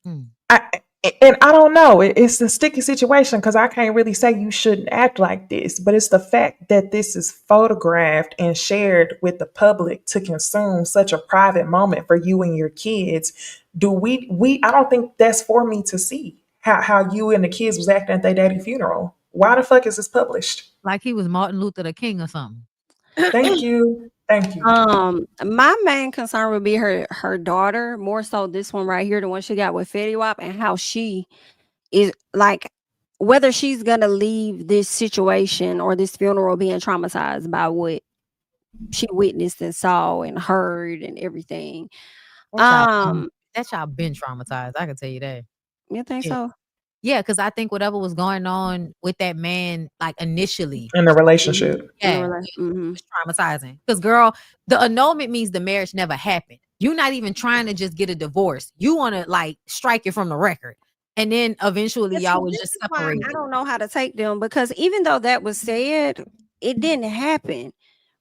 And I don't know. It's a sticky situation because I can't really say you shouldn't act like this, but it's the fact that this is photographed and shared with the public to consume such a private moment for you and your kids. Do we I don't think that's for me to see how you and the kids was acting at their daddy funeral. Why the fuck is this published? Like he was Martin Luther the King or something. Thank you. Thank you. My main concern would be her daughter, more so this one right here, the one she got with Fetty Wap, and how she is like whether she's gonna leave this situation or this funeral being traumatized by what she witnessed and saw and heard and everything. That child been traumatized. I can tell you that. You think so? Yeah, because I think whatever was going on with that man, like initially in the relationship. was traumatizing. Because girl, the annulment means the marriage never happened. You're not even trying to just get a divorce. You want to like strike it from the record. And then eventually y'all was just separated. I don't know how to take them because even though that was said, it didn't happen,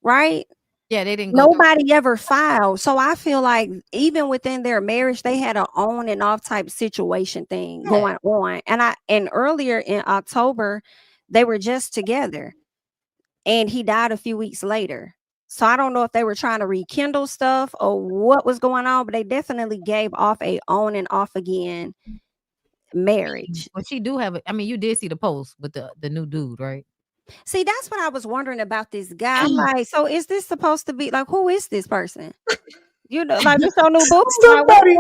right? Yeah, they didn't. Nobody ever filed, so I feel like even within their marriage, they had an on and off type situation thing going on. And earlier in October, they were just together, and he died a few weeks later. So I don't know if they were trying to rekindle stuff or what was going on, but they definitely gave off a on and off again marriage. But she do have it. I mean, you did see the post with the new dude, right? See, that's what I was wondering about this guy. I'm like, so is this supposed to be like, who is this person? You know, like this on new boo. Somebody,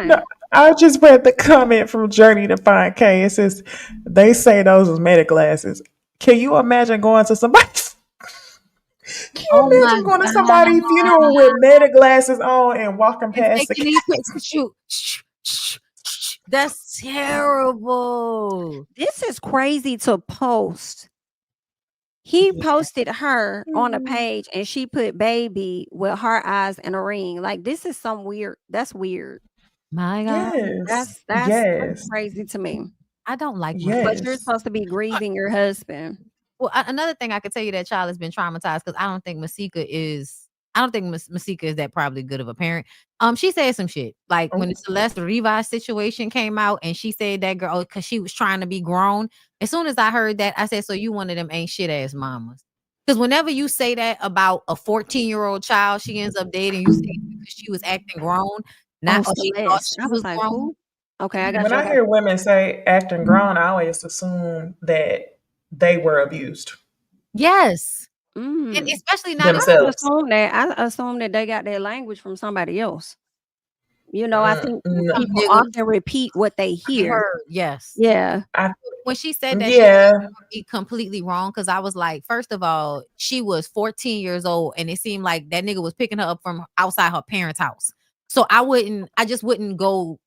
no, I just read the comment from Journey to Find K. It says they say those was meta glasses. Can you imagine going to somebody's? Can you imagine going to somebody's funeral with meta glasses on and walking past the? That's terrible. This is crazy to post. He posted her on a page and she put baby with heart eyes and a ring. Like this is some weird. That's weird. My God. That's crazy to me. I don't like but you're supposed to be grieving your husband. Well, another thing I could tell you, that child has been traumatized because I don't think Masika is that probably good of a parent. She said some shit like when the Celeste Rivas situation came out, and she said that girl because she was trying to be grown. As soon as I heard that, I said, "So you one of them ain't shit ass mamas?" Because whenever you say that about a 14-year-old child, she ends up dating. You say because she was acting grown, not she thought she was like, grown. who? Okay, I got when you. I hear women say acting grown, I always assume that they were abused. Yes. And especially not themselves. I assume that they got their language from somebody else. You know, I think people often repeat what they hear. Yes. Yeah. When she said that, she was completely wrong because I was like, first of all, she was 14 years old, and it seemed like that nigga was picking her up from outside her parents' house. So I just wouldn't go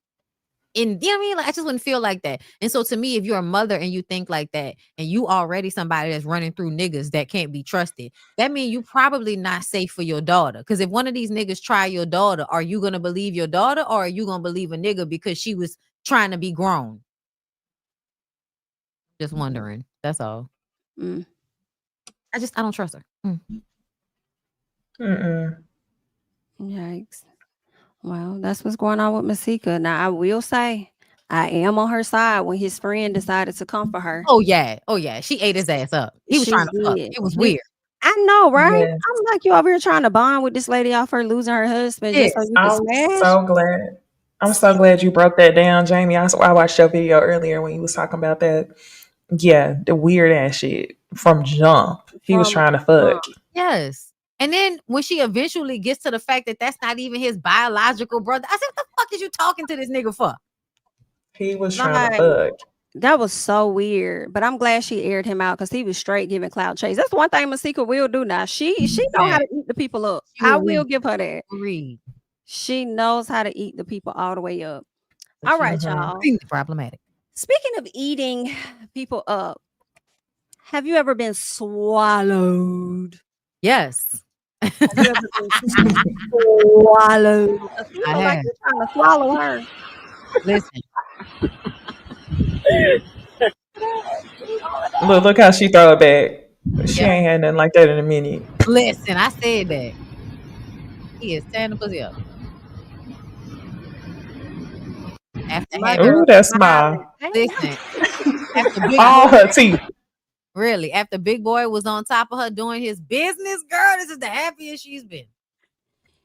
And you know what I mean? Like, I just wouldn't feel like that. And so to me, if you're a mother and you think like that, and you already somebody that's running through niggas that can't be trusted, that means you probably not safe for your daughter. Because if one of these niggas try your daughter, are you gonna believe your daughter, or are you gonna believe a nigga because she was trying to be grown? Just wondering. That's all. Mm. I don't trust her. Yikes. Well, that's what's going on with Masika. Now, I will say, I am on her side when his friend decided to come for her. Oh yeah. She ate his ass up. He was She trying to fuck. did. It was weird. I know, right? Yes. I'm like, you over here trying to bond with this lady off her losing her husband just so Yes. you can I'm smash? so glad. I'm so glad you broke that down, Jamie. I watched your video earlier when you was talking about that. Yeah, the weird ass shit from jump. He was trying to fuck. Yes. And then when she eventually gets to the fact that that's not even his biological brother, I said, what the fuck is you talking to this nigga for? He was trying to Like, fuck. that was so weird. But I'm glad she aired him out because he was straight giving clout chase. That's one thing Masika will do now. She know how to eat the people up. I will give her that. Read. She knows how to eat the people all the way up. All right, y'all. Problematic. Speaking of eating people up, have you ever been swallowed? Yes. Have you ever been swallowed? You I look like have. you're trying to swallow her. Listen. Look how she throw it back. She ain't had nothing like that in a minute. Listen, I said that. He is tearing the pussy up. Ooh, that's smile. Listen. After Big All Boy, her teeth. really, after Big Boy was on top of her doing his business, girl, this is the happiest she's been.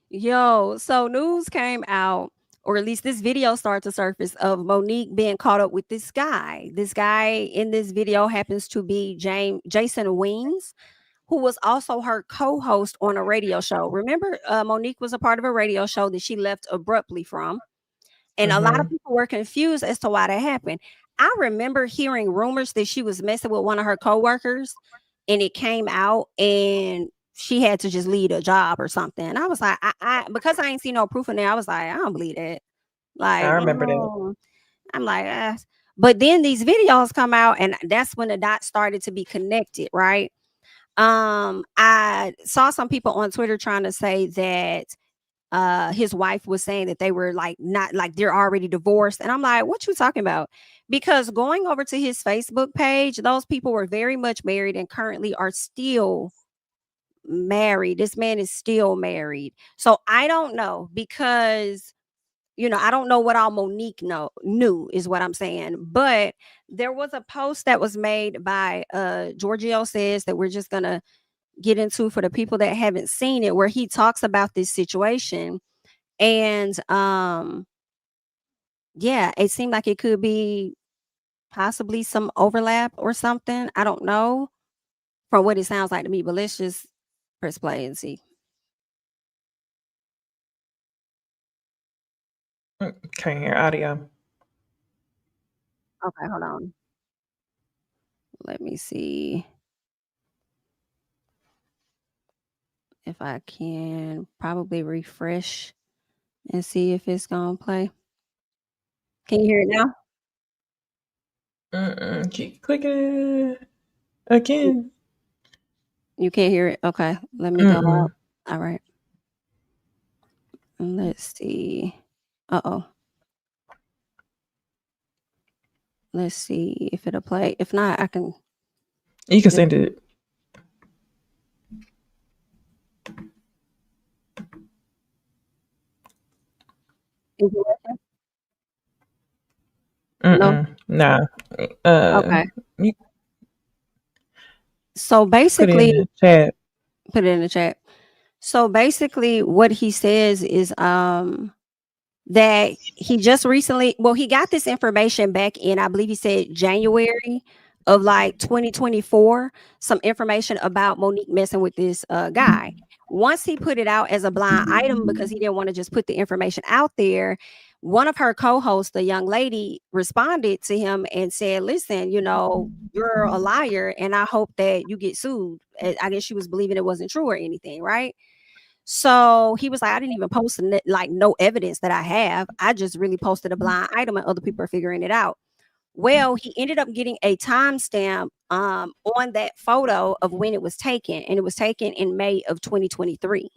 Yo, so news came out, or at least this video started to surface of Monique being caught up with this guy. This guy in this video happens to be Jason Weems, who was also her co-host on a radio show. Remember, Monique was a part of a radio show that she left abruptly from. And a lot of people were confused as to why that happened. I remember hearing rumors that she was messing with one of her coworkers, and it came out, and she had to just leave a job or something. And I was like, I because I ain't seen no proof in there, I was like, I don't believe that. Like, I remember that. I'm like, but then these videos come out, and that's when the dots started to be connected, right? I saw some people on Twitter trying to say that his wife was saying that they were like not like they're already divorced, and I'm like, what you talking about? Because going over to his Facebook page, those people were very much married and currently are still married. This man is still married. So I don't know, because I don't know what all Monique knew is what I'm saying. But there was a post that was made by Giorgio Says that we're just gonna get into for the people that haven't seen it, where he talks about this situation. And yeah, it seemed like it could be possibly some overlap or something. I don't know from what it sounds like to me, but let's just press play and see. Can't hear audio. Okay, hold on. Let me see if I can probably refresh and see if it's gonna play. Can you hear it now? Keep clicking again. You can't hear it? Okay, let me go out. All right. Let's see. Uh-oh. Let's see if it'll play. If not, I can. You can send it. Is it working? No. Nah. Okay. So basically, put it in the chat. Put it in the chat. So basically, what he says is that he just recently, he got this information back in, I believe he said January of like 2024, some information about Monique messing with this guy. Once he put it out as a blind item because he didn't want to just put the information out there, one of her co-hosts, the young lady, responded to him and said, listen, you're a liar and I hope that you get sued. I guess she was believing it wasn't true or anything, right? So he was like, I didn't even post like no evidence that I have. I just really posted a blind item and other people are figuring it out. Well, he ended up getting a timestamp on that photo of when it was taken, and it was taken in May of 2023.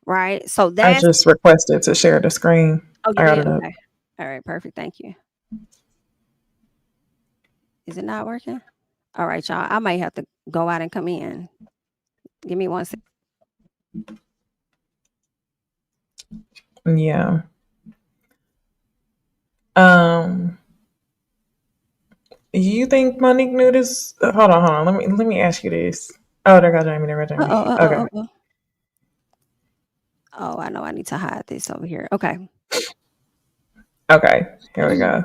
Right. So I that's just requested to share the screen. oh, you I got did? it up. Okay. All right, perfect. Thank you. Is it not working? All right, y'all. I might have to go out and come in. Give me 1 second. Yeah. You think Monique knew this? Hold on. Let me ask you this. Oh, there goes Jamie. Okay. Oh, I know. I need to hide this over here. Okay. Okay. Here we go.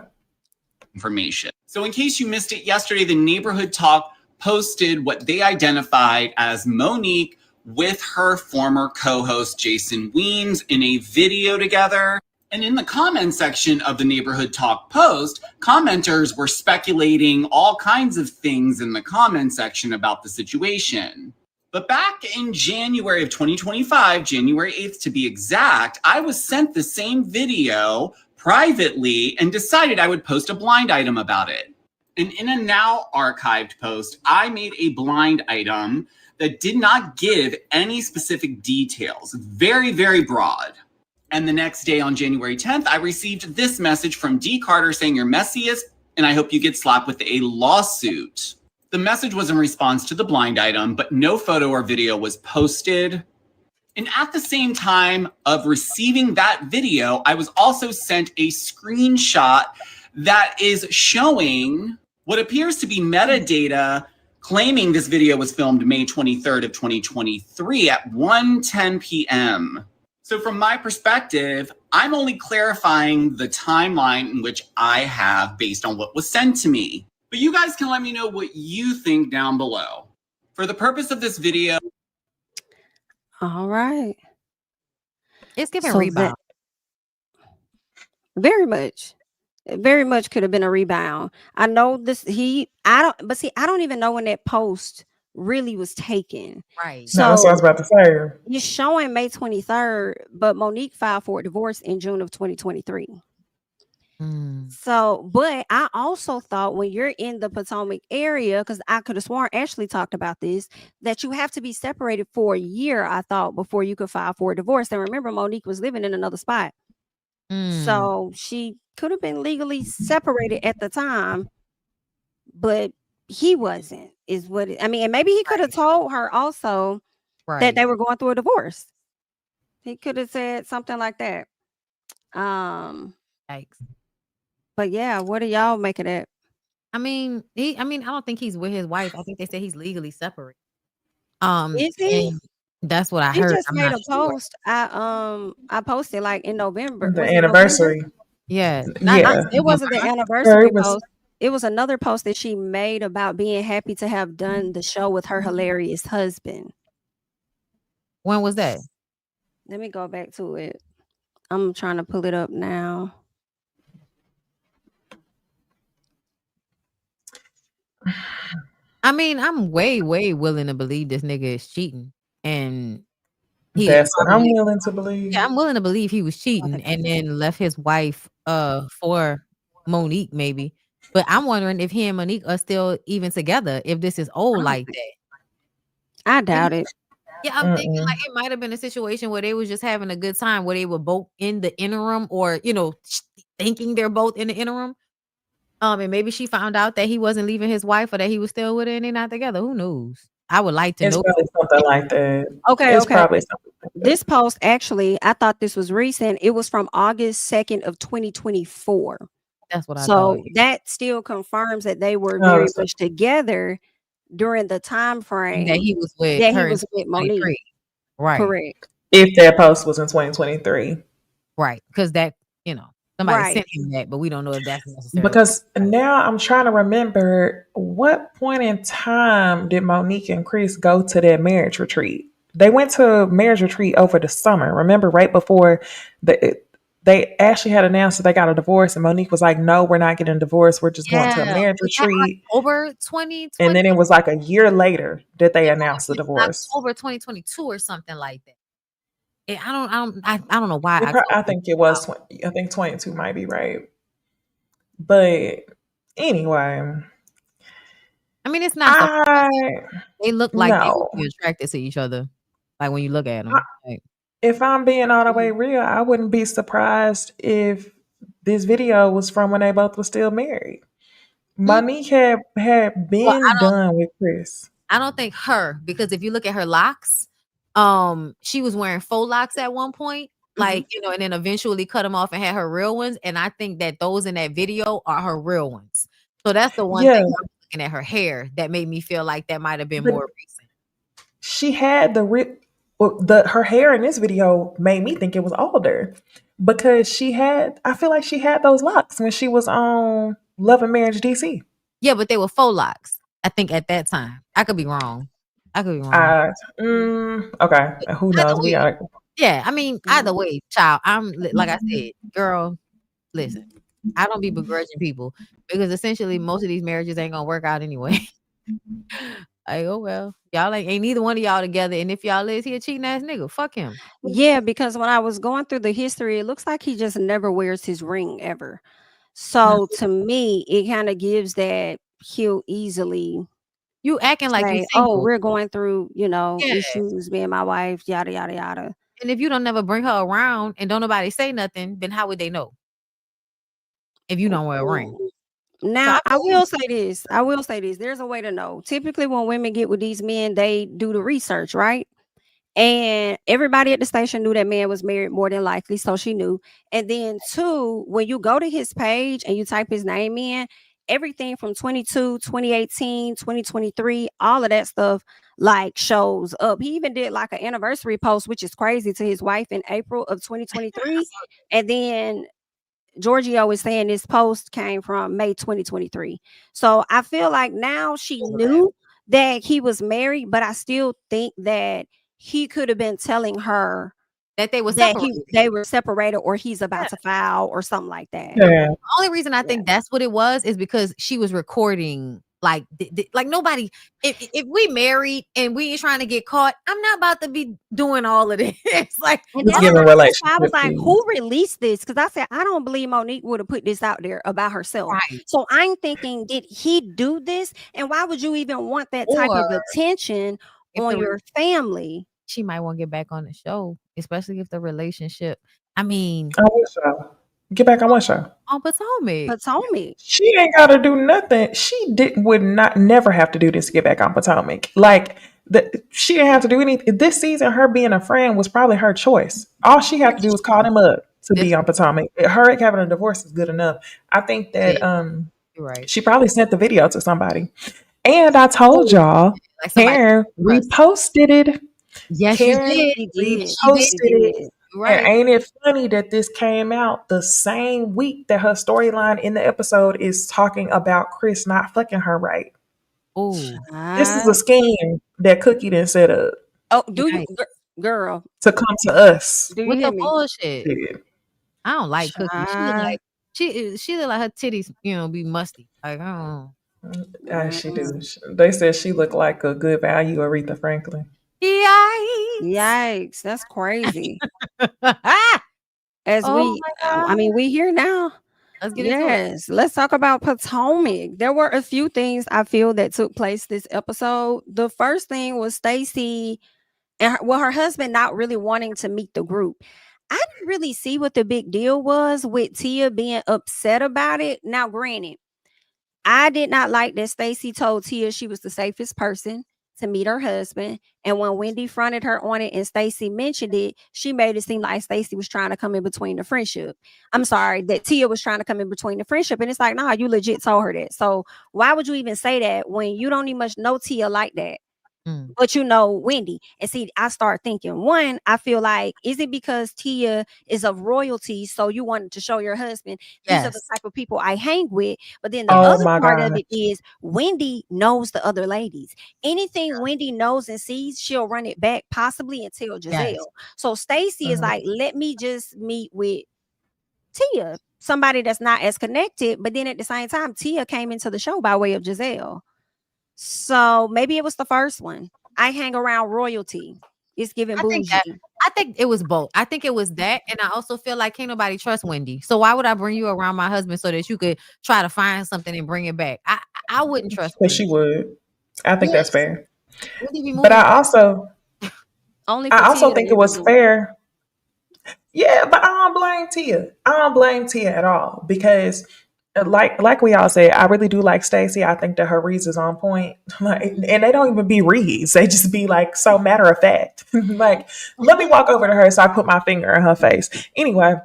Information. So in case you missed it yesterday, the Neighborhood Talk posted what they identified as Monique with her former co-host Jason Weems in a video together. And in the comment section of the Neighborhood Talk post, commenters were speculating all kinds of things in the comment section about the situation. But back in January of 2025, January 8th to be exact, I was sent the same video privately and decided I would post a blind item about it. And in a now archived post, I made a blind item that did not give any specific details, very, very broad. And the next day on January 10th, I received this message from D. Carter saying you're messiest and I hope you get slapped with a lawsuit. The message was in response to the blind item, but no photo or video was posted. And at the same time of receiving that video, I was also sent a screenshot that is showing what appears to be metadata claiming this video was filmed May 23rd of 2023 at 1:10 p.m. So from my perspective, I'm only clarifying the timeline in which I have based on what was sent to me. But you guys can let me know what you think down below. For the purpose of this video. All right. It's giving rebound. Very much. It very much could have been a rebound. I know this. I don't even know when that post really was taken. Right. So, no, that's what I was about to say. You're showing May 23rd, but Monique filed for a divorce in June of 2023. So, but I also thought when you're in the Potomac area, because I could have sworn Ashley talked about this, that you have to be separated for a year, I thought, before you could file for a divorce. And remember, Monique was living in another spot. So she could have been legally separated at the time, but he wasn't, is what it, I mean, and maybe he could have told her also that they were going through a divorce. He could have said something like that. Thanks. But yeah, what do y'all make of that? I mean, I don't think he's with his wife. I think they said he's legally separate. Is he? That's what I He heard. just made a post. I posted like in November. The anniversary. Yeah. It wasn't the anniversary post. It was another post that she made about being happy to have done the show with her hilarious husband. When was that? Let me go back to it. I'm trying to pull it up now. I mean, I'm way, way willing to believe this nigga is cheating. And that's what I'm willing to believe. Yeah, I'm willing to believe he was cheating and then left his wife for Monique, maybe. But I'm wondering if he and Monique are still even together, if this is old like that. I doubt it. Yeah, I'm thinking like it might have been a situation where they was just having a good time, where they were both in the interim, or thinking they're both in the interim. And maybe she found out that he wasn't leaving his wife, or that he was still with her and they're not together. Who knows? I would like to know. Probably something like that. Okay. Probably something like that. This post, actually, I thought this was recent. It was from August 2nd of 2024. That's what I thought. So that still confirms that they were very much together during the time frame that he was with Monique. Right. Correct. If that post was in 2023. Right. Because that, somebody sent him that, but we don't know if that's necessary. Because now I'm trying to remember, what point in time did Monique and Chris go to that marriage retreat? They went to a marriage retreat over the summer. Remember, right before they actually had announced that they got a divorce, and Monique was like, no, we're not getting divorced. We're just going to a marriage retreat. Over 2020. And then it was like a year later that they announced the divorce. October 2022 or something like that. I don't know why. I think it was 20. I think 22 might be right. But anyway, I mean, it's not. They look like they would no. be attracted to each other. Like when you look at them. If I'm being all the way real, I wouldn't be surprised if this video was from when they both were still married. Monique had been done with Chris. I don't think her, because if you look at her locks, she was wearing faux locks at one point, like and then eventually cut them off and had her real ones. And I think that those in that video are her real ones. So that's the one thing I'm looking at her hair that made me feel like that might have been more recent. She had her hair in this video made me think it was older because I feel like she had those locks when she was on Love and Marriage DC. Yeah, but they were faux locks. I think at that time. I could be wrong. Okay. Who knows? Yeah, I mean, either way, child. I'm like I said, girl. Listen, I don't be begrudging people because essentially most of these marriages ain't gonna work out anyway. Like, oh well, y'all ain't neither one of y'all together, and if y'all is, he a cheating ass nigga. Fuck him. Yeah, because when I was going through the history, it looks like he just never wears his ring ever. So to me, it kind of gives that he'll easily. You acting like say, you're single. oh, we're going through, issues, me and my wife, yada yada yada. And if you don't never bring her around and don't nobody say nothing, then how would they know? If you don't wear a ring. Now, I will say this. There's a way to know. Typically, when women get with these men, they do the research, right? And everybody at the station knew that man was married more than likely, so she knew. And then 2, when you go to his page and you type his name in, everything from 22, 2018, 2023, all of that stuff like shows up. He even did like an anniversary post, which is crazy, to his wife in April of 2023. And then Giorgio is saying this post came from May 2023. So I feel like now she knew that he was married, but I still think that he could have been telling her that they were separated or he's about to file or something like that. Yeah. The only reason I think that's what it was is because she was recording like nobody. If we married and we ain't trying to get caught, I'm not about to be doing all of this. Like, I was like, who released this? Because I said I don't believe Monique would have put this out there about herself. Right. So I'm thinking, did he do this? And why would you even want that type of attention on your family? She might want to get back on the show, especially if the relationship. I mean, on what show? Get back on what show? On Potomac. She ain't got to do nothing. She would never have to do this to get back on Potomac. Like she didn't have to do anything. This season, her being a friend was probably her choice. All she had to do was call him up to be on Potomac. Her having a divorce is good enough. I think that you're right. She probably sent the video to somebody. And I told y'all, Karen reposted it. Yes, Karen she did. Posted it. Right. And ain't it funny that this came out the same week that her storyline in the episode is talking about Chris not fucking her right? Oh, this is a scheme that Cookie didn't set up. Oh, do you, girl, to come to us? Do you With hear the me? bullshit. Yeah. I don't like Cookie. She look like her titties, be musty. Like, I don't know. She do. They said she looked like a good value Aretha Franklin. Yikes, that's crazy. Oh we here now. Let's get into it. Let's talk about Potomac. There were a few things I feel that took place this episode. The first thing was Stacey and her husband not really wanting to meet the group. I didn't really see what the big deal was with Tia being upset about it. Now, granted, I did not like that Stacey told Tia she was the safest person to meet her husband. And when Wendy fronted her on it and Stacey mentioned it, she made it seem like Stacey was trying to come in between the friendship. I'm sorry, that Tia was trying to come in between the friendship. And it's like, nah, you legit told her that. So why would you even say that when you don't even much know Tia like that? But you know Wendy. And see, I start thinking, one, I feel like, is it because Tia is of royalty, so you wanted to show your husband these are the type of people I hang with? But then the other part of it is Wendy knows the other ladies. Anything Wendy knows and sees, she'll run it back, possibly, and tell Giselle. So Stacey is like, let me just meet with Tia, somebody that's not as connected. But then at the same time, Tia came into the show by way of Giselle. So maybe it was the first one. I hang around royalty. It's giving I bougie. think it was both. I think it was that, and I also feel like can't nobody trust Wendy. So why would I bring you around my husband so that you could try to find something and bring it back? I wouldn't trust But Wendy. she would. I think that's fair. Wendy be But moving. I also Only for I also Tia think to it was ever do. fair. Yeah, but I don't blame Tia. I don't blame Tia at all because, like we all said, I really do like Stacey. I think that her reads is on point. Like, and they don't even be reads; they just be like so matter of fact. Like, let me walk over to her, so I put my finger in her face. Anyway,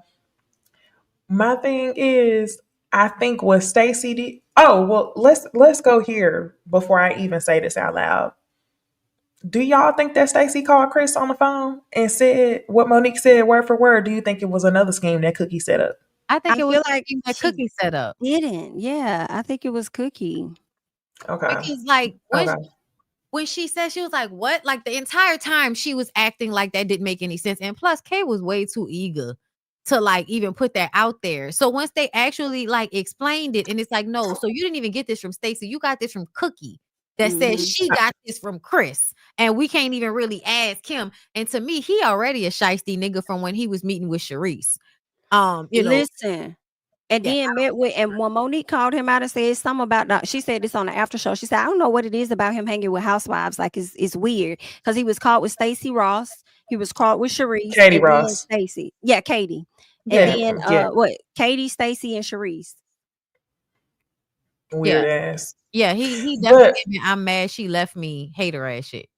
my thing is, I think what Stacey did. Oh well, let's go here before I even say this out loud. Do y'all think that Stacey called Chris on the phone and said what Monique said word for word? Do you think it was another scheme that Cookie set up? I think I it was feel like a Cookie set up. Didn't. Yeah, I think it was Cookie. Okay. Because like Okay. when she said, she was like, what? Like the entire time she was acting like that didn't make any sense. And plus Kay was way too eager to like even put that out there. So once they actually like explained it, and it's like, no, so you didn't even get this from Stacey. You got this from Cookie that says she got this from Chris. And we can't even really ask him. And to me, he already a shiesty nigga from when he was meeting with Sharice. You know. Listen. And then met with, and when Monique called him out and said something about, she said this on the after show. She said, I don't know what it is about him hanging with housewives. Like it's weird because he was caught with Stacey Ross. He was caught with Sharice. Katie and Ross. Then Stacey. Yeah, Katie. Yeah, And then yeah. what? Katie, Stacey, and Sharice. Weird ass. Yeah, he definitely gave me I'm mad she left me hater ass shit.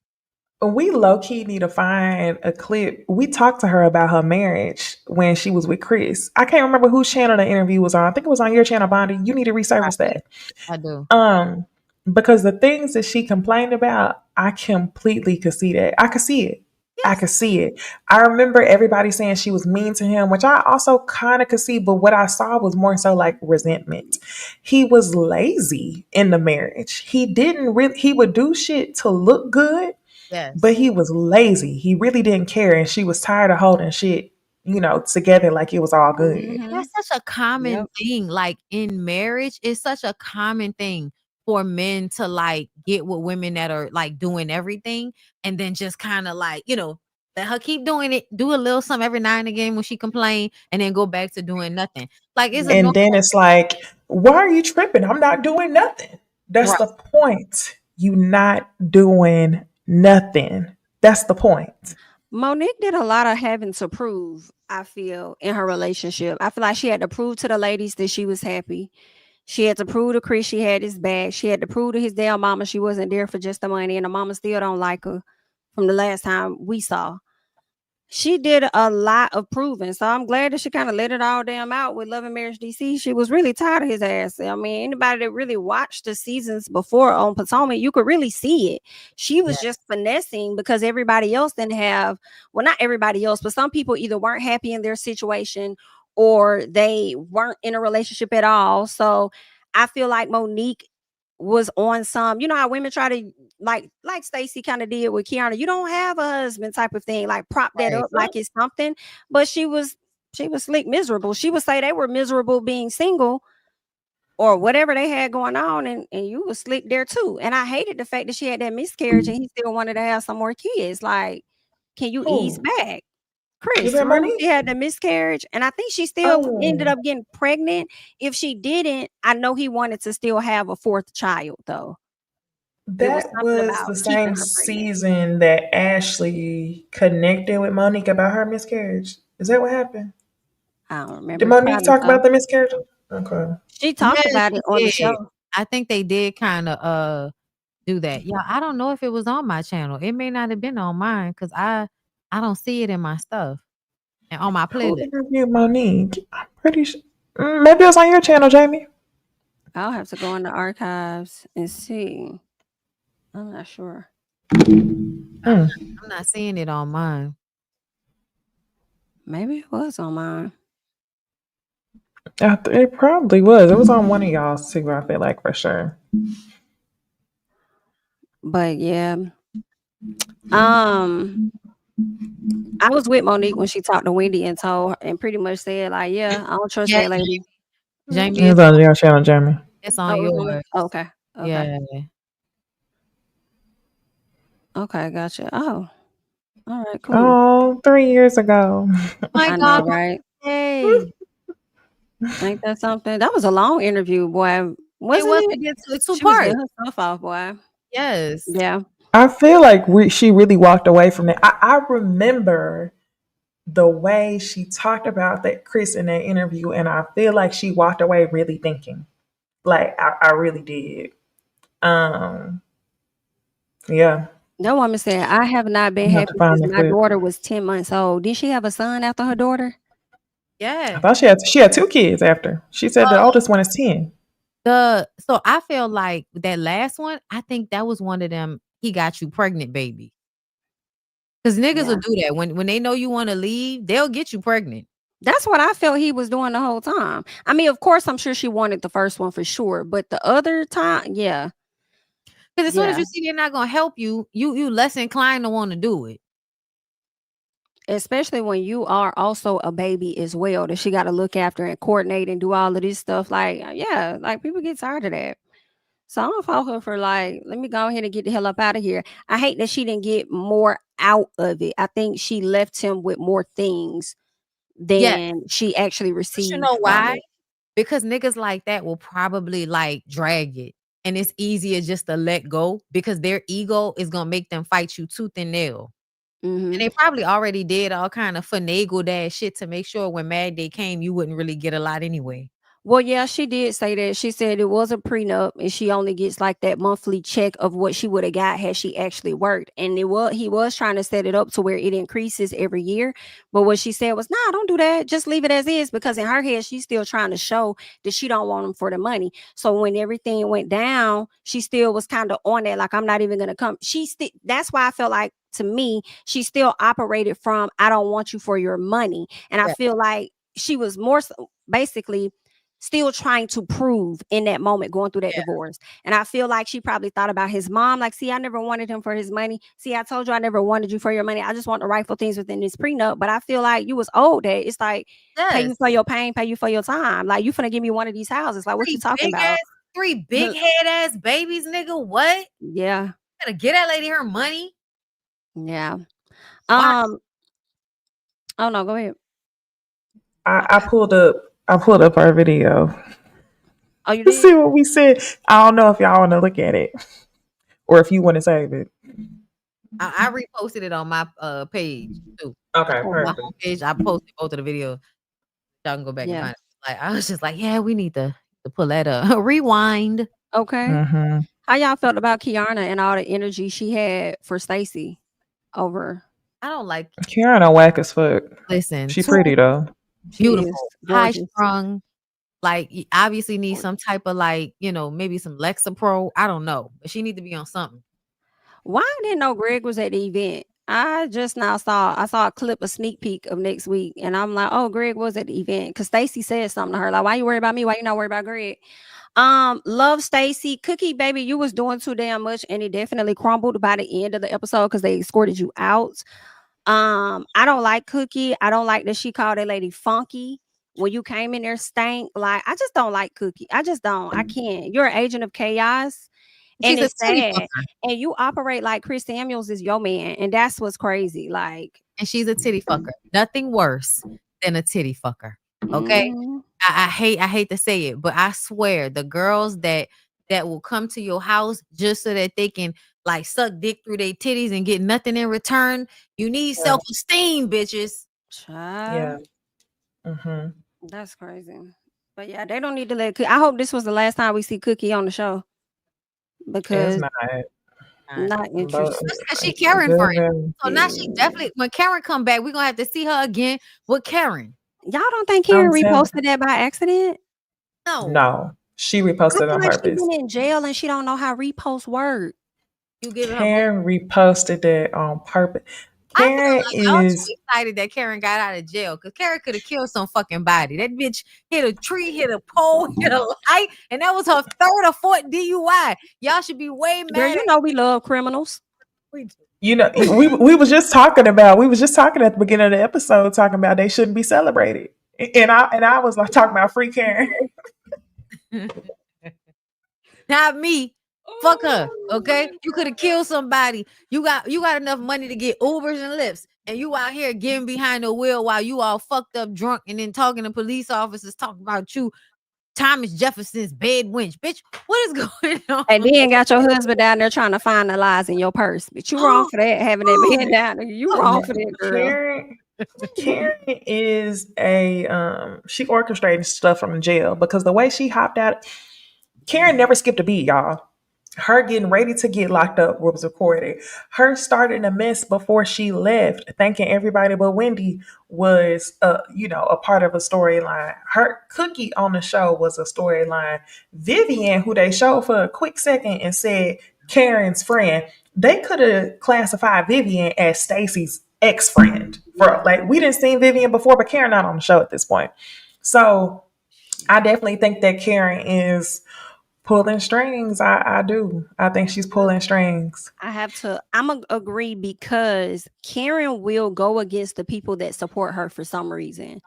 We low key need to find a clip. We talked to her about her marriage when she was with Chris. I can't remember whose channel the interview was on. I think it was on your channel, Bondy. You need to resurface that. I do. Because the things that she complained about, I completely could see that. I could see it. I could see it. I remember everybody saying she was mean to him, which I also kind of could see, but what I saw was more so like resentment. He was lazy in the marriage. He would do shit to look good, but he was lazy. He really didn't care, and she was tired of holding shit, together like it was all good. That's such a common thing. Like in marriage, it's such a common thing for men to like get with women that are like doing everything and then just kind of like, let her keep doing it, do a little something every now and again when she complain and then go back to doing nothing. Like it's And then it's like, why are you tripping? I'm not doing nothing. That's the point. You not doing nothing. That's the point. Monique did a lot of having to prove, I feel, in her relationship. I feel like she had to prove to the ladies that she was happy. She had to prove to Chris she had his back. She had to prove to his damn mama she wasn't there for just the money, and the mama still don't like her from the last time we saw. She did a lot of proving, so I'm glad that she kind of let it all damn out with Love and Marriage DC. She was really tired of his ass. I mean, anybody that really watched the seasons before on Potomac, you could really see it. She was just finessing because everybody else didn't have, well, not everybody else, but some people either weren't happy in their situation or they weren't in a relationship at all. So I feel like Monique was on some, how women try to like Stacey kind of did with Kiana. You don't have a husband type of thing, like prop that up like it's something. But she was slick miserable. She would say they were miserable being single or whatever they had going on, and you was slick there too. And I hated the fact that she had that miscarriage and he still wanted to have some more kids. Like, can you ease back? Chris, that remember Monique? she had the miscarriage, and I think she still ended up getting pregnant. If she didn't, I know he wanted to still have a fourth child, though. That was the same season that Ashley connected with Monique about her miscarriage. Is that what happened? I don't remember. Did Monique talk about the miscarriage? Okay. She talked about it on the show. I think they did kind of do that. Yeah, I don't know if it was on my channel. It may not have been on mine because I don't see it in my stuff and on my Who playlist. interviewed Monique? I'm pretty sure. Maybe it was on your channel, Jamie. I'll have to go in the archives and see. I'm not sure. I'm not seeing it on mine. Maybe it was on mine. It probably was. It was on one of y'all's too, I feel like, for sure. But yeah. I was with Monique when she talked to Wendy and told her and pretty much said, like, yeah, I don't trust that lady. Jamie, It's on your channel, Jamie. it's on yours. Okay. Yeah. Okay, gotcha. Oh, All right, cool. Oh, 3 years ago. My I God, know, right? hey. Ain't that something? That was a long interview, boy. Wasn't was it? to get to two She was parts. getting her stuff off, boy. Yes. Yeah. I feel like she really walked away from that. I remember the way she talked about that Chris in that interview, and I feel like she walked away really thinking. Like I really did. Yeah. That woman said, I have not been You have to happy find since the my clip. daughter was 10 months old. Did she have a son after her daughter? I Yeah. thought she had 2 kids after. She said the oldest one is 10. So I feel like that last one, I think that was one of them, he got you pregnant, baby. Because niggas will do that. When they know you want to leave, they'll get you pregnant. That's what I felt he was doing the whole time. I mean, of course, I'm sure she wanted the first one for sure, but the other time, yeah. Because as soon as you see they're not gonna help you, you less inclined to want to do it. Especially when you are also a baby as well, that she got to look after and coordinate and do all of this stuff. Like, yeah, like people get tired of that. So I don't fault her for like, let me go ahead and get the hell up out of here. I hate that she didn't get more out of it. I think she left him with more things than she actually But received. you know from why? it. Because niggas like that will probably like drag it. And it's easier just to let go because their ego is gonna make them fight you tooth and nail. And they probably already did all kind of finagle that shit to make sure when Mad Day came, you wouldn't really get a lot anyway. Well, yeah, she did say that. She said it was a prenup and she only gets like that monthly check of what she would have got had she actually worked. And he was trying to set it up to where it increases every year. But what she said was, nah, don't do that. Just leave it as is, because in her head, she's still trying to show that she don't want him for the money. So when everything went down, she still was kind of on that, like, I'm not even gonna come. That's why I felt like, to me, she still operated from, I don't want you for your money. And I feel like she was more so basically still trying to prove in that moment going through that divorce. And I feel like she probably thought about his mom, like, see, I never wanted him for his money. See, I told you I never wanted you for your money. I just want the rightful things within this prenup. But I feel like you was old that it's like, pay you for your pain, pay you for your time. Like, you finna give me one of these houses. Like, what you talking about? 3 big head ass babies, nigga. What? Yeah. Gotta get that lady her money. Yeah. Oh no, go ahead. I pulled up our video. Oh, you did? See what we said. I don't know if y'all want to look at it or if you want to save it. I reposted it on my page too. Okay, On my perfect. homepage, I posted both of the videos. Y'all can go back and find it. Like, I was just like, yeah, we need to pull that up. Rewind. Okay. How y'all felt about Kiana and all the energy she had for Stacey over? I don't like Kiana whack as fuck. Listen, she pretty though. Beautiful, high gorgeous. strung. Like, you obviously need some type of, like, you know, maybe some Lexapro. I don't know, but she need to be on something. Why I didn't know Greg was at the event? I just now saw a clip, a sneak peek of next week, and I'm like, oh, Greg was at the event, because Stacey said something to her like, why you worried about me? Why you not worried about Greg? Love Stacey. Cookie baby, you was doing too damn much, and it definitely crumbled by the end of the episode because they escorted you out. I don't like Cookie. I don't like that she called that lady funky when you came in there stank. Like, I just don't like Cookie. I just don't. I can't. You're an agent of chaos. And She's a it's titty sad. fucker. And you operate like Chris Samuels is your man. And that's what's crazy. Like, And she's a titty fucker. Nothing worse than a titty fucker. Okay. I hate to say it, but I swear the girls that will come to your house just so that they can like suck dick through their titties and get nothing in return. You need self-esteem, bitches. Child. Yeah. That's crazy. But yeah, they don't need to let I hope this was the last time we see Cookie on the show. Because It's not interested. Because she caring for him. So now she definitely, when Karen come back, we're gonna have to see her again with Karen. Y'all don't think Karen reposted that by accident? No, she I reposted feel on like she's purpose. been in jail and she don't know how repost work. You give her Karen reposted that on purpose. Karen I'm is too excited that Karen got out of jail because Karen could have killed some fucking body. That bitch hit a tree, hit a pole, hit a light, and that was her 3rd or 4th DUI. Y'all should be way mad. Girl, you know we love criminals. You know, we was just talking at the beginning of the episode talking about they shouldn't be celebrated, and I was like talking about free Karen. Not me. Fuck her, okay? You could have killed somebody. You got enough money to get Ubers and Lyfts, and you out here getting behind the wheel while you all fucked up, drunk, and then talking to police officers talking about you, Thomas Jefferson's bed wench, bitch. What is going on? And then got your husband down there trying to find the lies in your purse, but you wrong for that. Having that man down there, you wrong for that, girl. Karen is she orchestrated stuff from the jail because the way she hopped out, Karen never skipped a beat, y'all. Her getting ready to get locked up was recorded. Her starting a mess before she left, thinking everybody but Wendy was, a part of a storyline. Her cookie on the show was a storyline. Vivian, who they showed for a quick second and said Karen's friend, they could have classified Vivian as Stacy's ex-friend. We didn't see Vivian before, but Karen not on the show at this point. So I definitely think that Karen is pulling strings. I do. I think she's pulling strings. I'm going to agree because Karen will go against the people that support her for some reason.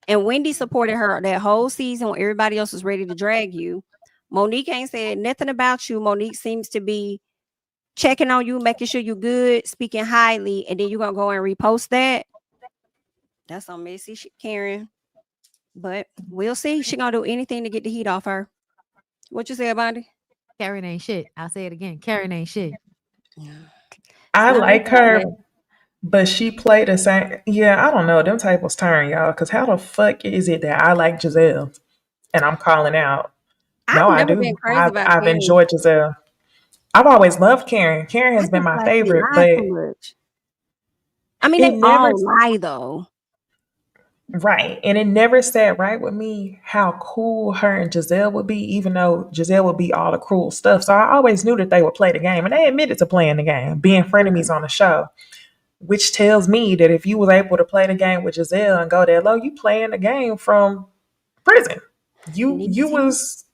And Wendy supported her that whole season when everybody else was ready to drag you. Monique ain't said nothing about you. Monique seems to be checking on you, making sure you're good, speaking highly, and then you're going to go and repost that. That's on messy shit, Karen. But we'll see. She going to do anything to get the heat off her. What you say, Bondy? Karen ain't shit. I'll say it again. Karen ain't shit. I like her, but she played the same. Yeah, I don't know. Them tables turn, y'all. Because how the fuck is it that I like Giselle and I'm calling out? No, I do. I've enjoyed Giselle. I've always loved Karen. Karen has been my favorite, but I mean, they all lie though. Right. And it never sat right with me how cool her and Giselle would be, even though Giselle would be all the cruel stuff. So I always knew that they would play the game, and they admitted to playing the game, being frenemies on the show, which tells me that if you was able to play the game with Giselle and go that low, you playing the game from prison. You was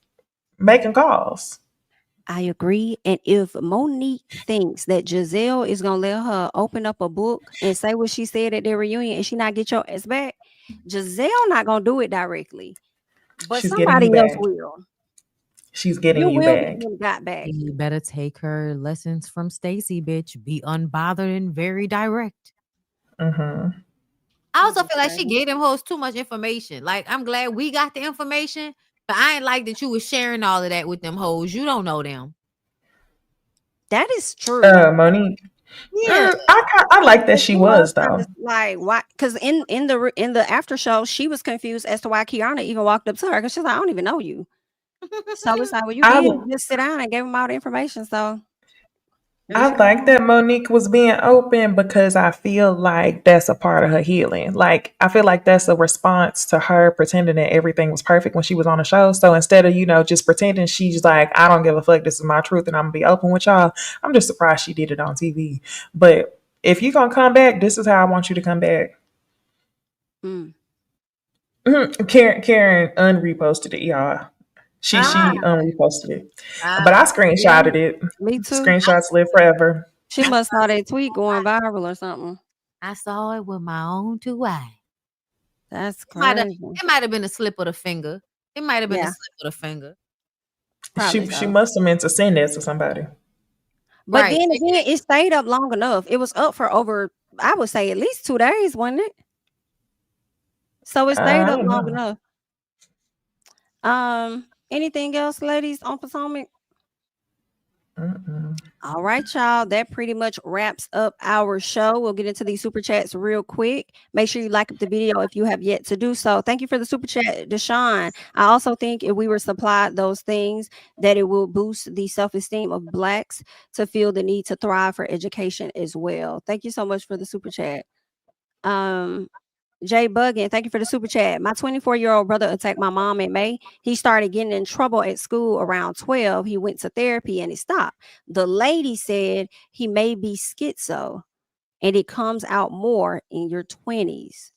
making calls. I agree. And if Monique thinks that Giselle is going to let her open up a book and say what she said at their reunion and she not get your ass back, Giselle not going to do it directly. But somebody else will. She's getting you back. Got back. You better take her lessons from Stacy, bitch. Be unbothered and very direct. Mm-hmm. I also feel like she gave them hoes too much information. Like, I'm glad we got the information, but I ain't like that you was sharing all of that with them hoes. You don't know them. That is true. Monique. Yeah, I like that she was though. Like why? Because in the after show, she was confused as to why Kiana even walked up to her because she's like, I don't even know you. So it's like, well, you did just sit down and gave them all the information. So I like that Monique was being open because I feel like that's a part of her healing. Like, I feel like that's a response to her pretending that everything was perfect when she was on the show. So instead of, just pretending, she's like, I don't give a fuck. This is my truth and I'm going to be open with y'all. I'm just surprised she did it on TV. But if you're going to come back, this is how I want you to come back. Karen unreposted it, y'all. She reposted it. But I screenshotted it. Me too. Screenshots live forever. She must saw that tweet going viral or something. I saw it with my own two eyes. That's crazy. It might have been a slip of the finger. It might have been a slip of the finger. She must have meant to send that to somebody. But then again, it stayed up long enough. It was up for over, I would say, at least 2 days, wasn't it? So it stayed up long enough. Anything else, ladies, on Potomac? All right, y'all. That pretty much wraps up our show. We'll get into these super chats real quick. Make sure you like up the video if you have yet to do so. Thank you for the super chat, Deshaun. I also think if we were supplied those things, that it will boost the self-esteem of Blacks to feel the need to thrive for education as well. Thank you so much for the super chat. Jay Buggin, thank you for the super chat. My 24-year-old brother attacked my mom in May. He started getting in trouble at school around 12. He went to therapy and he stopped. The lady said he may be schizo and it comes out more in your 20s.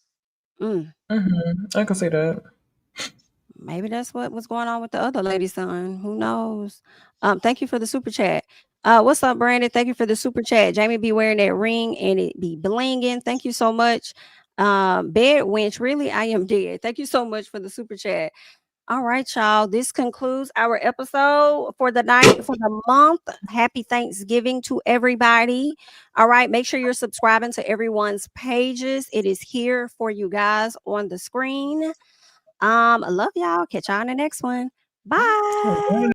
I can see that. Maybe that's what was going on with the other lady's son. Who knows? Thank you for the super chat. What's up, Brandon? Thank you for the super chat. Jamie be wearing that ring and it be blinging. Thank you so much. Bed winch, really, I am dead. Thank you so much for the super chat. All right, y'all. This concludes our episode for the night, for the month. Happy Thanksgiving to everybody. All right. Make sure you're subscribing to everyone's pages. It is here for you guys on the screen. I love y'all. Catch y'all in the next one. Bye.